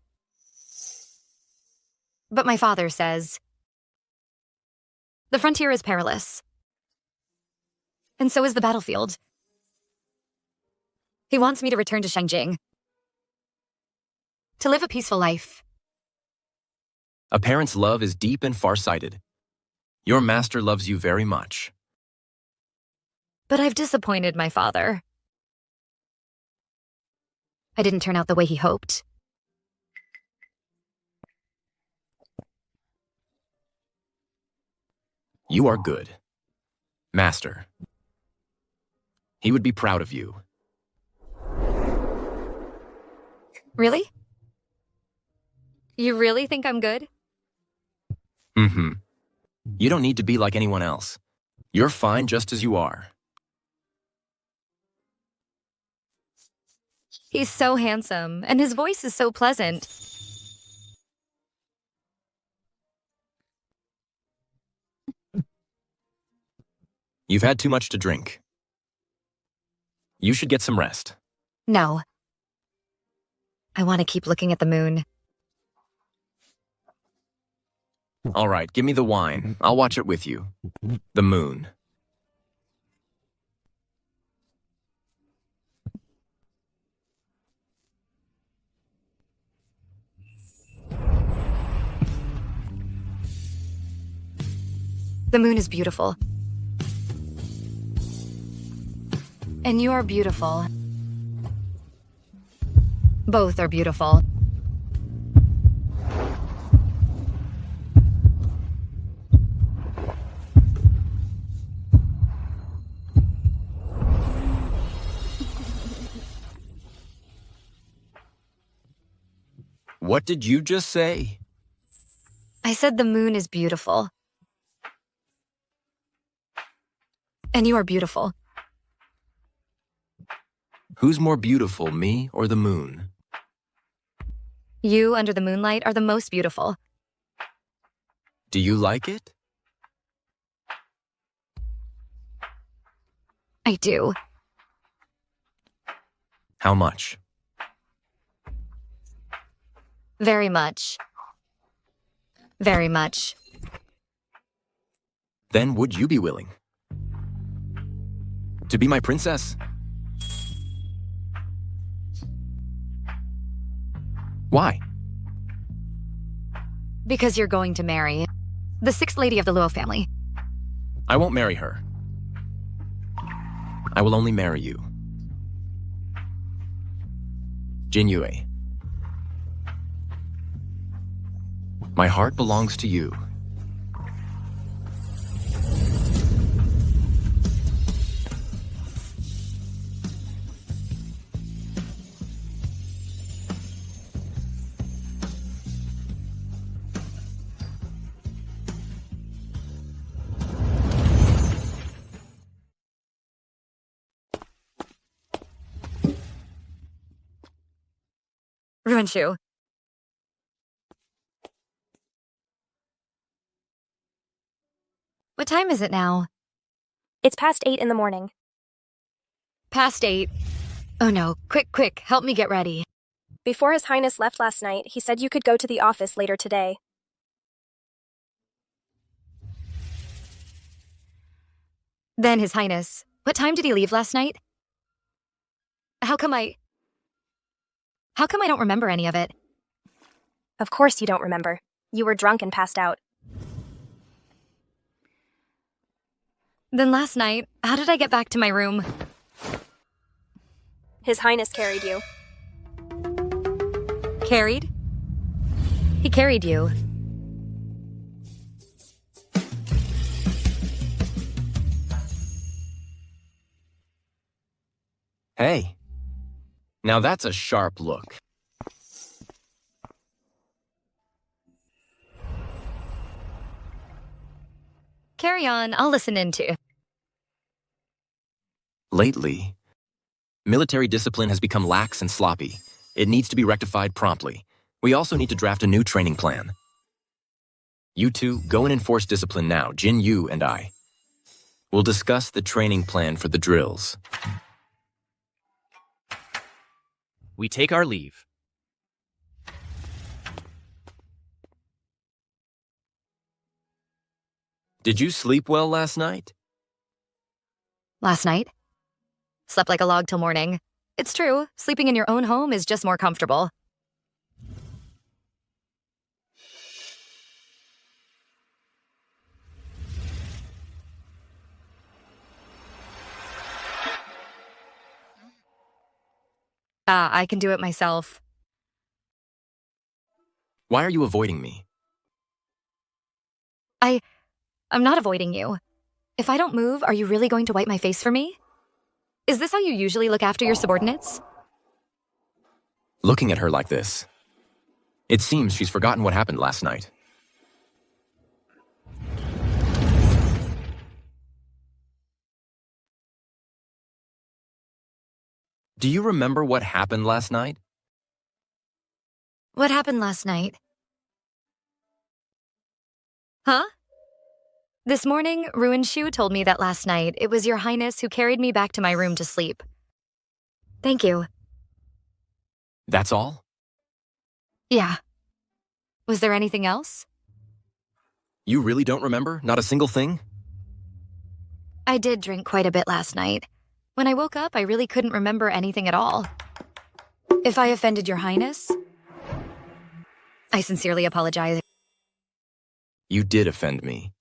Speaker 1: But my father says the frontier is perilous. And so is the battlefield. He wants me to return to Shangjing. To live a peaceful life.
Speaker 11: A parent's love is deep and far-sighted. Your master loves you very much.
Speaker 1: But I've disappointed my father. I didn't turn out the way he hoped.
Speaker 11: You are good. Master. He would be proud of you.
Speaker 1: Really? You really think I'm good?
Speaker 11: Mm-hmm. You don't need to be like anyone else. You're fine just as you are.
Speaker 1: He's so handsome, and his voice is so pleasant.
Speaker 11: You've had too much to drink. You should get some rest.
Speaker 1: No. I want to keep looking at the moon.
Speaker 11: All right, give me the wine. I'll watch it with you. The moon.
Speaker 1: The moon is beautiful. And you are beautiful. Both are beautiful.
Speaker 11: What did you just say?
Speaker 1: I said the moon is beautiful. And you are beautiful.
Speaker 11: Who's more beautiful, me or the moon?
Speaker 1: You under the moonlight are the most beautiful.
Speaker 11: Do you like it?
Speaker 1: I do.
Speaker 11: How much?
Speaker 1: Very much. Very much.
Speaker 11: Then would you be willing to be my princess? Why?
Speaker 1: Because you're going to marry the sixth lady of the Luo family.
Speaker 11: I won't marry her. I will only marry you. Genua. My heart belongs to you.
Speaker 1: Ruenshu. What time is it now?
Speaker 8: It's past 8 in the morning.
Speaker 1: Past 8. Oh no, quick, help me get ready.
Speaker 8: Before His Highness left last night, he said you could go to the office later today.
Speaker 1: Then, His Highness, what time did he leave last night? How come I don't remember any of it?
Speaker 8: Of course you don't remember. You were drunk and passed out.
Speaker 1: Then last night, how did I get back to my room?
Speaker 8: His Highness carried you.
Speaker 1: Carried? He carried you.
Speaker 11: Hey. Now that's a sharp look.
Speaker 1: Carry on, I'll listen in too.
Speaker 11: Lately, military discipline has become lax and sloppy. It needs to be rectified promptly. We also need to draft a new training plan. You two, go and enforce discipline now, Jin Yu and I. We'll discuss the training plan for the drills.
Speaker 13: We take our leave.
Speaker 11: Did you sleep well last night?
Speaker 1: Last night? Slept like a log till morning. It's true, sleeping in your own home is just more comfortable. I can do it myself.
Speaker 11: Why are you avoiding me?
Speaker 1: I'm not avoiding you. If I don't move, are you really going to wipe my face for me? Is this how you usually look after your subordinates?
Speaker 11: Looking at her like this, it seems she's forgotten what happened last night. Do you remember what happened last night?
Speaker 1: What happened last night? Huh? This morning, Ruenshu told me that last night it was Your Highness who carried me back to my room to sleep. Thank you.
Speaker 11: That's all?
Speaker 1: Yeah. Was there anything else?
Speaker 11: You really don't remember? Not a single thing?
Speaker 1: I did drink quite a bit last night. When I woke up, I really couldn't remember anything at all. If I offended your highness, I sincerely apologize.
Speaker 11: You did offend me.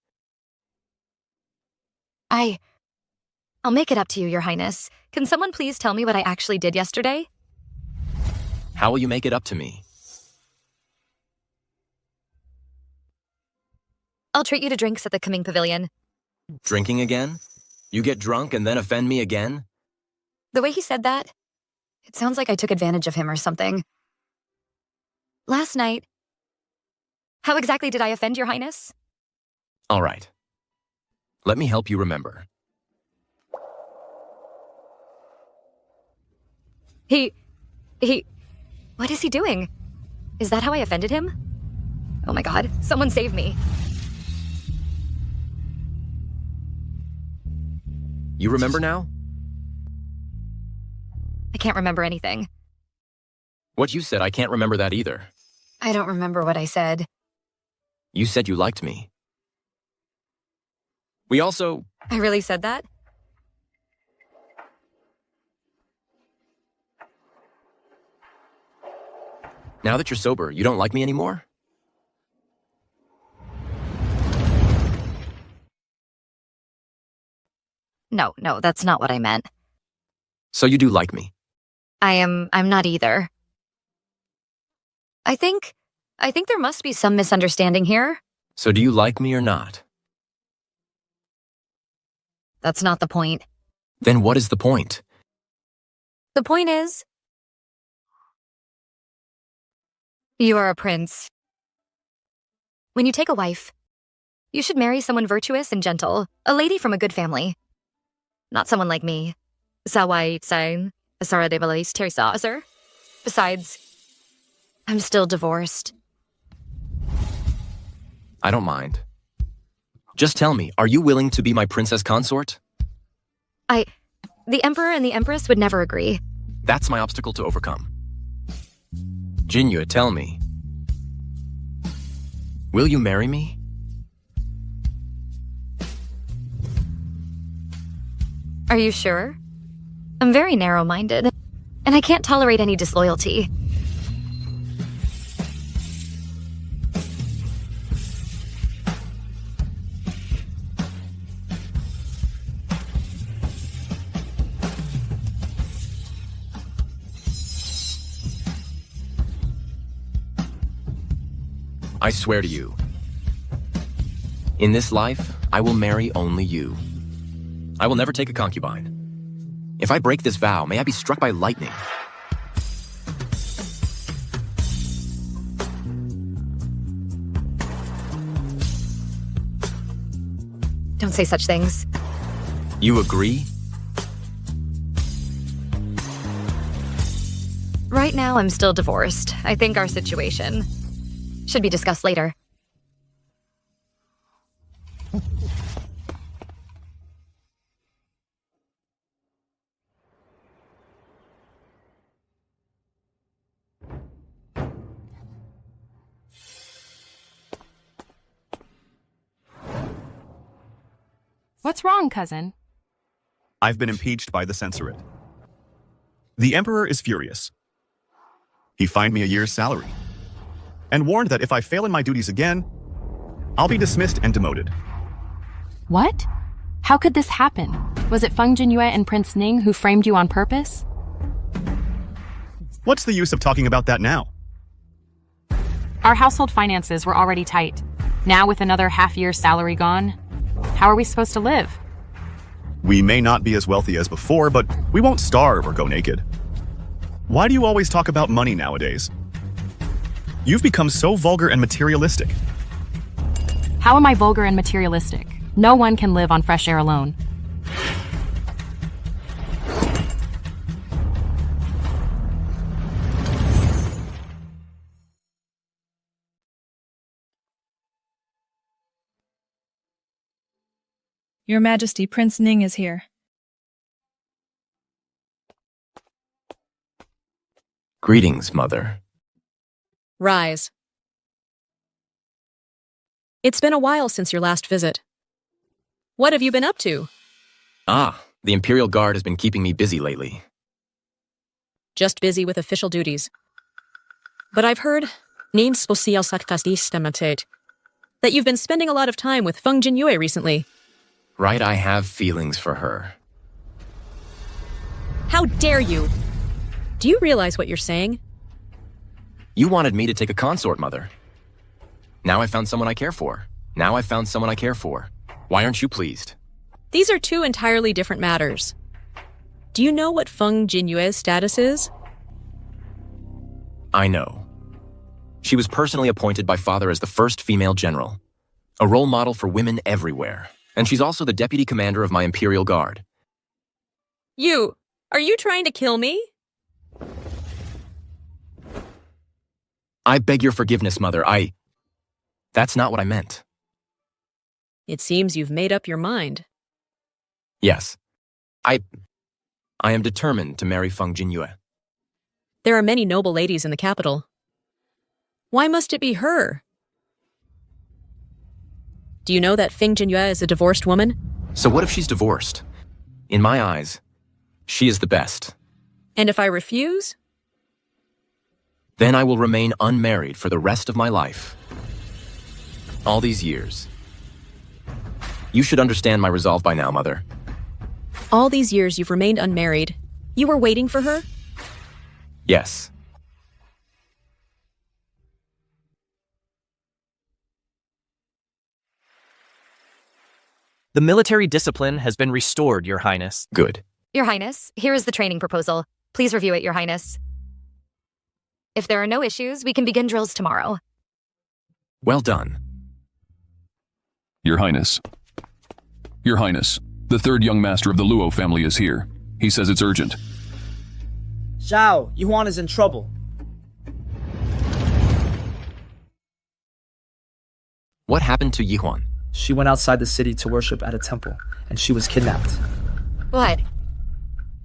Speaker 1: I'll make it up to you, your highness. Can someone please tell me what I actually did yesterday?
Speaker 11: How will you make it up to me?
Speaker 1: I'll treat you to drinks at the Coming Pavilion.
Speaker 11: Drinking again? You get drunk and then offend me again?
Speaker 1: The way he said that, it sounds like I took advantage of him or something. Last night, how exactly did I offend your highness?
Speaker 11: All right. Let me help you remember.
Speaker 1: What is he doing? Is that how I offended him? Oh my god, someone save me.
Speaker 11: You remember now?
Speaker 1: I can't remember anything.
Speaker 11: What you said, I can't remember that either.
Speaker 1: I don't remember what I said.
Speaker 11: You said you liked me. We also...
Speaker 1: I really said that?
Speaker 11: Now that you're sober, you don't like me anymore?
Speaker 1: No, that's not what I meant.
Speaker 11: So you do like me?
Speaker 1: I'm not either. I think there must be some misunderstanding here.
Speaker 11: So do you like me or not?
Speaker 1: That's not the point.
Speaker 11: Then what is the point?
Speaker 1: The point is, you are a prince. When you take a wife, you should marry someone virtuous and gentle, a lady from a good family. Not someone like me. Besides, I'm still divorced.
Speaker 11: I don't mind. Just tell me, are you willing to be my princess consort?
Speaker 1: The emperor and the empress would never agree.
Speaker 11: That's my obstacle to overcome. Genua, tell me. Will you marry me?
Speaker 1: Are you sure? I'm very narrow-minded, and I can't tolerate any disloyalty.
Speaker 11: I swear to you. In this life, I will marry only you. I will never take a concubine. If I break this vow, may I be struck by lightning.
Speaker 1: Don't say such things.
Speaker 11: You agree?
Speaker 1: Right now, I'm still divorced. I think our situation should be discussed later.
Speaker 6: What's wrong, cousin?
Speaker 2: I've been impeached by the censorate. The Emperor is furious. He fined me a year's salary and warned that if I fail in my duties again, I'll be dismissed and demoted.
Speaker 6: What? How could this happen? Was it Feng Genua and Prince Ning who framed you on purpose?
Speaker 2: What's the use of talking about that now?
Speaker 6: Our household finances were already tight. Now with another half-year's salary gone, how are we supposed to live?
Speaker 2: We may not be as wealthy as before, but we won't starve or go naked. Why do you always talk about money nowadays? You've become so vulgar and materialistic.
Speaker 6: How am I vulgar and materialistic? No one can live on fresh air alone.
Speaker 12: Your Majesty, Prince Ning is here.
Speaker 11: Greetings, Mother.
Speaker 14: Rise. It's been a while since your last visit. What have you been up to?
Speaker 11: The Imperial Guard has been keeping me busy lately.
Speaker 14: Just busy with official duties. But I've heard that you've been spending a lot of time with Feng Genua recently.
Speaker 11: Right, I have feelings for her.
Speaker 14: How dare you? Do you realize what you're saying?
Speaker 11: You wanted me to take a consort, Mother. Now I found someone I care for. Why aren't you pleased?
Speaker 14: These are two entirely different matters. Do you know what Feng Genua's status is?
Speaker 11: I know. She was personally appointed by Father as the first female general, a role model for women everywhere, and she's also the deputy commander of my Imperial Guard.
Speaker 14: Are you trying to kill me?
Speaker 11: I beg your forgiveness, Mother. That's not what I meant.
Speaker 14: It seems you've made up your mind.
Speaker 11: Yes. I am determined to marry Feng Genua.
Speaker 14: There are many noble ladies in the capital. Why must it be her? Do you know that Feng Genua is a divorced woman?
Speaker 11: So what if she's divorced? In my eyes, she is the best.
Speaker 14: And if I refuse?
Speaker 11: Then I will remain unmarried for the rest of my life. All these years. You should understand my resolve by now, Mother.
Speaker 14: All these years you've remained unmarried. You were waiting for her?
Speaker 11: Yes.
Speaker 13: The military discipline has been restored, Your Highness.
Speaker 11: Good.
Speaker 1: Your Highness, here is the training proposal. Please review it, Your Highness. If there are no issues, we can begin drills tomorrow.
Speaker 11: Well done.
Speaker 15: Your Highness. Your Highness, the third young master of the Luo family is here. He says it's urgent.
Speaker 16: Zhao, Yuan is in trouble.
Speaker 11: What happened to Yuan?
Speaker 16: She went outside the city to worship at a temple, and she was kidnapped.
Speaker 1: What?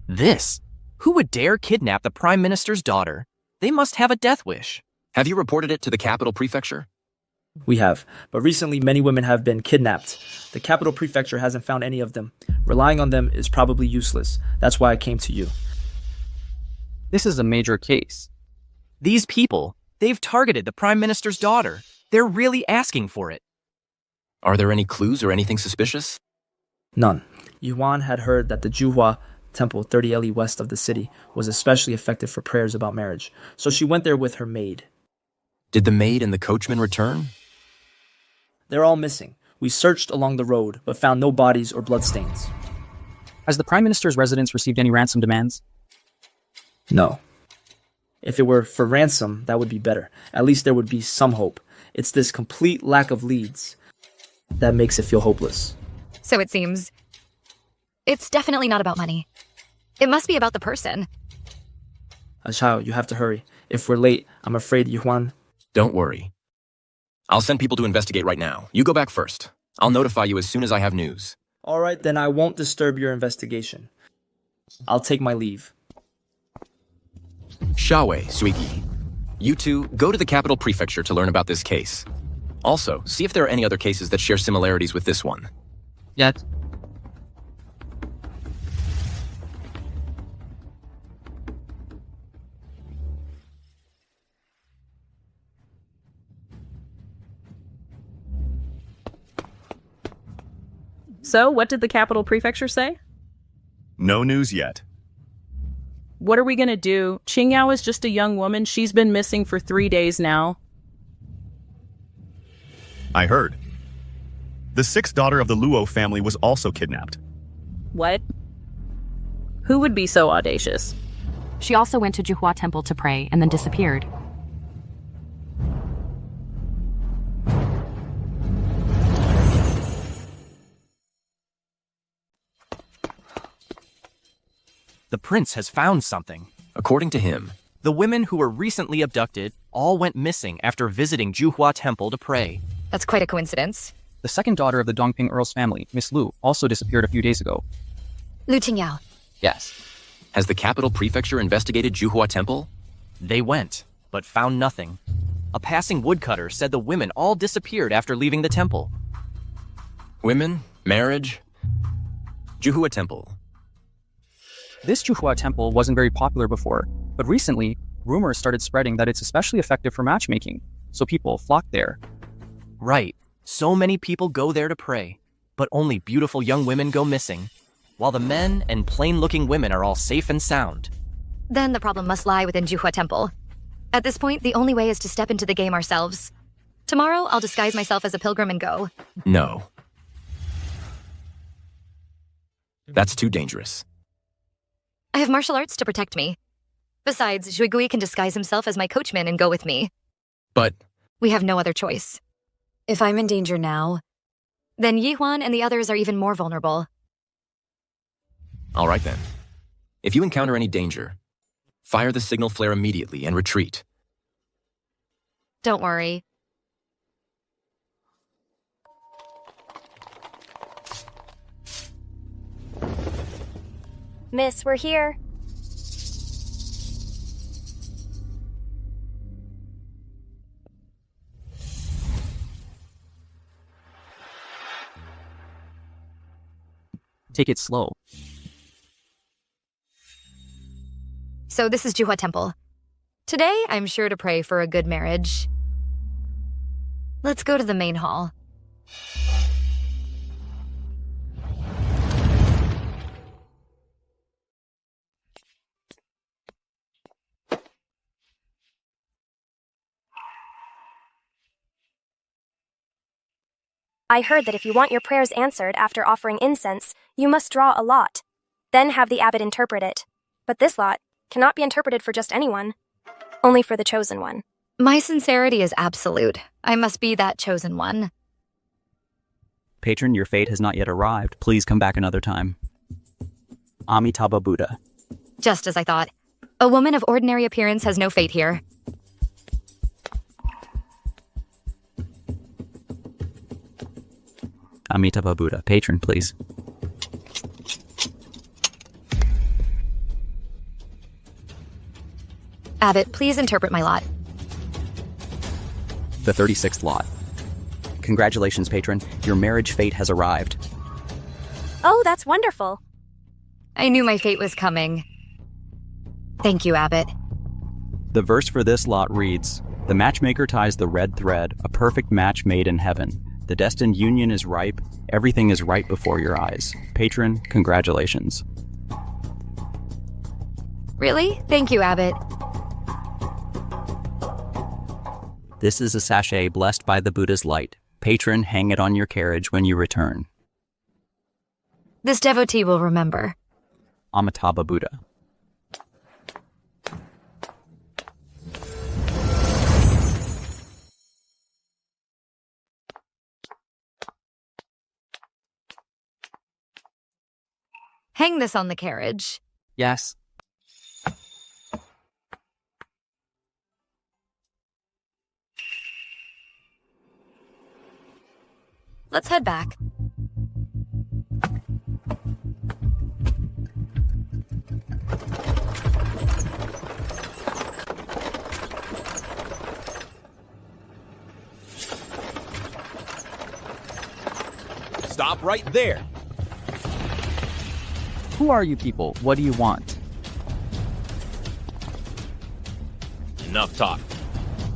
Speaker 13: This? Who would dare kidnap the Prime Minister's daughter? They must have a death wish.
Speaker 11: Have you reported it to the capital prefecture?
Speaker 16: We have, but recently many women have been kidnapped. The capital prefecture hasn't found any of them. Relying on them is probably useless. That's why I came to you.
Speaker 7: This is a major case.
Speaker 13: These people, they've targeted the Prime Minister's daughter. They're really asking for it.
Speaker 11: Are there any clues or anything suspicious?
Speaker 16: None. Yuan had heard that the Juhua temple 30 li west of the city was especially effective for prayers about marriage, so she went there with her maid.
Speaker 11: Did the maid and the coachman return?
Speaker 16: They're all missing. We searched along the road, but found no bodies or bloodstains.
Speaker 7: Has the Prime Minister's residence received any ransom demands?
Speaker 16: No. If it were for ransom, that would be better. At least there would be some hope. It's this complete lack of leads that makes it feel hopeless.
Speaker 1: So it seems. It's definitely not about money. It must be about the person.
Speaker 16: Zhao, you have to hurry. If we're late, I'm afraid Yuan...
Speaker 11: Don't worry. I'll send people to investigate right now. You go back first. I'll notify you as soon as I have news.
Speaker 16: All right, then I won't disturb your investigation. I'll take my leave.
Speaker 11: Xiaowei, Suigi. You two, go to the capital prefecture to learn about this case. Also, see if there are any other cases that share similarities with this one.
Speaker 7: Yet.
Speaker 4: So, what did the capital prefecture say?
Speaker 2: No news yet.
Speaker 4: What are we gonna do? Qingyao is just a young woman. She's been missing for 3 days now.
Speaker 2: I heard. The sixth daughter of the Luo family was also kidnapped.
Speaker 4: What? Who would be so audacious?
Speaker 6: She also went to Juhua Temple to pray and then disappeared.
Speaker 13: The prince has found something.
Speaker 11: According to him,
Speaker 13: the women who were recently abducted all went missing after visiting Juhua Temple to pray.
Speaker 1: That's quite a coincidence.
Speaker 7: The second daughter of the Dongping Earl's family, Miss Lu, also disappeared a few days ago.
Speaker 1: Lu Tingyao.
Speaker 7: Yes.
Speaker 11: Has the capital prefecture investigated Juhua Temple?
Speaker 13: They went, but found nothing. A passing woodcutter said the women all disappeared after leaving the temple.
Speaker 11: Women, marriage, Juhua Temple.
Speaker 7: This Juhua temple wasn't very popular before, but recently, rumors started spreading that it's especially effective for matchmaking, so people flocked there.
Speaker 13: Right. So many people go there to pray, but only beautiful young women go missing, while the men and plain-looking women are all safe and sound.
Speaker 1: Then the problem must lie within Juhua Temple. At this point, the only way is to step into the game ourselves. Tomorrow, I'll disguise myself as a pilgrim and go.
Speaker 11: No. That's too dangerous.
Speaker 1: I have martial arts to protect me. Besides, Zhuigui can disguise himself as my coachman and go with me.
Speaker 11: But
Speaker 1: we have no other choice. If I'm in danger now, then Yuan and the others are even more vulnerable.
Speaker 11: All right then. If you encounter any danger, fire the signal flare immediately and retreat.
Speaker 1: Don't worry.
Speaker 8: Miss, we're here.
Speaker 7: Take it slow.
Speaker 1: So this is Juhua Temple. Today, I'm sure to pray for a good marriage. Let's go to the main hall.
Speaker 8: I heard that if you want your prayers answered after offering incense, you must draw a lot. Then have the abbot interpret it. But this lot cannot be interpreted for just anyone. Only for the chosen one.
Speaker 1: My sincerity is absolute. I must be that chosen one.
Speaker 7: Patron, your fate has not yet arrived. Please come back another time. Amitabha Buddha.
Speaker 1: Just as I thought. A woman of ordinary appearance has no fate here.
Speaker 7: Amitabha Buddha. Patron, please.
Speaker 1: Abbot, please interpret my lot.
Speaker 7: The 36th lot. Congratulations, patron. Your marriage fate has arrived.
Speaker 8: Oh, that's wonderful.
Speaker 1: I knew my fate was coming. Thank you, Abbot.
Speaker 7: The verse for this lot reads, "The matchmaker ties the red thread, a perfect match made in heaven. The destined union is ripe. Everything is right before your eyes. Patron, congratulations."
Speaker 1: Really? Thank you, Abbot.
Speaker 7: This is a sachet blessed by the Buddha's light. Patron, hang it on your carriage when you return.
Speaker 1: This devotee will remember.
Speaker 7: Amitabha Buddha.
Speaker 1: Hang this on the carriage.
Speaker 7: Yes.
Speaker 1: Let's head back.
Speaker 13: Stop right there.
Speaker 7: Who are you people? What do you want?
Speaker 13: Enough talk.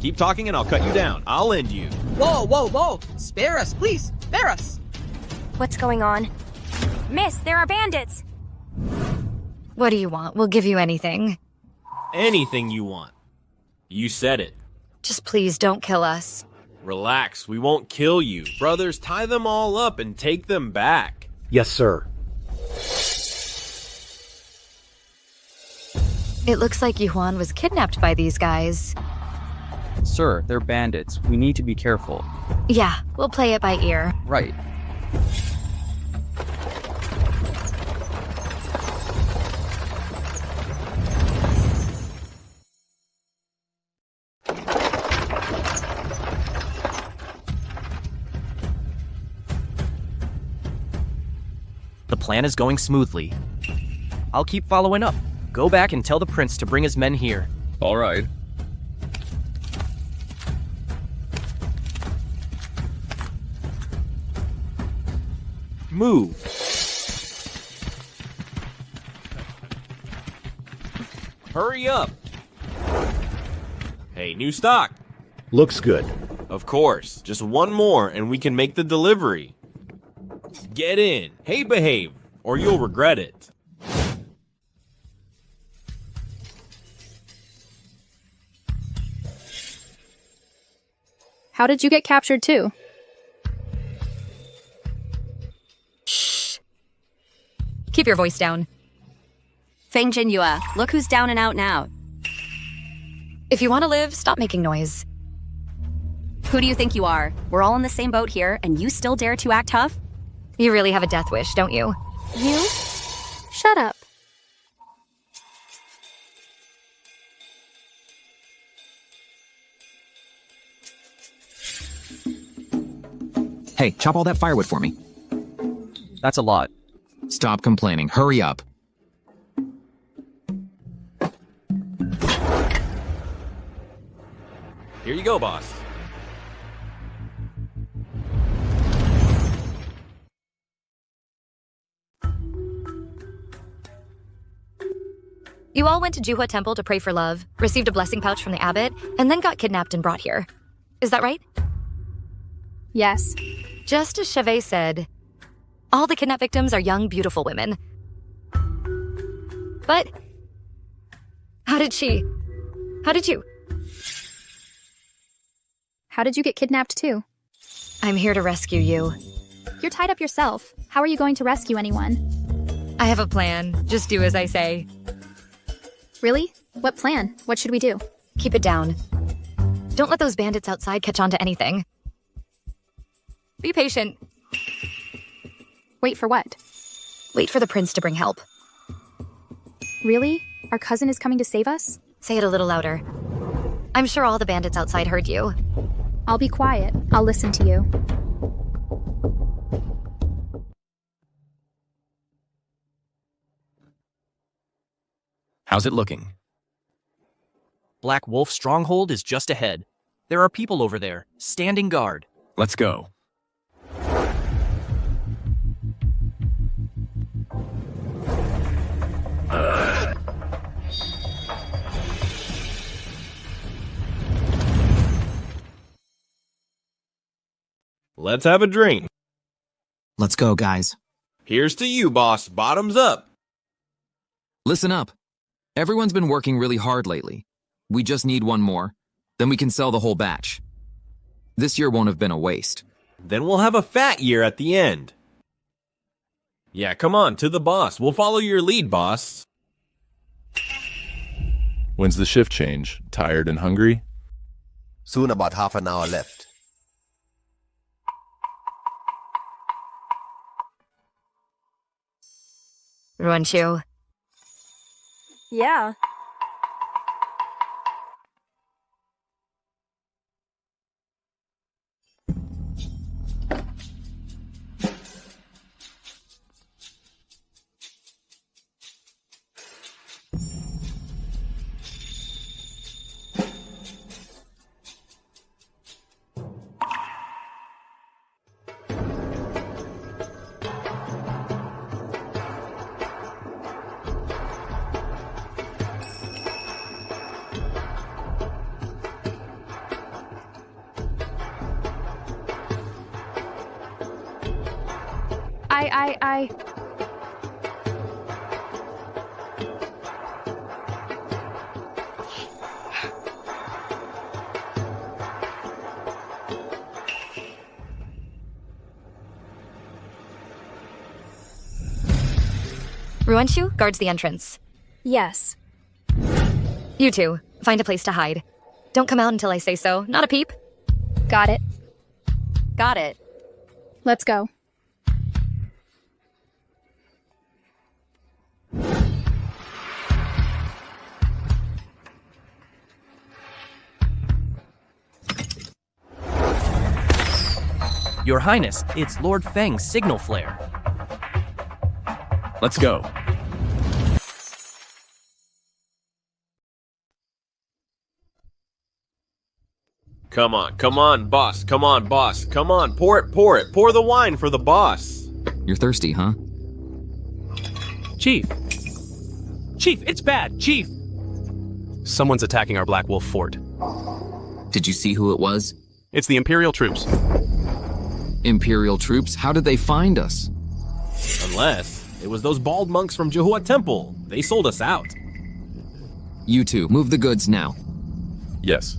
Speaker 13: Keep talking and I'll cut you down. I'll end you.
Speaker 5: Whoa, whoa, whoa! Spare us, please! Spare us!
Speaker 8: What's going on? Miss, there are bandits!
Speaker 1: What do you want? We'll give you anything.
Speaker 13: Anything you want. You said it.
Speaker 1: Just please don't kill us.
Speaker 13: Relax, we won't kill you. Brothers, tie them all up and take them back.
Speaker 17: Yes, sir.
Speaker 1: It looks like Yuan was kidnapped by these guys.
Speaker 7: Sir, they're bandits. We need to be careful.
Speaker 1: Yeah, we'll play it by ear.
Speaker 7: Right.
Speaker 13: The plan is going smoothly. I'll keep following up. Go back and tell the prince to bring his men here.
Speaker 15: All right.
Speaker 9: Move. Hurry up. Hey, new stock.
Speaker 17: Looks good.
Speaker 9: Of course. Just one more and we can make the delivery. Get in. Hey, behave, or you'll regret it.
Speaker 23: How did you get captured too?
Speaker 1: Shh. Keep your voice down.
Speaker 21: Feng Genua, look who's down and out now.
Speaker 1: If you want to live, stop making noise.
Speaker 21: Who do you think you are? We're all in the same boat here, and you still dare to act tough?
Speaker 1: You really have a death wish, don't you?
Speaker 23: You? Shut up.
Speaker 22: Hey, chop all that firewood for me.
Speaker 13: That's a lot.
Speaker 22: Stop complaining. Hurry up.
Speaker 9: Here you go, boss.
Speaker 1: You all went to Juhua Temple to pray for love, received a blessing pouch from the abbot, and then got kidnapped and brought here. Is that right?
Speaker 23: Yes.
Speaker 1: Just as Chevet said, all the kidnap victims are young, beautiful women. But how did you?
Speaker 23: How did you get kidnapped too?
Speaker 1: I'm here to rescue you.
Speaker 23: You're tied up yourself. How are you going to rescue anyone?
Speaker 1: I have a plan. Just do as I say.
Speaker 23: Really? What plan? What should we do?
Speaker 1: Keep it down. Don't let those bandits outside catch on to anything. Be patient.
Speaker 23: Wait for what?
Speaker 1: Wait for the prince to bring help.
Speaker 23: Really? Our cousin is coming to save us?
Speaker 1: Say it a little louder. I'm sure all the bandits outside heard you.
Speaker 23: I'll be quiet. I'll listen to you.
Speaker 11: How's it looking?
Speaker 13: Black Wolf stronghold is just ahead. There are people over there, standing guard.
Speaker 11: Let's go.
Speaker 9: Let's have a drink.
Speaker 22: Let's go, guys.
Speaker 9: Here's to you, boss. Bottoms up.
Speaker 22: Listen up. Everyone's been working really hard lately. We just need one more. Then we can sell the whole batch. This year won't have been a waste.
Speaker 9: Then we'll have a fat year at the end. Yeah, come on, to the boss. We'll follow your lead, boss.
Speaker 25: When's the shift change? Tired and hungry?
Speaker 26: Soon, about half an hour left.
Speaker 1: Ruanqiu.
Speaker 8: Yeah.
Speaker 23: I...
Speaker 1: Ruanqiu guards the entrance.
Speaker 23: Yes.
Speaker 1: You two, find a place to hide. Don't come out until I say so. Not a peep.
Speaker 23: Got it.
Speaker 21: Got it.
Speaker 23: Let's go.
Speaker 13: Your Highness, it's Lord Feng's signal flare.
Speaker 11: Let's go.
Speaker 9: Come on, boss. Come on, boss. Come on, pour it. Pour the wine for the boss.
Speaker 22: You're thirsty, huh?
Speaker 3: Chief! Chief, it's bad! Chief! Someone's attacking our Black Wolf fort.
Speaker 22: Did you see who it was?
Speaker 3: It's the Imperial troops.
Speaker 22: Imperial troops? How did they find us?
Speaker 9: Unless it was those bald monks from Genua Temple. They sold us out.
Speaker 22: You two, move the goods now.
Speaker 25: Yes.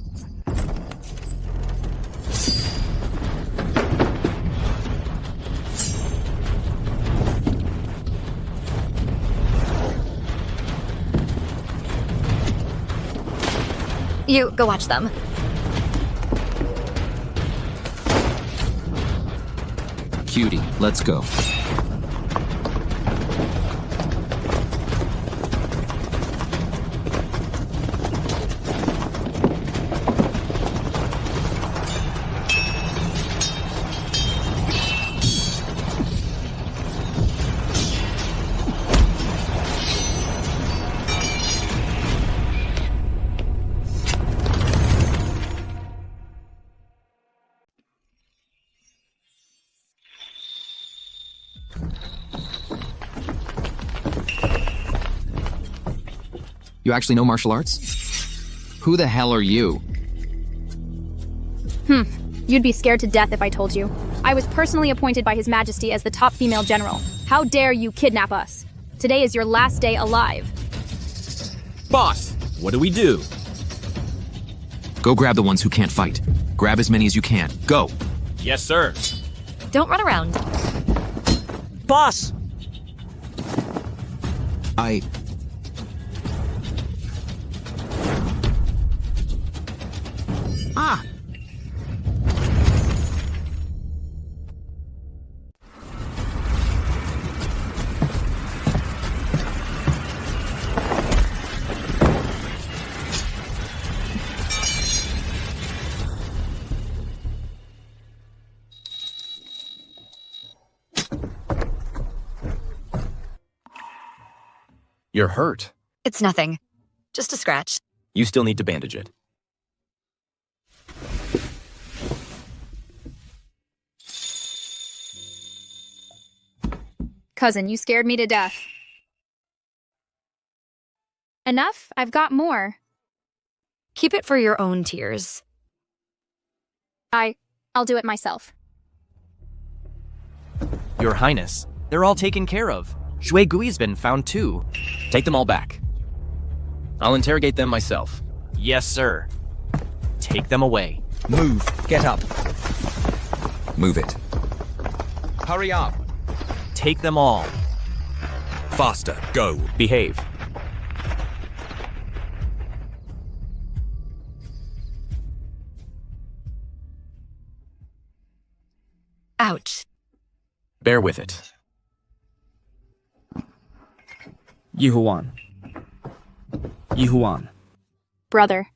Speaker 1: You go watch them.
Speaker 22: Cutie, let's go. You actually know martial arts? Who the hell are you?
Speaker 23: You'd be scared to death if I told you. I was personally appointed by His Majesty as the top female general. How dare you kidnap us? Today is your last day alive.
Speaker 9: Boss, what do we do?
Speaker 22: Go grab the ones who can't fight. Grab as many as you can. Go!
Speaker 9: Yes, sir.
Speaker 1: Don't run around.
Speaker 3: Boss!
Speaker 11: You're hurt.
Speaker 1: It's nothing. Just a scratch.
Speaker 11: You still need to bandage it.
Speaker 23: Cousin, you scared me to death. Enough? I've got more.
Speaker 1: Keep it for your own tears.
Speaker 23: I'll do it myself.
Speaker 13: Your Highness, they're all taken care of. Shui Gui's been found too.
Speaker 11: Take them all back. I'll interrogate them myself.
Speaker 13: Yes, sir. Take them away.
Speaker 10: Move. Get up.
Speaker 11: Move it.
Speaker 10: Hurry up.
Speaker 13: Take them all.
Speaker 10: Faster. Go.
Speaker 13: Behave.
Speaker 1: Ouch.
Speaker 11: Bear with it.
Speaker 16: Yuan. Yuan.
Speaker 23: Brother,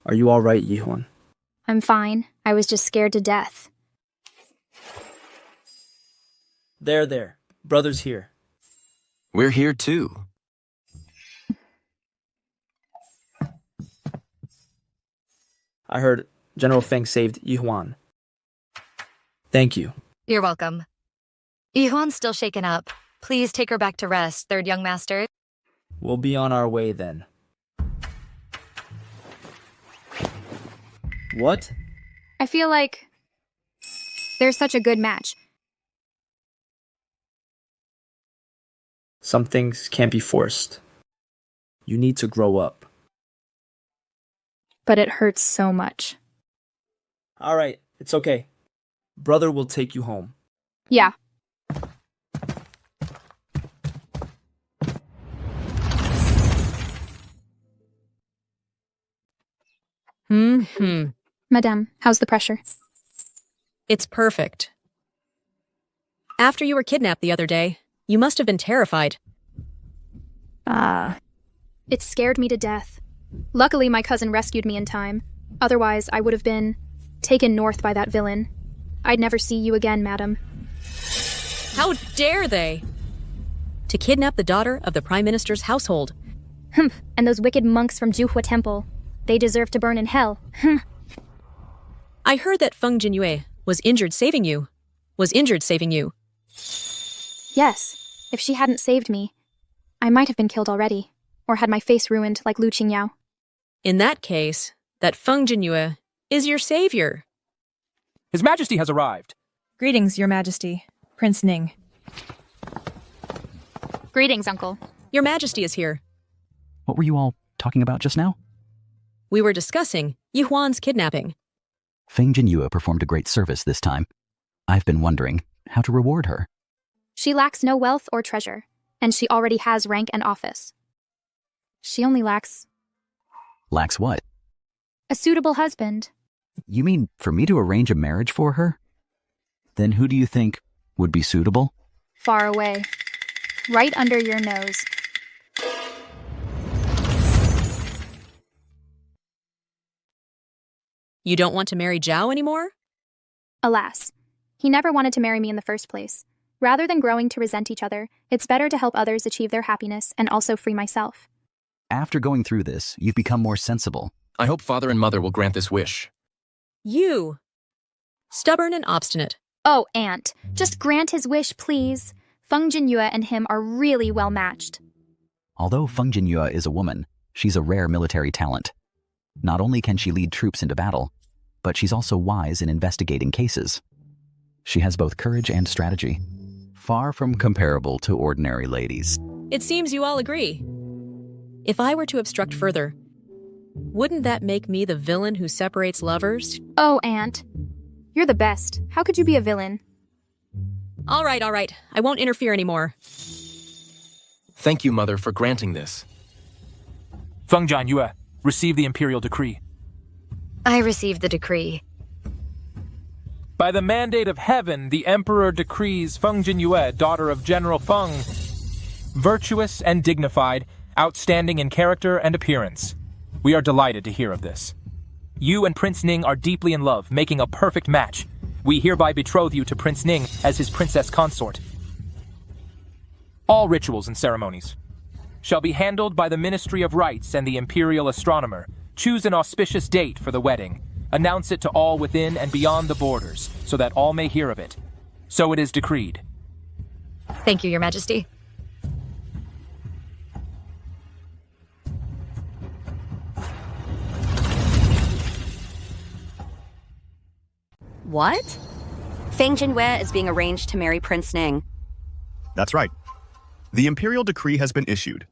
Speaker 16: Are you alright, Yuan?
Speaker 23: I'm fine. I was just scared to death.
Speaker 16: There. Brother's here.
Speaker 11: We're here too.
Speaker 16: I heard General Feng saved Yuan. Thank you.
Speaker 1: You're welcome. Yuan's still shaken up. Please take her back to rest, third young master.
Speaker 16: We'll be on our way then. What?
Speaker 23: I feel like they're such a good match.
Speaker 16: Some things can't be forced. You need to grow up.
Speaker 23: But it hurts so much.
Speaker 16: Alright, it's okay. Brother will take you home.
Speaker 23: Yeah. Madame, how's the pressure?
Speaker 14: It's perfect. After you were kidnapped the other day, you must have been terrified.
Speaker 23: It scared me to death. Luckily, my cousin rescued me in time. Otherwise, I would have been taken north by that villain. I'd never see you again, madam.
Speaker 14: How dare they? To kidnap the daughter of the Prime Minister's household.
Speaker 23: And those wicked monks from Juhua Temple. They deserve to burn in hell.
Speaker 14: I heard that Feng Genua was injured saving you.
Speaker 23: Yes, if she hadn't saved me, I might have been killed already, or had my face ruined like Lu Qingyao.
Speaker 14: In that case, that Feng Genua is your savior.
Speaker 12: His Majesty has arrived.
Speaker 17: Greetings, Your Majesty. Prince Ning.
Speaker 23: Greetings, Uncle.
Speaker 14: Your Majesty is here.
Speaker 7: What were you all talking about just now?
Speaker 14: We were discussing Yuan's kidnapping.
Speaker 7: Feng Genua performed a great service this time. I've been wondering how to reward her.
Speaker 23: She lacks no wealth or treasure, and she already has rank and office. She only lacks...
Speaker 7: Lacks what?
Speaker 23: a suitable husband.
Speaker 7: You mean for me to arrange a marriage for her? Then who do you think would be suitable?
Speaker 23: Far away. Right under your nose.
Speaker 14: You don't want to marry Zhao anymore?
Speaker 23: Alas, he never wanted to marry me in the first place. Rather than growing to resent each other, it's better to help others achieve their happiness and also free myself.
Speaker 7: After going through this, you've become more sensible.
Speaker 11: I hope father and mother will grant this wish.
Speaker 14: You. Stubborn and obstinate.
Speaker 23: Oh, Aunt, just grant his wish, please. Feng Genua and him are really well matched.
Speaker 7: Although Feng Genua is a woman, she's a rare military talent. Not only can she lead troops into battle, but she's also wise in investigating cases. She has both courage and strategy, far from comparable to ordinary ladies.
Speaker 14: It seems you all agree. If I were to obstruct further, wouldn't that make me the villain who separates lovers?
Speaker 23: Oh, Aunt. You're the best. How could you be a villain?
Speaker 14: All right. I won't interfere anymore.
Speaker 11: Thank you, Mother, for granting this.
Speaker 12: Feng Jianyue, receive the Imperial decree.
Speaker 1: I received the decree.
Speaker 12: By the mandate of heaven, the Emperor decrees Feng Jianyue, daughter of General Feng, virtuous and dignified, outstanding in character and appearance. We are delighted to hear of this. You and Prince Ning are deeply in love, making a perfect match. We hereby betroth you to Prince Ning as his princess consort. All rituals and ceremonies shall be handled by the Ministry of Rites and the Imperial Astronomer. Choose an auspicious date for the wedding. Announce it to all within and beyond the borders, so that all may hear of it. So it is decreed.
Speaker 1: Thank you, Your Majesty.
Speaker 21: What? Feng Jianyue is being arranged to marry Prince Ning.
Speaker 2: That's right. The Imperial decree has been issued.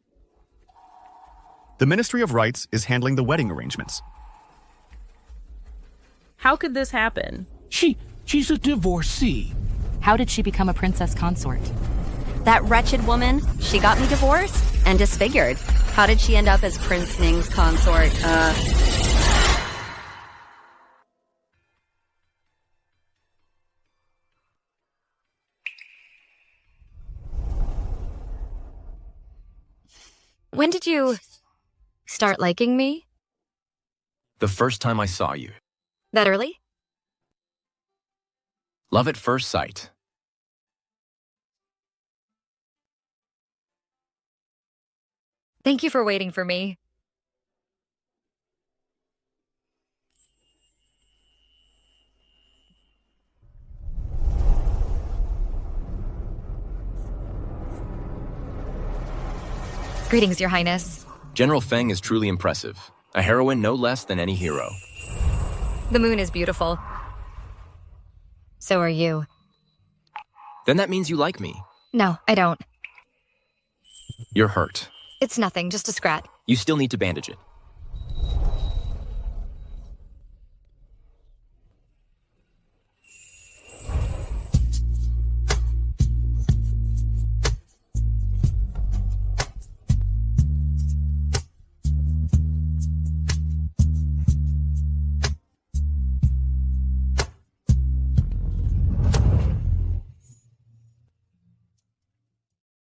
Speaker 2: The Ministry of Rites is handling the wedding arrangements.
Speaker 4: How could this happen?
Speaker 18: She's a divorcee.
Speaker 6: How did she become a princess consort?
Speaker 21: That wretched woman, she got me divorced and disfigured. How did she end up as Prince Ning's consort?
Speaker 1: When did you start liking me?
Speaker 11: The first time I saw you.
Speaker 1: That early?
Speaker 11: Love at first sight.
Speaker 1: Thank you for waiting for me. Greetings, Your Highness.
Speaker 11: General Feng is truly impressive. A heroine no less than any hero.
Speaker 1: The moon is beautiful. So are you.
Speaker 11: Then that means you like me.
Speaker 1: No, I don't.
Speaker 11: You're hurt.
Speaker 1: It's nothing, just a scratch.
Speaker 11: You still need to bandage it.